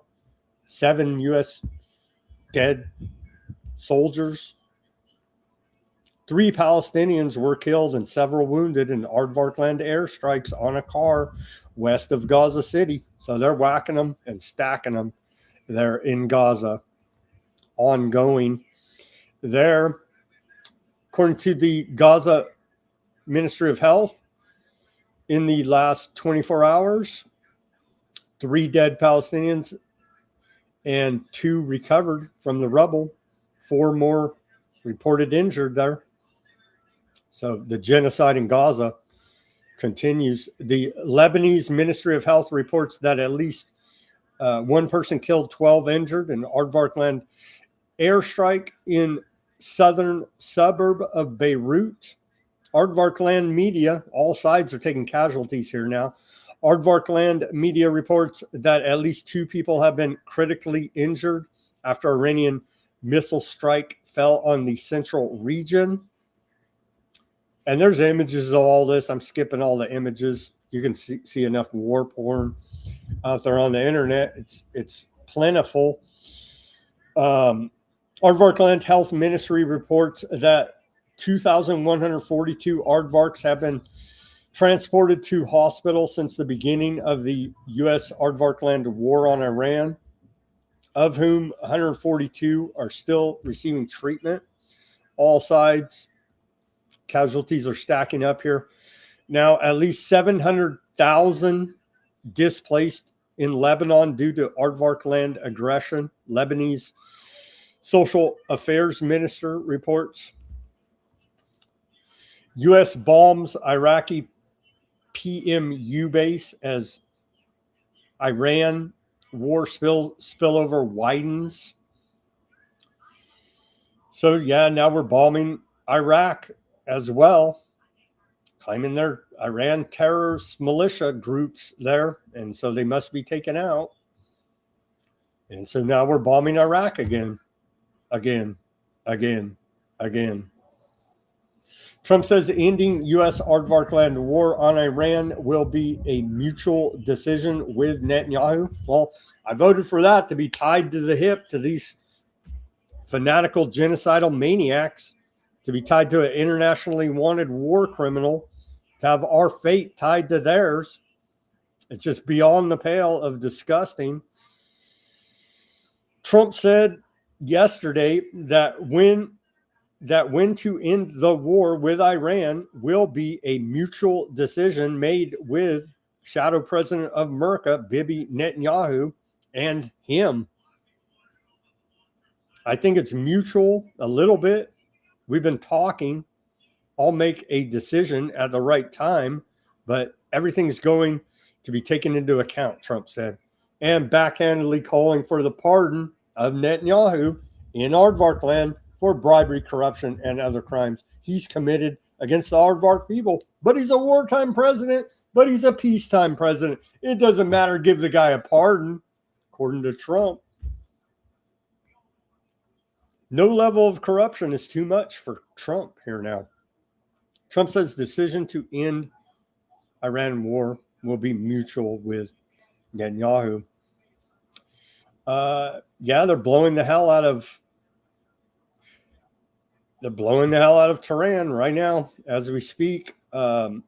7 U.S. dead soldiers. 3 Palestinians were killed and several wounded in Aardvark land airstrikes on a car west of Gaza City. So they're whacking them and stacking them there in Gaza. Ongoing there. According to the Gaza Ministry of Health, in the last 24 hours, 3 dead Palestinians and 2 recovered from the rubble. 4 more reported injured there. So the genocide in Gaza continues. The Lebanese Ministry of Health reports that at least 1 person killed, 12 injured in Aardvark land airstrike in southern suburb of Beirut. Aardvark land media, all sides are taking casualties here now. Aardvark land media reports that at least 2 people have been critically injured after Iranian missile strike fell on the central region. And there's images of all this. I'm skipping all the images. You can see enough war porn out there on the internet. It's plentiful. Aardvark land health ministry reports that 2,142 aardvarks have been transported to hospital since the beginning of the U.S. Aardvark land war on Iran, of whom 142 are still receiving treatment. All sides, casualties are stacking up here. Now, at least 700,000 displaced in Lebanon due to Aardvark land aggression. Lebanese Social Affairs Minister reports U.S. bombs Iraqi PMU base as Iran war spillover widens. So, yeah, now we're bombing Iraq as well, claiming they're Iran terrorist militia groups there, and so they must be taken out. And so now we're bombing Iraq again. Trump says ending U.S. aardvark land war on Iran will be a mutual decision with Netanyahu. Well, I voted for that to be tied to the hip to these fanatical genocidal maniacs, to be tied to an internationally wanted war criminal, to have our fate tied to theirs. It's just beyond the pale of disgusting. Trump said yesterday that when to end the war with Iran will be a mutual decision made with Shadow President of America, Bibi Netanyahu, and him. I think it's mutual a little bit. We've been talking. I'll make a decision at the right time, but everything's going to be taken into account, Trump said, and backhandedly calling for the pardon of Netanyahu in aardvark land for bribery, corruption, and other crimes he's committed against the aardvark people. But he's a wartime president, but he's a peacetime president. It doesn't matter. Give the guy a pardon, according to Trump. No level of corruption is too much for Trump here now. Trump says decision to end Iran war will be mutual with Netanyahu. They're blowing the hell out of Tehran right now as we speak. Bunch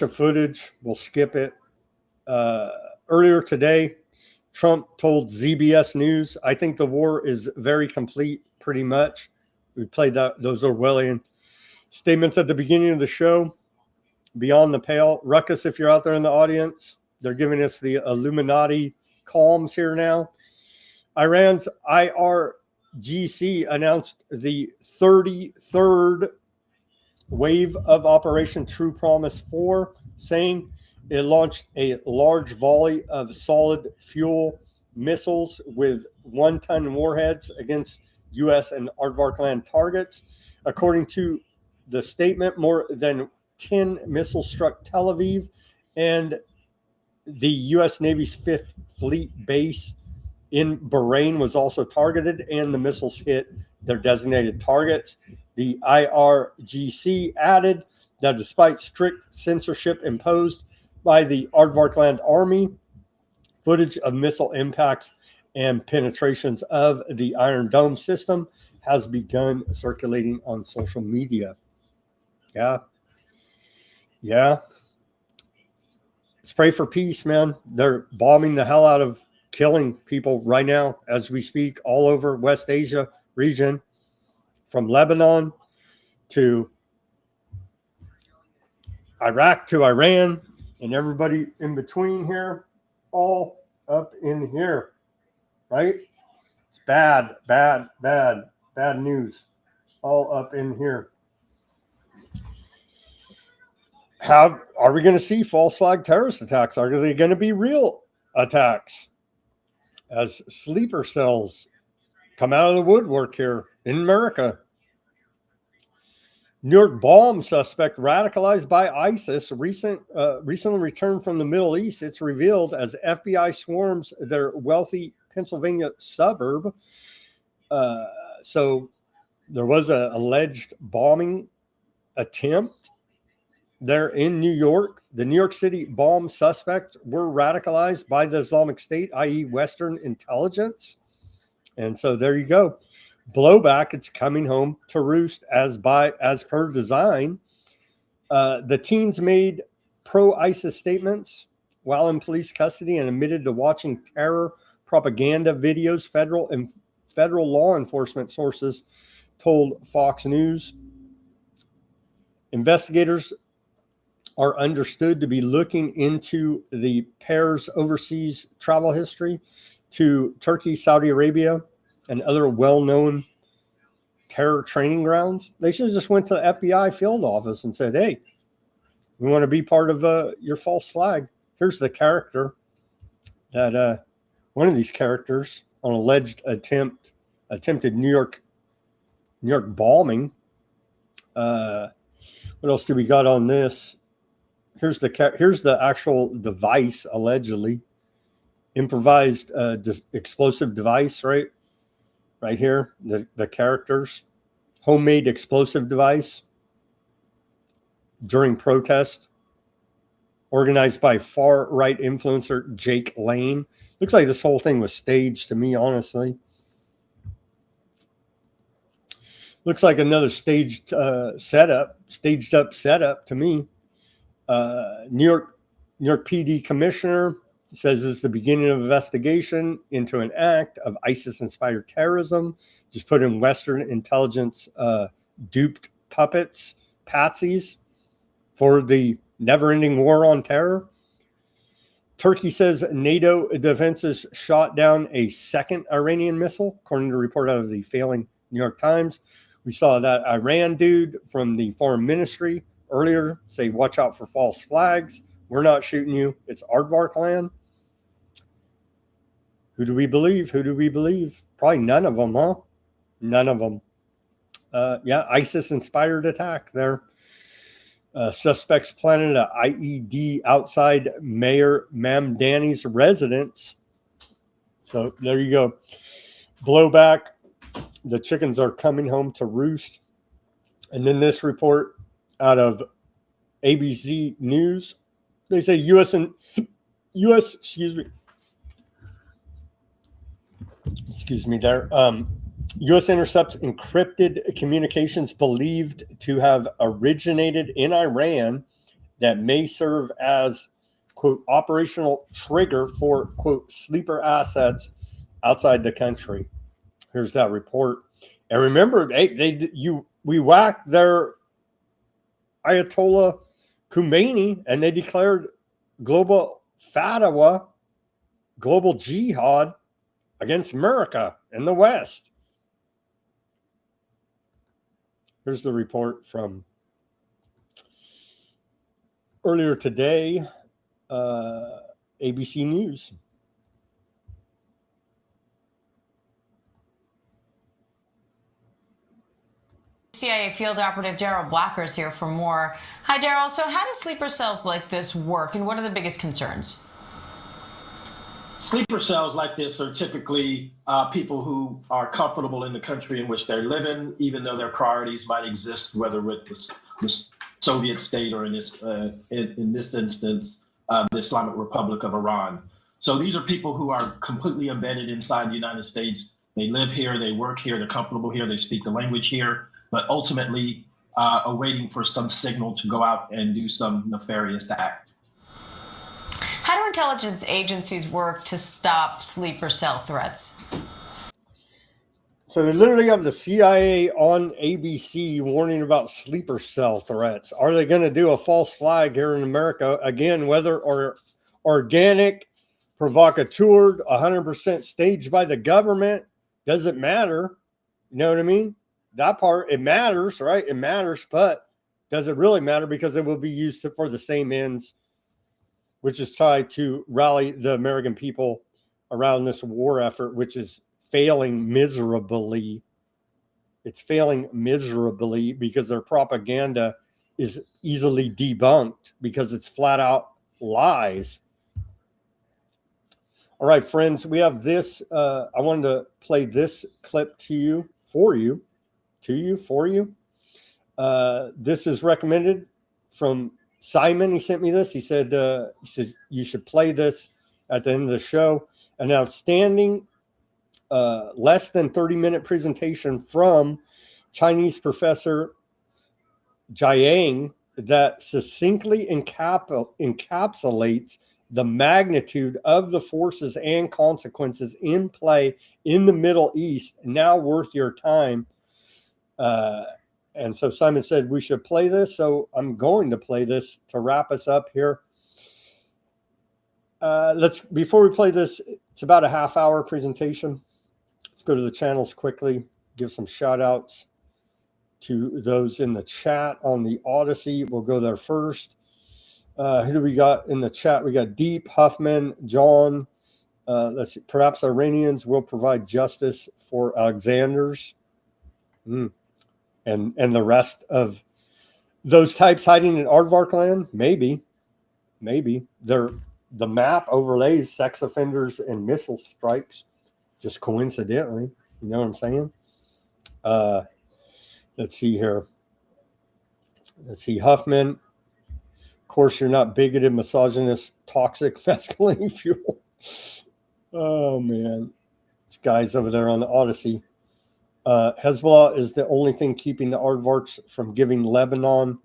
of footage. We'll skip it. Earlier today, Trump told ZBS News, I think the war is very complete, pretty much. We played those Orwellian statements at the beginning of the show. Beyond the pale. Ruckus, if you're out there in the audience, they're giving us the Illuminati calms here now. Iran's IRGC announced the 33rd wave of Operation True Promise 4, saying it launched a large volley of solid fuel missiles with 1-ton warheads against U.S. and aardvark land targets. According to the statement, more than 10 missiles struck Tel Aviv and the U.S. Navy's 5th Fleet base in Bahrain was also targeted, and the missiles hit their designated targets. The IRGC added that despite strict censorship imposed by the Aardvark Land Army, footage of missile impacts and penetrations of the Iron Dome system has begun circulating on social media. Yeah. Let's pray for peace, man. They're bombing the hell out of, killing people right now as we speak all over West Asia region, from Lebanon to Iraq to Iran and everybody in between here, all up in here, right? It's bad news, all up in here. How are we going to see false flag terrorist attacks? Are they going to be real attacks as sleeper cells come out of the woodwork here in America? New York bomb suspect radicalized by ISIS recently returned from the Middle East. It's revealed as FBI swarms their wealthy Pennsylvania suburb. So there was an alleged bombing attempt there in New York. The New York City bomb suspects were radicalized by the Islamic State, i.e. Western intelligence. And so there you go. Blowback, it's coming home to roost as per design. The teens made pro-ISIS statements while in police custody and admitted to watching terror propaganda videos. Federal law enforcement sources told Fox News. Investigators are understood to be looking into the pair's overseas travel history. to Turkey, Saudi Arabia, and other well-known terror training grounds. They should have just went to the FBI field office and said, hey, we want to be part of your false flag. Here's the character that one of these characters on alleged attempted New York bombing. What else do we got on this? Here's the actual device, allegedly improvised explosive device, right here. The characters, homemade explosive device during protest, organized by far-right influencer Jake Lane. Looks like this whole thing was staged to me, honestly. Looks like another staged up setup to me. New York PD commissioner says it's the beginning of an investigation into an act of ISIS-inspired terrorism. Just put in Western intelligence duped puppets, patsies, for the never-ending war on terror. Turkey says NATO defenses shot down a second Iranian missile, according to a report out of the failing New York Times. We saw that Iran dude from the foreign ministry earlier say, watch out for false flags. We're not shooting you. It's Aardvark land. Who do we believe? Who do we believe? Probably none of them, huh? None of them. Yeah, ISIS-inspired attack there. Suspects planted an IED outside Mayor Mamdani's residence. So there you go. Blowback. The chickens are coming home to roost. And then this report out of ABC News. They say U.S. U.S. intercepts encrypted communications believed to have originated in Iran that may serve as, quote, operational trigger for, quote, sleeper assets outside the country. Here's that report. And remember, we whacked their Ayatollah Khomeini, and they declared global fatwa, global jihad against America and the West. Here's the report from earlier today, ABC News. CIA field operative Daryl Blacker is here for more. Hi, Daryl. So how do sleeper cells like this work, and what are the biggest concerns? Sleeper cells like this are typically people who are comfortable in the country in which they're living, even though their priorities might exist, whether with the Soviet state or in this instance, the Islamic Republic of Iran. So these are people who are completely embedded inside the United States. They live here, they work here, they're comfortable here, they speak the language here, but ultimately are waiting for some signal to go out and do some nefarious act. How do intelligence agencies work to stop sleeper cell threats? So they literally have the CIA on ABC warning about sleeper cell threats. Are they going to do a false flag here in America? Again, whether or organic, provocateur, 100% staged by the government, doesn't matter. You know what I mean? That part, it matters, right? It matters, but does it really matter? Because it will be used for the same ends, which is try to rally the American people around this war effort, which is failing miserably. It's failing miserably because their propaganda is easily debunked because it's flat out lies. All right, friends, we have this. I wanted to play this clip to you, for you. This is recommended from Simon. He sent me this. He said you should play this at the end of the show. An outstanding, less than 30-minute presentation from Chinese professor Jiang that succinctly encapsulates the magnitude of the forces and consequences in play in the Middle East. Now worth your time. And so Simon said we should play this. So I'm going to play this to wrap us up here. Before we play this, it's about a half-hour presentation. Let's go to the channels quickly, give some shout-outs to those in the chat on the Odysee. We'll go there first. Who do we got in the chat? We got Deep, Huffman, John. Let's see. Perhaps Iranians will provide justice for Alexanders. And the rest of those types hiding in Aardvark land? Maybe. The map overlays sex offenders and missile strikes, just coincidentally. You know what I'm saying? Let's see here. Let's see. Huffman. Of course, you're not bigoted, misogynist, toxic, masculine fuel. Oh, man. This guy's over there on the Odysee. Hezbollah is the only thing keeping the Aardvarks from giving Lebanon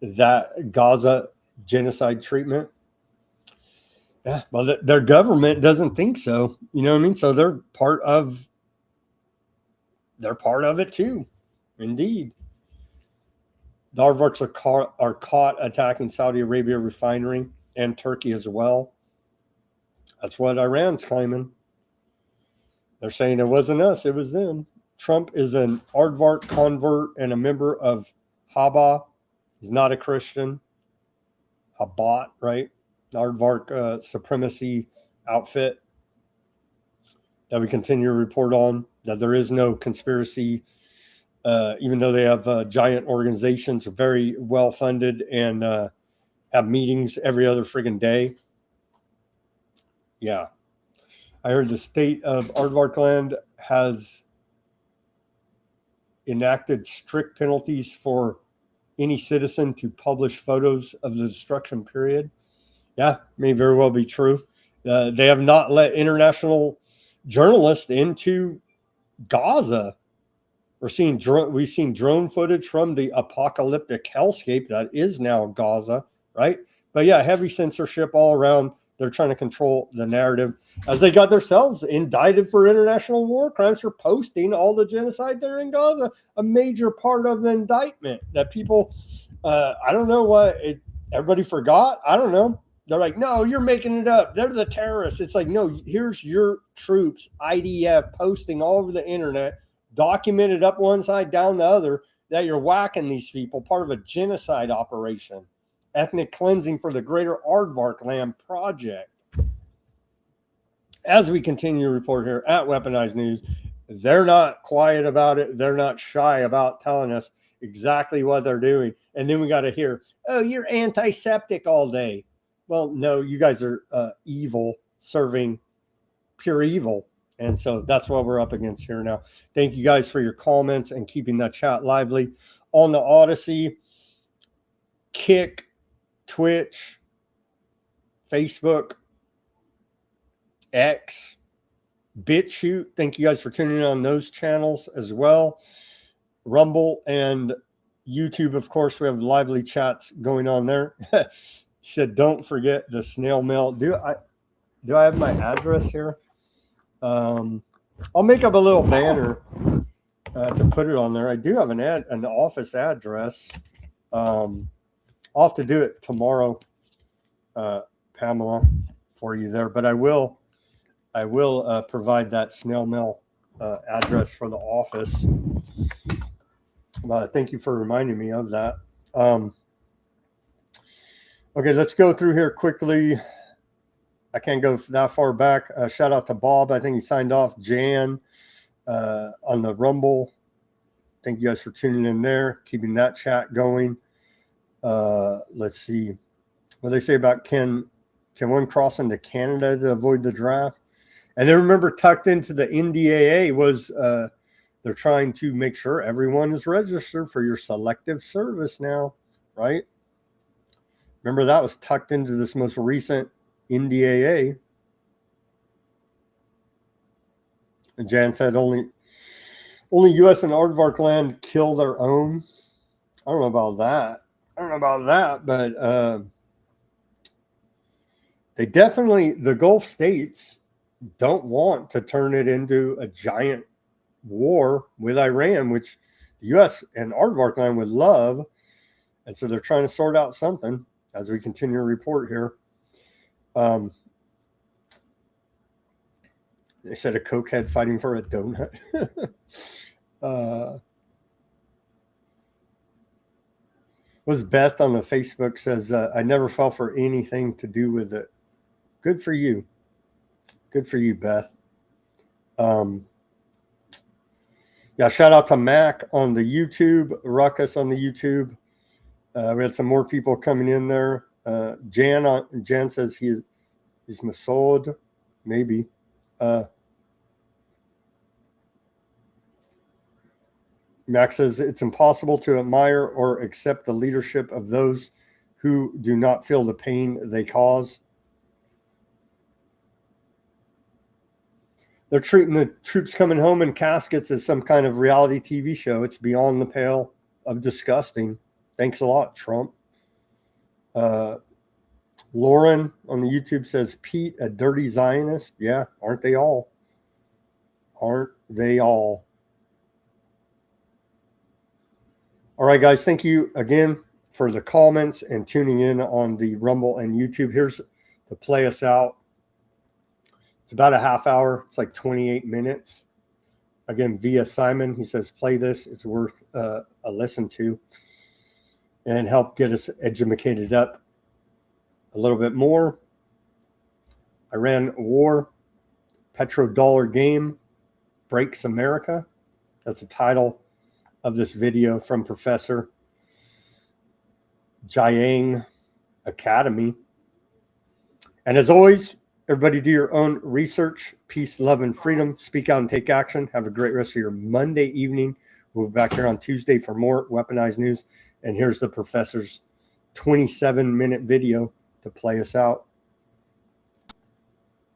that Gaza genocide treatment. Yeah, well, their government doesn't think so. You know what I mean? So they're part of it too. Indeed. The Aardvarks are caught attacking Saudi Arabia refinery and Turkey as well. That's what Iran's claiming. They're saying it wasn't us, it was them. Trump is an Aardvark convert and a member of Haba. He's not a Christian. Habat, right? Aardvark supremacy outfit that we continue to report on, that there is no conspiracy, even though they have giant organizations, very well funded, and have meetings every other friggin' day. Yeah. I heard the state of Aardvark land has enacted strict penalties for any citizen to publish photos of the destruction period. Yeah, may very well be true. They have not let international journalists into Gaza. We've seen drone footage from the apocalyptic hellscape that is now Gaza, right? But yeah, heavy censorship all around. They're trying to control the narrative as they got themselves indicted for international war crimes for posting all the genocide there in Gaza. A major part of the indictment that people, I don't know what everybody forgot. I don't know. They're like, no, you're making it up. They're the terrorists. It's like, no, here's your troops, IDF, posting all over the internet, documented up one side, down the other, that you're whacking these people, part of a genocide operation, ethnic cleansing for the greater Aardvark land project. As we continue to report here at Weaponized News, they're not quiet about it. They're not shy about telling us exactly what they're doing. And then we got to hear, oh, you're antiseptic all day. Well, no, you guys are evil, serving pure evil. And so that's what we're up against here now. Thank you guys for your comments and keeping that chat lively. On the Odysee, Kick, Twitch, Facebook, X, Bitchute. Thank you guys for tuning in on those channels as well. Rumble and YouTube, of course, we have lively chats going on there. Said, don't forget the snail mail. Do I have my address here? I'll make up a little banner to put it on there. I do have an office address. I'll have to do it tomorrow, Pamela, for you there. But I will provide that snail mail address for the office. Thank you for reminding me of that. Okay, let's go through here quickly. I can't go that far back. Shout out to Bob. I think he signed off. Jan on the Rumble. Thank you guys for tuning in there, keeping that chat going. Let's see. What they say about can one cross into Canada to avoid the draft? And then remember, tucked into the NDAA was they're trying to make sure everyone is registered for your selective service now, right? Remember, that was tucked into this most recent NDAA. And Jan said only U.S. and Aardvark land kill their own. I don't know about that. But they definitely, the Gulf states don't want to turn it into a giant war with Iran, which the U.S. and Aardvark land would love. And so they're trying to sort out something as we continue to report here. They said a cokehead fighting for a donut. Was Beth on the Facebook says, I never fell for anything to do with it. Good for you. Good for you, Beth. Yeah, shout out to Mac on the YouTube, Ruckus on the YouTube. We had some more people coming in there. Jan says he's Masoud, maybe. Max says it's impossible to admire or accept the leadership of those who do not feel the pain they cause. They're treating the troops coming home in caskets as some kind of reality TV show. It's beyond the pale of disgusting. Thanks a lot, Trump. Lauren on the YouTube says, Pete, a dirty Zionist. Yeah, aren't they all? Aren't they all? All right, guys, thank you again for the comments and tuning in on the Rumble and YouTube. Here's to play us out. It's about a half hour. It's like 28 minutes. Again, via Simon. He says, play this. It's worth a listen to and help get us educated up a little bit more. Iran war, petrodollar game breaks America. That's the title of this video from Professor Jiang Academy. And as always, everybody do your own research. Peace, love, and freedom. Speak out and take action. Have a great rest of your Monday evening. We'll be back here on Tuesday for more Weaponized News. And here's the professor's 27-minute video to play us out.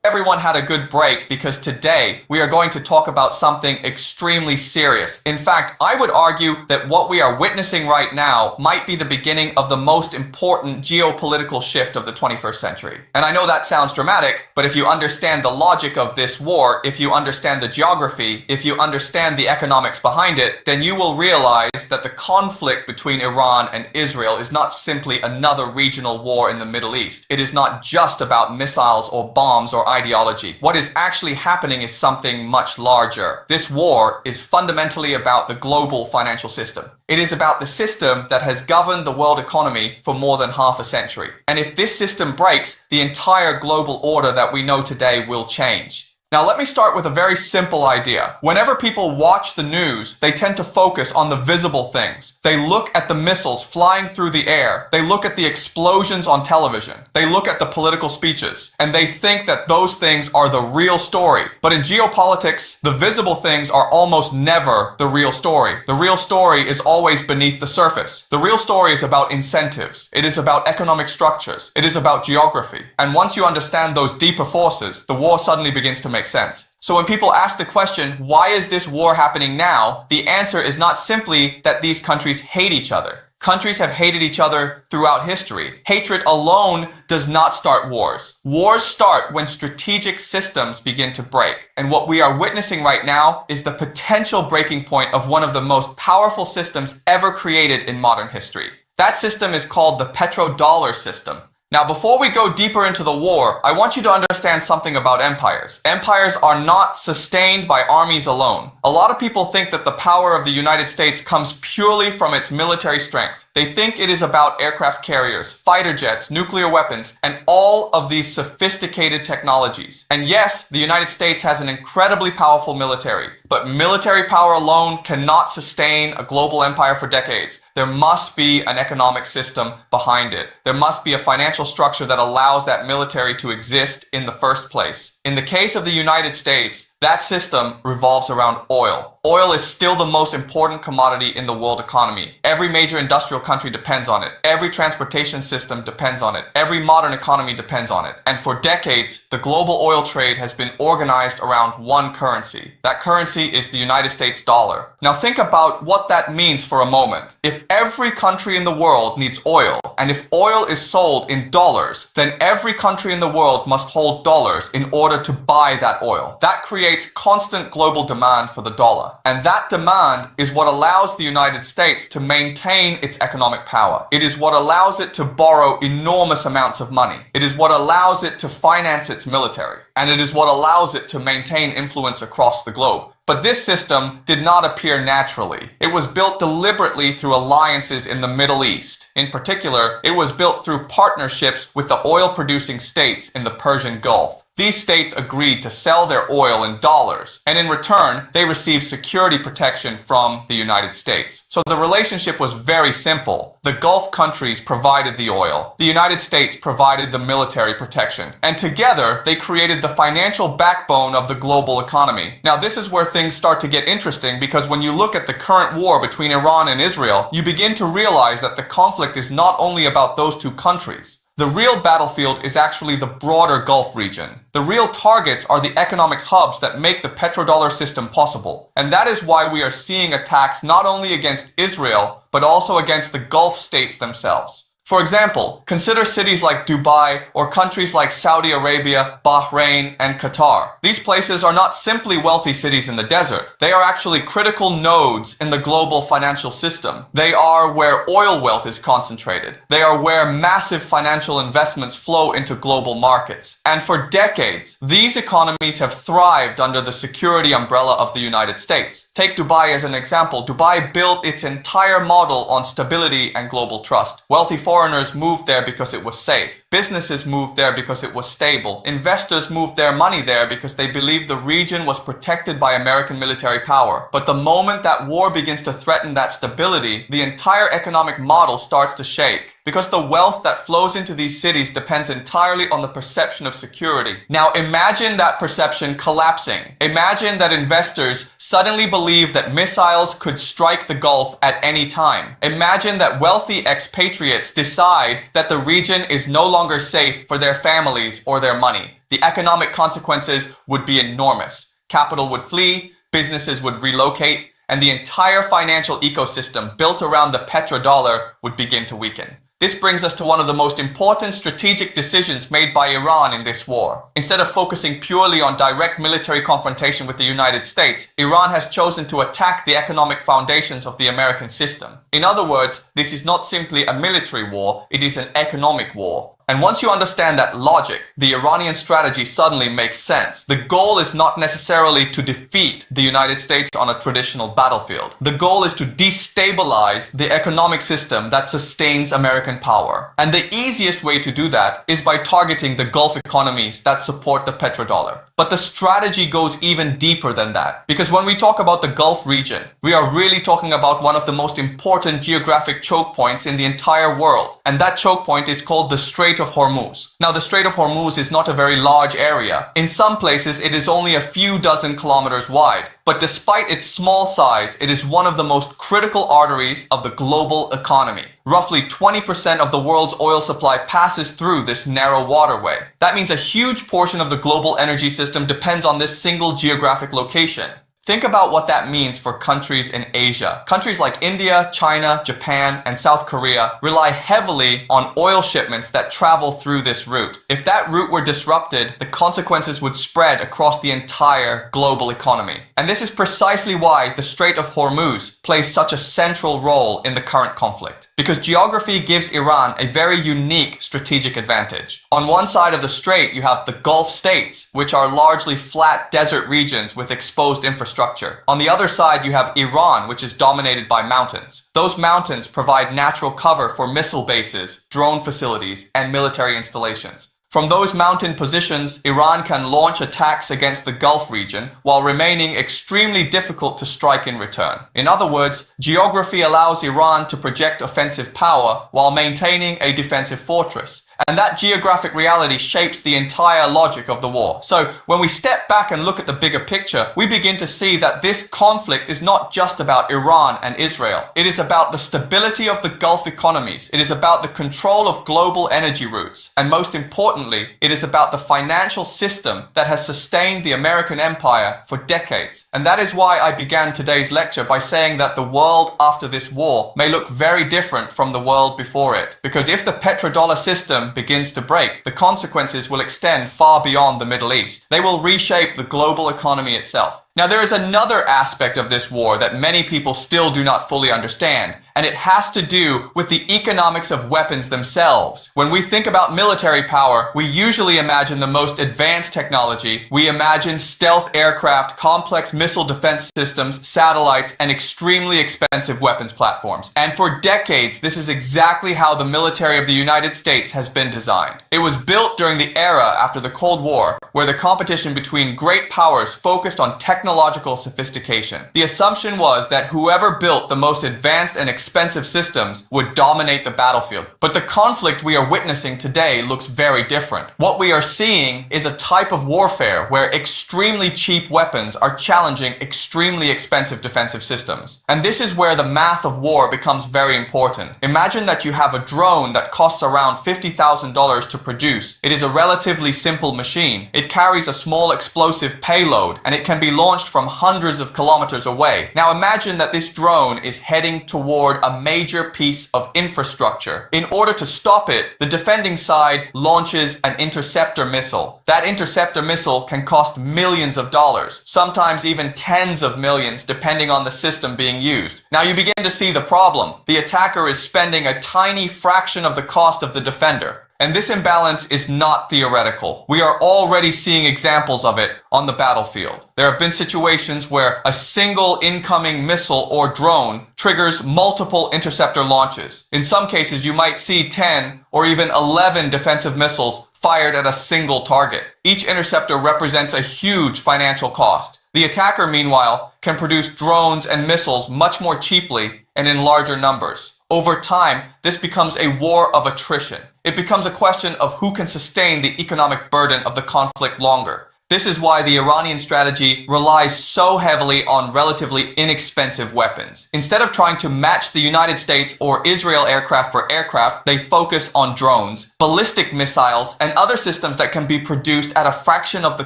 Everyone had a good break because today we are going to talk about something extremely serious. In fact, I would argue that what we are witnessing right now might be the beginning of the most important geopolitical shift of the 21st century. And I know that sounds dramatic, but if you understand the logic of this war, if you understand the geography, if you understand the economics behind it, then you will realize that the conflict between Iran and Israel is not simply another regional war in the Middle East. It is not just about missiles or bombs or ideology. What is actually happening is something much larger. This war is fundamentally about the global financial system. It is about the system that has governed the world economy for more than half a century. And if this system breaks, the entire global order that we know today will change. Now, let me start with a very simple idea. Whenever people watch the news, they tend to focus on the visible things. They look at the missiles flying through the air. They look at the explosions on television. They look at the political speeches, and they think that those things are the real story. But in geopolitics, the visible things are almost never the real story. The real story is always beneath the surface. The real story is about incentives. It is about economic structures. It is about geography. And once you understand those deeper forces, the war suddenly begins to make sense. So when people ask the question, why is this war happening now? The answer is not simply that these countries hate each other. Countries have hated each other throughout history. Hatred alone does not start wars. Wars start when strategic systems begin to break. And what we are witnessing right now is the potential breaking point of one of the most powerful systems ever created in modern history. That system is called the petrodollar system. Now, before we go deeper into the war, I want you to understand something about empires. Empires are not sustained by armies alone. A lot of people think that the power of the United States comes purely from its military strength. They think it is about aircraft carriers, fighter jets, nuclear weapons, and all of these sophisticated technologies. And yes, the United States has an incredibly powerful military, but military power alone cannot sustain a global empire for decades. There must be an economic system behind it. There must be a financial structure that allows that military to exist in the first place. In the case of the United States, that system revolves around oil. Oil is still the most important commodity in the world economy. Every major industrial country depends on it. Every transportation system depends on it. Every modern economy depends on it. And for decades, the global oil trade has been organized around one currency. That currency is the United States dollar. Now think about what that means for a moment. If every country in the world needs oil, and if oil is sold in dollars, then every country in the world must hold dollars in order to buy that oil. That creates constant global demand for the dollar. oil. And that demand is what allows the United States to maintain its economic power. It is what allows it to borrow enormous amounts of money. It is what allows it to finance its military. And it is what allows it to maintain influence across the globe. But this system did not appear naturally. It was built deliberately through alliances in the Middle East. In particular, it was built through partnerships with the oil-producing states in the Persian Gulf. These states agreed to sell their oil in dollars, and in return, they received security protection from the United States. So the relationship was very simple. The Gulf countries provided the oil. The United States provided the military protection. And together, they created the financial backbone of the global economy. Now, this is where things start to get interesting, because when you look at the current war between Iran and Israel, you begin to realize that the conflict is not only about those two countries. The real battlefield is actually the broader Gulf region. The real targets are the economic hubs that make the petrodollar system possible. And that is why we are seeing attacks not only against Israel, but also against the Gulf states themselves. For example, consider cities like Dubai or countries like Saudi Arabia, Bahrain, and Qatar. These places are not simply wealthy cities in the desert. They are actually critical nodes in the global financial system. They are where oil wealth is concentrated. They are where massive financial investments flow into global markets. And for decades, these economies have thrived under the security umbrella of the United States. Take Dubai as an example. Dubai built its entire model on stability and global trust. Wealthy foreigners moved there because it was safe. Businesses moved there because it was stable. Investors moved their money there because they believed the region was protected by American military power. But the moment that war begins to threaten that stability, the entire economic model starts to shake. Because the wealth that flows into these cities depends entirely on the perception of security. Now imagine that perception collapsing. Imagine that investors suddenly believe that missiles could strike the Gulf at any time. Imagine that wealthy expatriates decide that the region is no longer safe for their families or their money. The economic consequences would be enormous. Capital would flee, businesses would relocate, and the entire financial ecosystem built around the petrodollar would begin to weaken. This brings us to one of the most important strategic decisions made by Iran in this war. Instead of focusing purely on direct military confrontation with the United States, Iran has chosen to attack the economic foundations of the American system. In other words, this is not simply a military war, it is an economic war. And once you understand that logic, the Iranian strategy suddenly makes sense. The goal is not necessarily to defeat the United States on a traditional battlefield. The goal is to destabilize the economic system that sustains American power. And the easiest way to do that is by targeting the Gulf economies that support the petrodollar. But the strategy goes even deeper than that. Because when we talk about the Gulf region, we are really talking about one of the most important geographic choke points in the entire world. And that choke point is called the Strait of Hormuz. Now, the Strait of Hormuz is not a very large area. In some places, it is only a few dozen kilometers wide. But despite its small size, it is one of the most critical arteries of the global economy. Roughly 20% of the world's oil supply passes through this narrow waterway. That means a huge portion of the global energy system depends on this single geographic location. Think about what that means for countries in Asia. Countries like India, China, Japan, and South Korea rely heavily on oil shipments that travel through this route. If that route were disrupted, the consequences would spread across the entire global economy. And this is precisely why the Strait of Hormuz plays such a central role in the current conflict. Because geography gives Iran a very unique strategic advantage. On one side of the strait, you have the Gulf states, which are largely flat desert regions with exposed infrastructure. On the other side, you have Iran, which is dominated by mountains. Those mountains provide natural cover for missile bases, drone facilities, and military installations. From those mountain positions, Iran can launch attacks against the Gulf region while remaining extremely difficult to strike in return. In other words, geography allows Iran to project offensive power while maintaining a defensive fortress. And that geographic reality shapes the entire logic of the war. So when we step back and look at the bigger picture, we begin to see that this conflict is not just about Iran and Israel. It is about the stability of the Gulf economies. It is about the control of global energy routes. And most importantly, it is about the financial system that has sustained the American empire for decades. And that is why I began today's lecture by saying that the world after this war may look very different from the world before it. Because if the petrodollar system begins to break, the consequences will extend far beyond the Middle East. They will reshape the global economy itself. Now, there is another aspect of this war that many people still do not fully understand, and it has to do with the economics of weapons themselves. When we think about military power, we usually imagine the most advanced technology. We imagine stealth aircraft, complex missile defense systems, satellites, and extremely expensive weapons platforms. And for decades, this is exactly how the military of the United States has been designed. It was built during the era after the Cold War, where the competition between great powers focused on technological sophistication. The assumption was that whoever built the most advanced and expensive systems would dominate the battlefield. But the conflict we are witnessing today looks very different. What we are seeing is a type of warfare where extremely cheap weapons are challenging extremely expensive defensive systems. And this is where the math of war becomes very important. Imagine that you have a drone that costs around $50,000 to produce. It is a relatively simple machine. It carries a small explosive payload, and it can be launched from hundreds of kilometers away. Now imagine that this drone is heading toward a major piece of infrastructure. In order to stop it, the defending side launches an interceptor missile. That interceptor missile can cost millions of dollars, sometimes even tens of millions, depending on the system being used. Now you begin to see the problem. The attacker is spending a tiny fraction of the cost of the defender. And this imbalance is not theoretical. We are already seeing examples of it on the battlefield. There have been situations where a single incoming missile or drone triggers multiple interceptor launches. In some cases, you might see 10 or even 11 defensive missiles fired at a single target. Each interceptor represents a huge financial cost. The attacker, meanwhile, can produce drones and missiles much more cheaply and in larger numbers. Over time, this becomes a war of attrition. It becomes a question of who can sustain the economic burden of the conflict longer. This is why the Iranian strategy relies so heavily on relatively inexpensive weapons. Instead of trying to match the United States or Israel aircraft for aircraft, they focus on drones, ballistic missiles, and other systems that can be produced at a fraction of the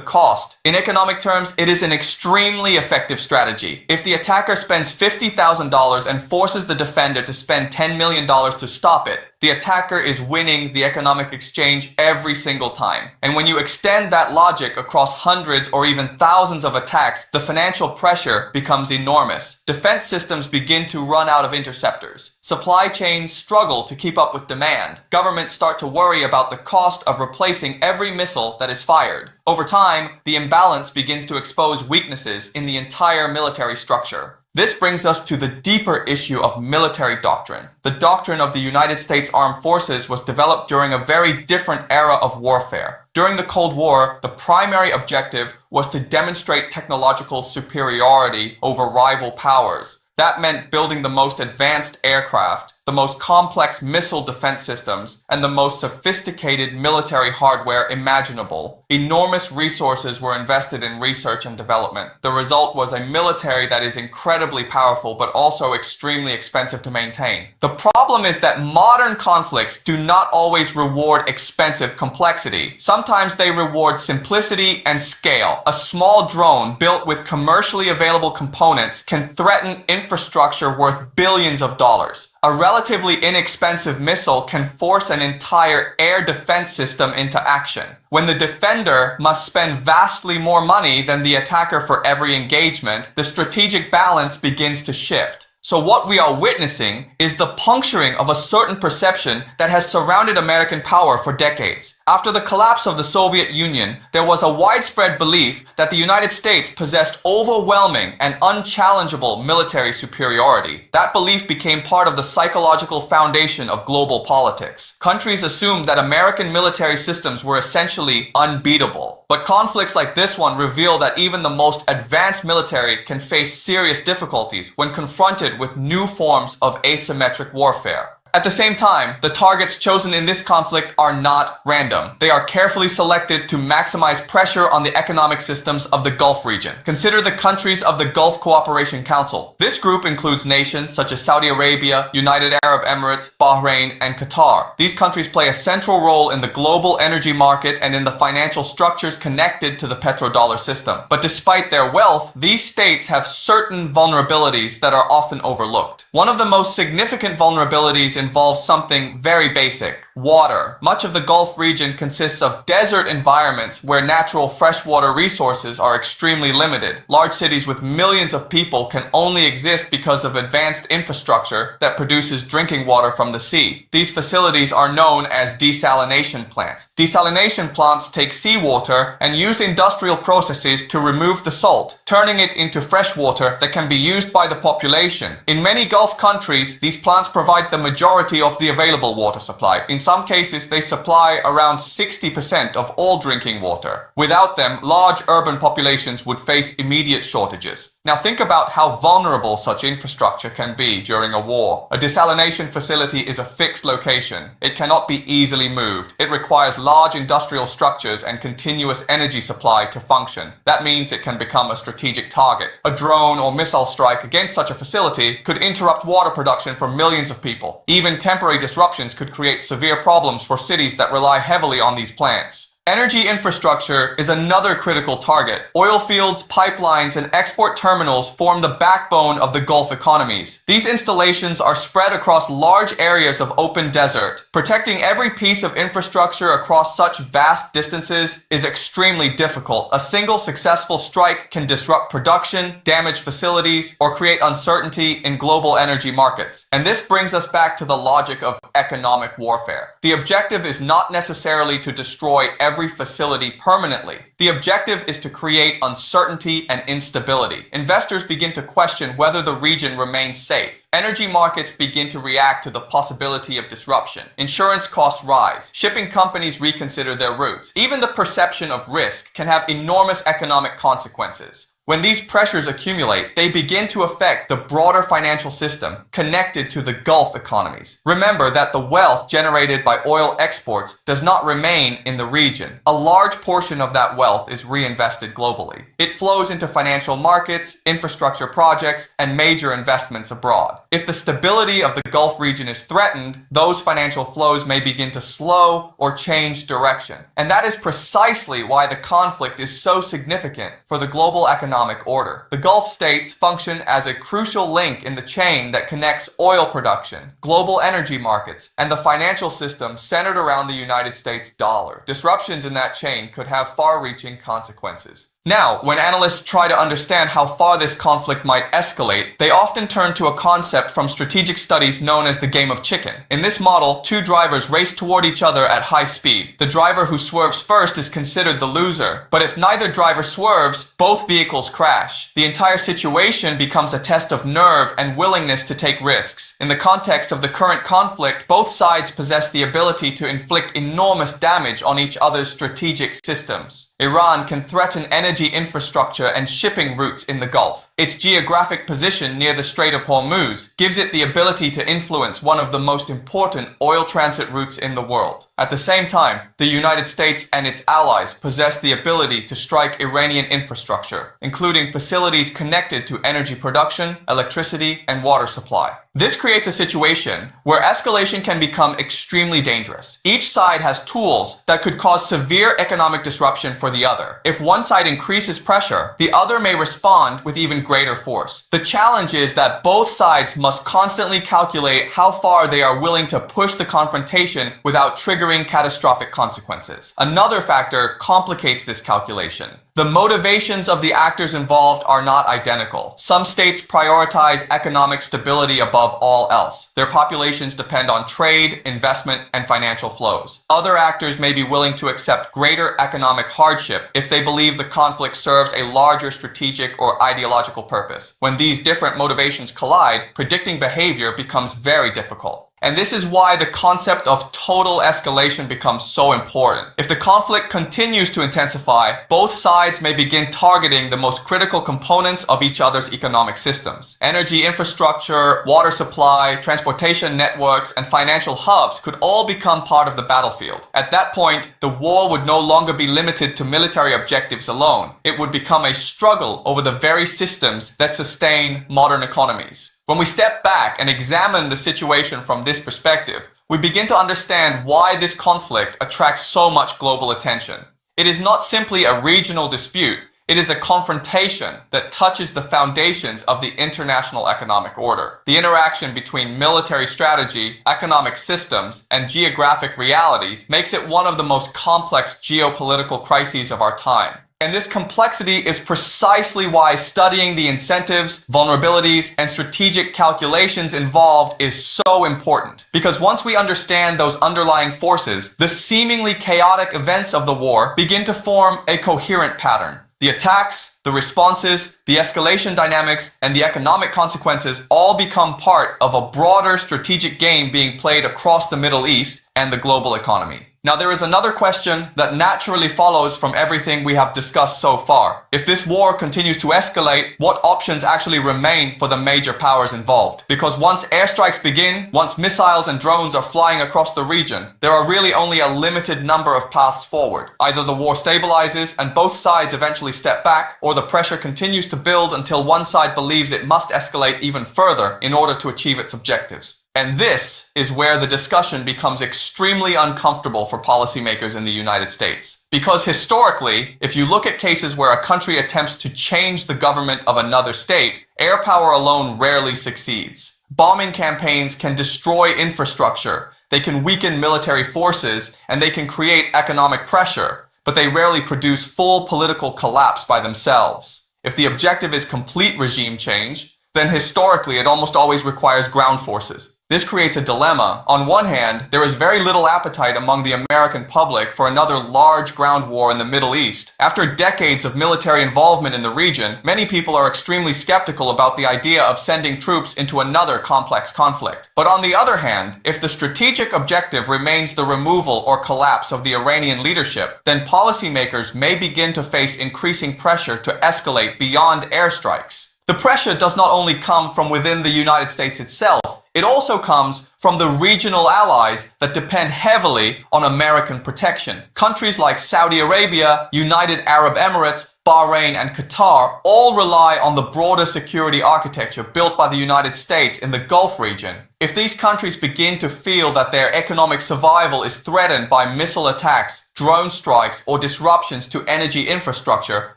cost. In economic terms, it is an extremely effective strategy. If the attacker spends $50,000 and forces the defender to spend $10 million to stop it, the attacker is winning the economic exchange every single time. And when you extend that logic across hundreds or even thousands of attacks, the financial pressure becomes enormous. Defense systems begin to run out of interceptors. Supply chains struggle to keep up with demand. Governments start to worry about the cost of replacing every missile that is fired. Over time, the imbalance begins to expose weaknesses in the entire military structure. This brings us to the deeper issue of military doctrine. The doctrine of the United States Armed Forces was developed during a very different era of warfare. During the Cold War, the primary objective was to demonstrate technological superiority over rival powers. That meant building the most advanced aircraft, the most complex missile defense systems, and the most sophisticated military hardware imaginable. Enormous resources were invested in research and development. The result was a military that is incredibly powerful but also extremely expensive to maintain. The problem is that modern conflicts do not always reward expensive complexity. Sometimes they reward simplicity and scale. A small drone built with commercially available components can threaten infrastructure worth billions of dollars. A relatively inexpensive missile can force an entire air defense system into action. When the defender must spend vastly more money than the attacker for every engagement, the strategic balance begins to shift. So what we are witnessing is the puncturing of a certain perception that has surrounded American power for decades. After the collapse of the Soviet Union, there was a widespread belief that the United States possessed overwhelming and unchallengeable military superiority. That belief became part of the psychological foundation of global politics. Countries assumed that American military systems were essentially unbeatable. But conflicts like this one reveal that even the most advanced military can face serious difficulties when confronted with new forms of asymmetric warfare. At the same time, the targets chosen in this conflict are not random. They are carefully selected to maximize pressure on the economic systems of the Gulf region. Consider the countries of the Gulf Cooperation Council. This group includes nations such as Saudi Arabia, United Arab Emirates, Bahrain, and Qatar. These countries play a central role in the global energy market and in the financial structures connected to the petrodollar system. But despite their wealth, these states have certain vulnerabilities that are often overlooked. One of the most significant vulnerabilities involves something very basic: water. Much of the Gulf region consists of desert environments where natural freshwater resources are extremely limited. Large cities with millions of people can only exist because of advanced infrastructure that produces drinking water from the sea. These facilities are known as desalination plants. Desalination plants take seawater and use industrial processes to remove the salt, turning it into fresh water that can be used by the population. In many Gulf countries, these plants provide the majority of the available water supply. In some cases, they supply around 60% of all drinking water. Without them, large urban populations would face immediate shortages. Now think about how vulnerable such infrastructure can be during a war. A desalination facility is a fixed location. It cannot be easily moved. It requires large industrial structures and continuous energy supply to function. That means it can become a strategic target. A drone or missile strike against such a facility could interrupt water production for millions of people. Even temporary disruptions could create severe problems for cities that rely heavily on these plants. Energy infrastructure is another critical target. Oil fields, pipelines, and export terminals form the backbone of the Gulf economies. These installations are spread across large areas of open desert. Protecting every piece of infrastructure across such vast distances is extremely difficult. A single successful strike can disrupt production, damage facilities, or create uncertainty in global energy markets. And this brings us back to the logic of economic warfare. The objective is not necessarily to destroy every facility permanently. The objective is to create uncertainty and instability. Investors begin to question whether the region remains safe. Energy markets begin to react to the possibility of disruption. Insurance costs rise. Shipping companies reconsider their routes. Even the perception of risk can have enormous economic consequences. When these pressures accumulate, they begin to affect the broader financial system connected to the Gulf economies. Remember that the wealth generated by oil exports does not remain in the region. A large portion of that wealth is reinvested globally. It flows into financial markets, infrastructure projects, and major investments abroad. If the stability of the Gulf region is threatened, those financial flows may begin to slow or change direction. And that is precisely why the conflict is so significant for the global economic order. The Gulf states function as a crucial link in the chain that connects oil production, global energy markets, and the financial system centered around the United States dollar. Disruptions in that chain could have far-reaching consequences. Now, when analysts try to understand how far this conflict might escalate, they often turn to a concept from strategic studies known as the game of chicken. In this model, two drivers race toward each other at high speed. The driver who swerves first is considered the loser, but if neither driver swerves, both vehicles crash. The entire situation becomes a test of nerve and willingness to take risks. In the context of the current conflict, both sides possess the ability to inflict enormous damage on each other's strategic systems. Iran can threaten energy infrastructure and shipping routes in the Gulf. Its geographic position near the Strait of Hormuz gives it the ability to influence one of the most important oil transit routes in the world. At the same time, the United States and its allies possess the ability to strike Iranian infrastructure, including facilities connected to energy production, electricity, and water supply. This creates a situation where escalation can become extremely dangerous. Each side has tools that could cause severe economic disruption for the other. If one side increases pressure, the other may respond with even greater force. The challenge is that both sides must constantly calculate how far they are willing to push the confrontation without triggering catastrophic consequences. Another factor complicates this calculation. The motivations of the actors involved are not identical. Some states prioritize economic stability above all else. Their populations depend on trade, investment, and financial flows. Other actors may be willing to accept greater economic hardship if they believe the conflict serves a larger strategic or ideological purpose. When these different motivations collide, predicting behavior becomes very difficult. And this is why the concept of total escalation becomes so important. If the conflict continues to intensify, both sides may begin targeting the most critical components of each other's economic systems. Energy infrastructure, water supply, transportation networks, and financial hubs could all become part of the battlefield. At that point, the war would no longer be limited to military objectives alone. It would become a struggle over the very systems that sustain modern economies. When we step back and examine the situation from this perspective, we begin to understand why this conflict attracts so much global attention. It is not simply a regional dispute. It is a confrontation that touches the foundations of the international economic order. The interaction between military strategy, economic systems, and geographic realities makes it one of the most complex geopolitical crises of our time. And this complexity is precisely why studying the incentives, vulnerabilities, and strategic calculations involved is so important. Because once we understand those underlying forces, the seemingly chaotic events of the war begin to form a coherent pattern. The attacks, the responses, the escalation dynamics, and the economic consequences all become part of a broader strategic game being played across the Middle East and the global economy. Now, there is another question that naturally follows from everything we have discussed so far. If this war continues to escalate, what options actually remain for the major powers involved? Because once airstrikes begin, once missiles and drones are flying across the region, there are really only a limited number of paths forward. Either the war stabilizes and both sides eventually step back, or the pressure continues to build until one side believes it must escalate even further in order to achieve its objectives. And this is where the discussion becomes extremely uncomfortable for policymakers in the United States. Because historically, if you look at cases where a country attempts to change the government of another state, air power alone rarely succeeds. Bombing campaigns can destroy infrastructure, they can weaken military forces, and they can create economic pressure, but they rarely produce full political collapse by themselves. If the objective is complete regime change, then historically it almost always requires ground forces. This creates a dilemma. On one hand, there is very little appetite among the American public for another large ground war in the Middle East. After decades of military involvement in the region, many people are extremely skeptical about the idea of sending troops into another complex conflict. But on the other hand, if the strategic objective remains the removal or collapse of the Iranian leadership, then policymakers may begin to face increasing pressure to escalate beyond airstrikes. The pressure does not only come from within the United States itself, it also comes from the regional allies that depend heavily on American protection. Countries like Saudi Arabia, United Arab Emirates, Bahrain, and Qatar all rely on the broader security architecture built by the United States in the Gulf region. If these countries begin to feel that their economic survival is threatened by missile attacks, drone strikes, or disruptions to energy infrastructure,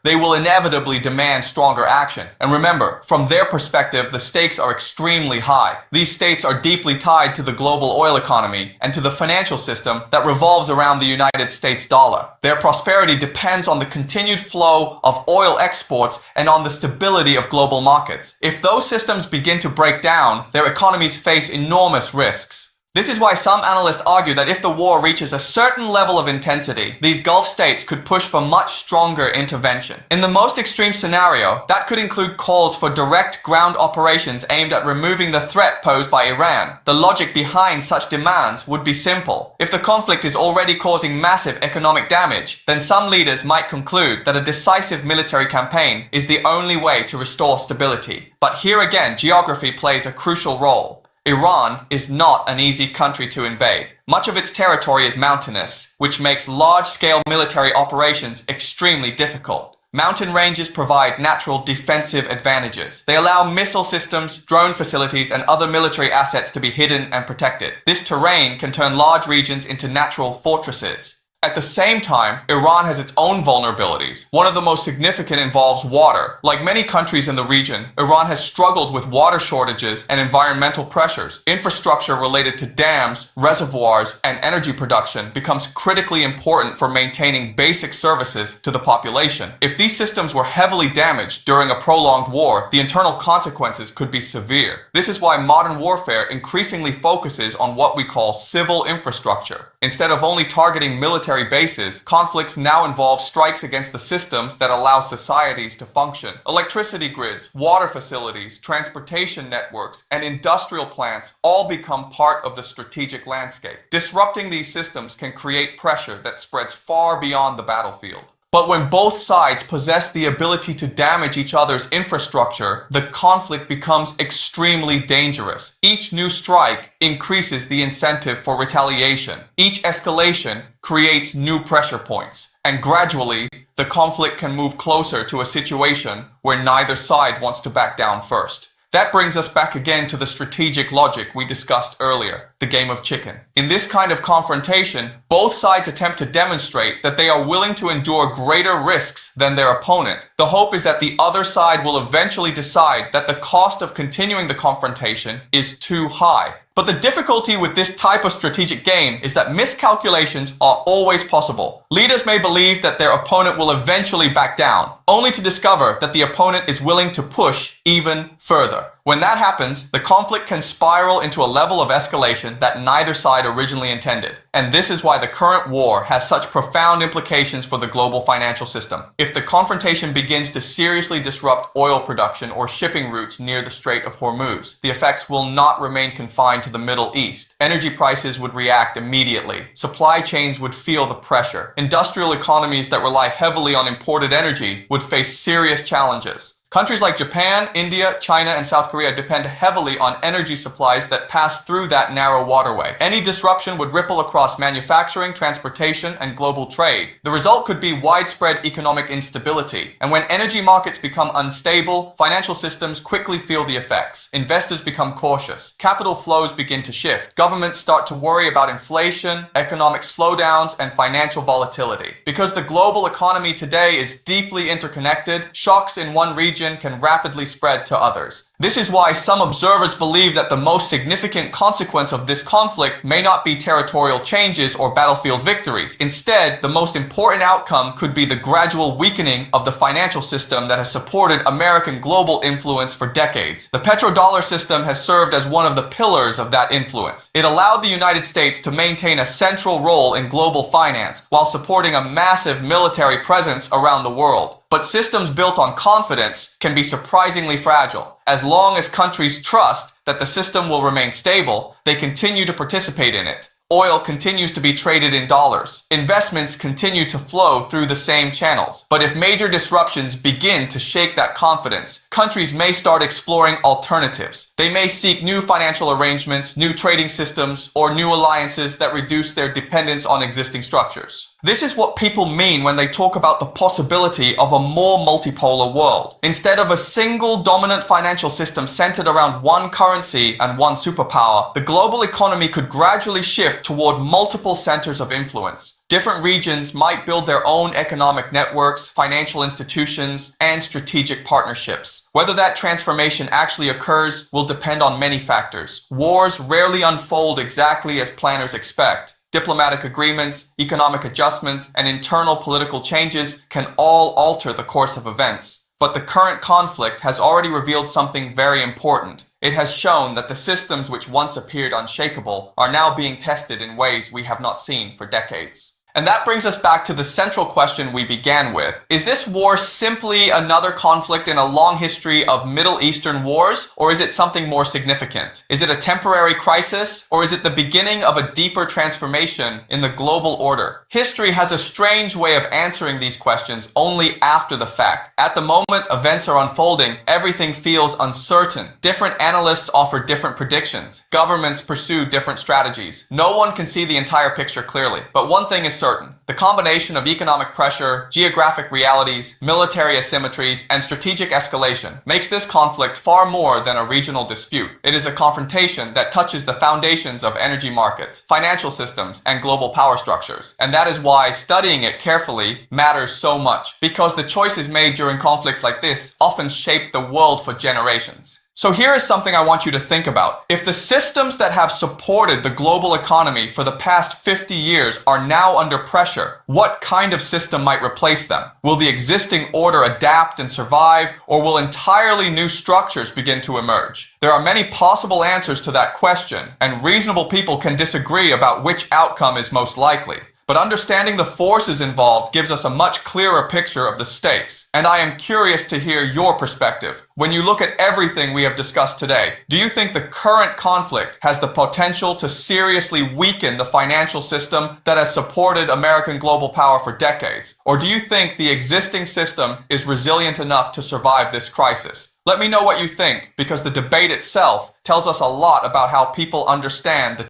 they will inevitably demand stronger action. And remember, from their perspective, the stakes are extremely high. These states are deeply tied to the global oil economy and to the financial system that revolves around the United States dollar. Their prosperity depends on the continued flow of oil exports and on the stability of global markets. If those systems begin to break down, their economies face enormous risks. This is why some analysts argue that if the war reaches a certain level of intensity, these Gulf states could push for much stronger intervention. In the most extreme scenario, that could include calls for direct ground operations aimed at removing the threat posed by Iran. The logic behind such demands would be simple. If the conflict is already causing massive economic damage, then some leaders might conclude that a decisive military campaign is the only way to restore stability. But here again, geography plays a crucial role. Iran is not an easy country to invade. Much of its territory is mountainous, which makes large-scale military operations extremely difficult. Mountain ranges provide natural defensive advantages. They allow missile systems, drone facilities, and other military assets to be hidden and protected. This terrain can turn large regions into natural fortresses. At the same time, Iran has its own vulnerabilities. One of the most significant involves water. Like many countries in the region, Iran has struggled with water shortages and environmental pressures. Infrastructure related to dams, reservoirs, and energy production becomes critically important for maintaining basic services to the population. If these systems were heavily damaged during a prolonged war, the internal consequences could be severe. This is why modern warfare increasingly focuses on what we call civil infrastructure. Instead of only targeting military bases, conflicts now involve strikes against the systems that allow societies to function. Electricity grids, water facilities, transportation networks, and industrial plants all become part of the strategic landscape. Disrupting these systems can create pressure that spreads far beyond the battlefield. But when both sides possess the ability to damage each other's infrastructure, the conflict becomes extremely dangerous. Each new strike increases the incentive for retaliation. Each escalation creates new pressure points. And gradually, the conflict can move closer to a situation where neither side wants to back down first. That brings us back again to the strategic logic we discussed earlier. the game of chicken. In this kind of confrontation, both sides attempt to demonstrate that they are willing to endure greater risks than their opponent. The hope is that the other side will eventually decide that the cost of continuing the confrontation is too high. But the difficulty with this type of strategic game is that miscalculations are always possible. Leaders may believe that their opponent will eventually back down, only to discover that the opponent is willing to push even further. When that happens, the conflict can spiral into a level of escalation that neither side originally intended. And this is why the current war has such profound implications for the global financial system. If the confrontation begins to seriously disrupt oil production or shipping routes near the Strait of Hormuz, the effects will not remain confined to the Middle East. Energy prices would react immediately. Supply chains would feel the pressure. Industrial economies that rely heavily on imported energy would face serious challenges. Countries like Japan, India, China, and South Korea depend heavily on energy supplies that pass through that narrow waterway. Any disruption would ripple across manufacturing, transportation, and global trade. The result could be widespread economic instability. And when energy markets become unstable, financial systems quickly feel the effects. Investors become cautious. Capital flows begin to shift. Governments start to worry about inflation, economic slowdowns, and financial volatility. Because the global economy today is deeply interconnected, shocks in one region can rapidly spread to others. This is why some observers believe that the most significant consequence of this conflict may not be territorial changes or battlefield victories. Instead, the most important outcome could be the gradual weakening of the financial system that has supported American global influence for decades. The petrodollar system has served as one of the pillars of that influence. It allowed the United States to maintain a central role in global finance while supporting a massive military presence around the world. But systems built on confidence can be surprisingly fragile. As long as countries trust that the system will remain stable, they continue to participate in it. Oil continues to be traded in dollars. Investments continue to flow through the same channels. But if major disruptions begin to shake that confidence, countries may start exploring alternatives. They may seek new financial arrangements, new trading systems, or new alliances that reduce their dependence on existing structures. This is what people mean when they talk about the possibility of a more multipolar world. Instead of a single dominant financial system centered around one currency and one superpower, the global economy could gradually shift toward multiple centers of influence. Different regions might build their own economic networks, financial institutions, and strategic partnerships. Whether that transformation actually occurs will depend on many factors. Wars rarely unfold exactly as planners expect. Diplomatic agreements, economic adjustments, and internal political changes can all alter the course of events. But the current conflict has already revealed something very important. It has shown that the systems which once appeared unshakable are now being tested in ways we have not seen for decades. And that brings us back to the central question we began with. Is this war simply another conflict in a long history of Middle Eastern wars, or is it something more significant? Is it a temporary crisis, or is it the beginning of a deeper transformation in the global order? History has a strange way of answering these questions only after the fact. At the moment events are unfolding, everything feels uncertain. Different analysts offer different predictions. Governments pursue different strategies. No one can see the entire picture clearly. But one thing is certain. The combination of economic pressure, geographic realities, military asymmetries, and strategic escalation makes this conflict far more than a regional dispute. It is a confrontation that touches the foundations of energy markets, financial systems, and global power structures. And that is why studying it carefully matters so much, because the choices made during conflicts like this often shape the world for generations. So here is something I want you to think about. If the systems that have supported the global economy for the past 50 years are now under pressure, what kind of system might replace them? Will the existing order adapt and survive, or will entirely new structures begin to emerge? There are many possible answers to that question, and reasonable people can disagree about which outcome is most likely. But understanding the forces involved gives us a much clearer picture of the stakes. And I am curious to hear your perspective. When you look at everything we have discussed today, do you think the current conflict has the potential to seriously weaken the financial system that has supported American global power for decades? Or do you think the existing system is resilient enough to survive this crisis? Let me know what you think, because the debate itself tells us a lot about how people understand the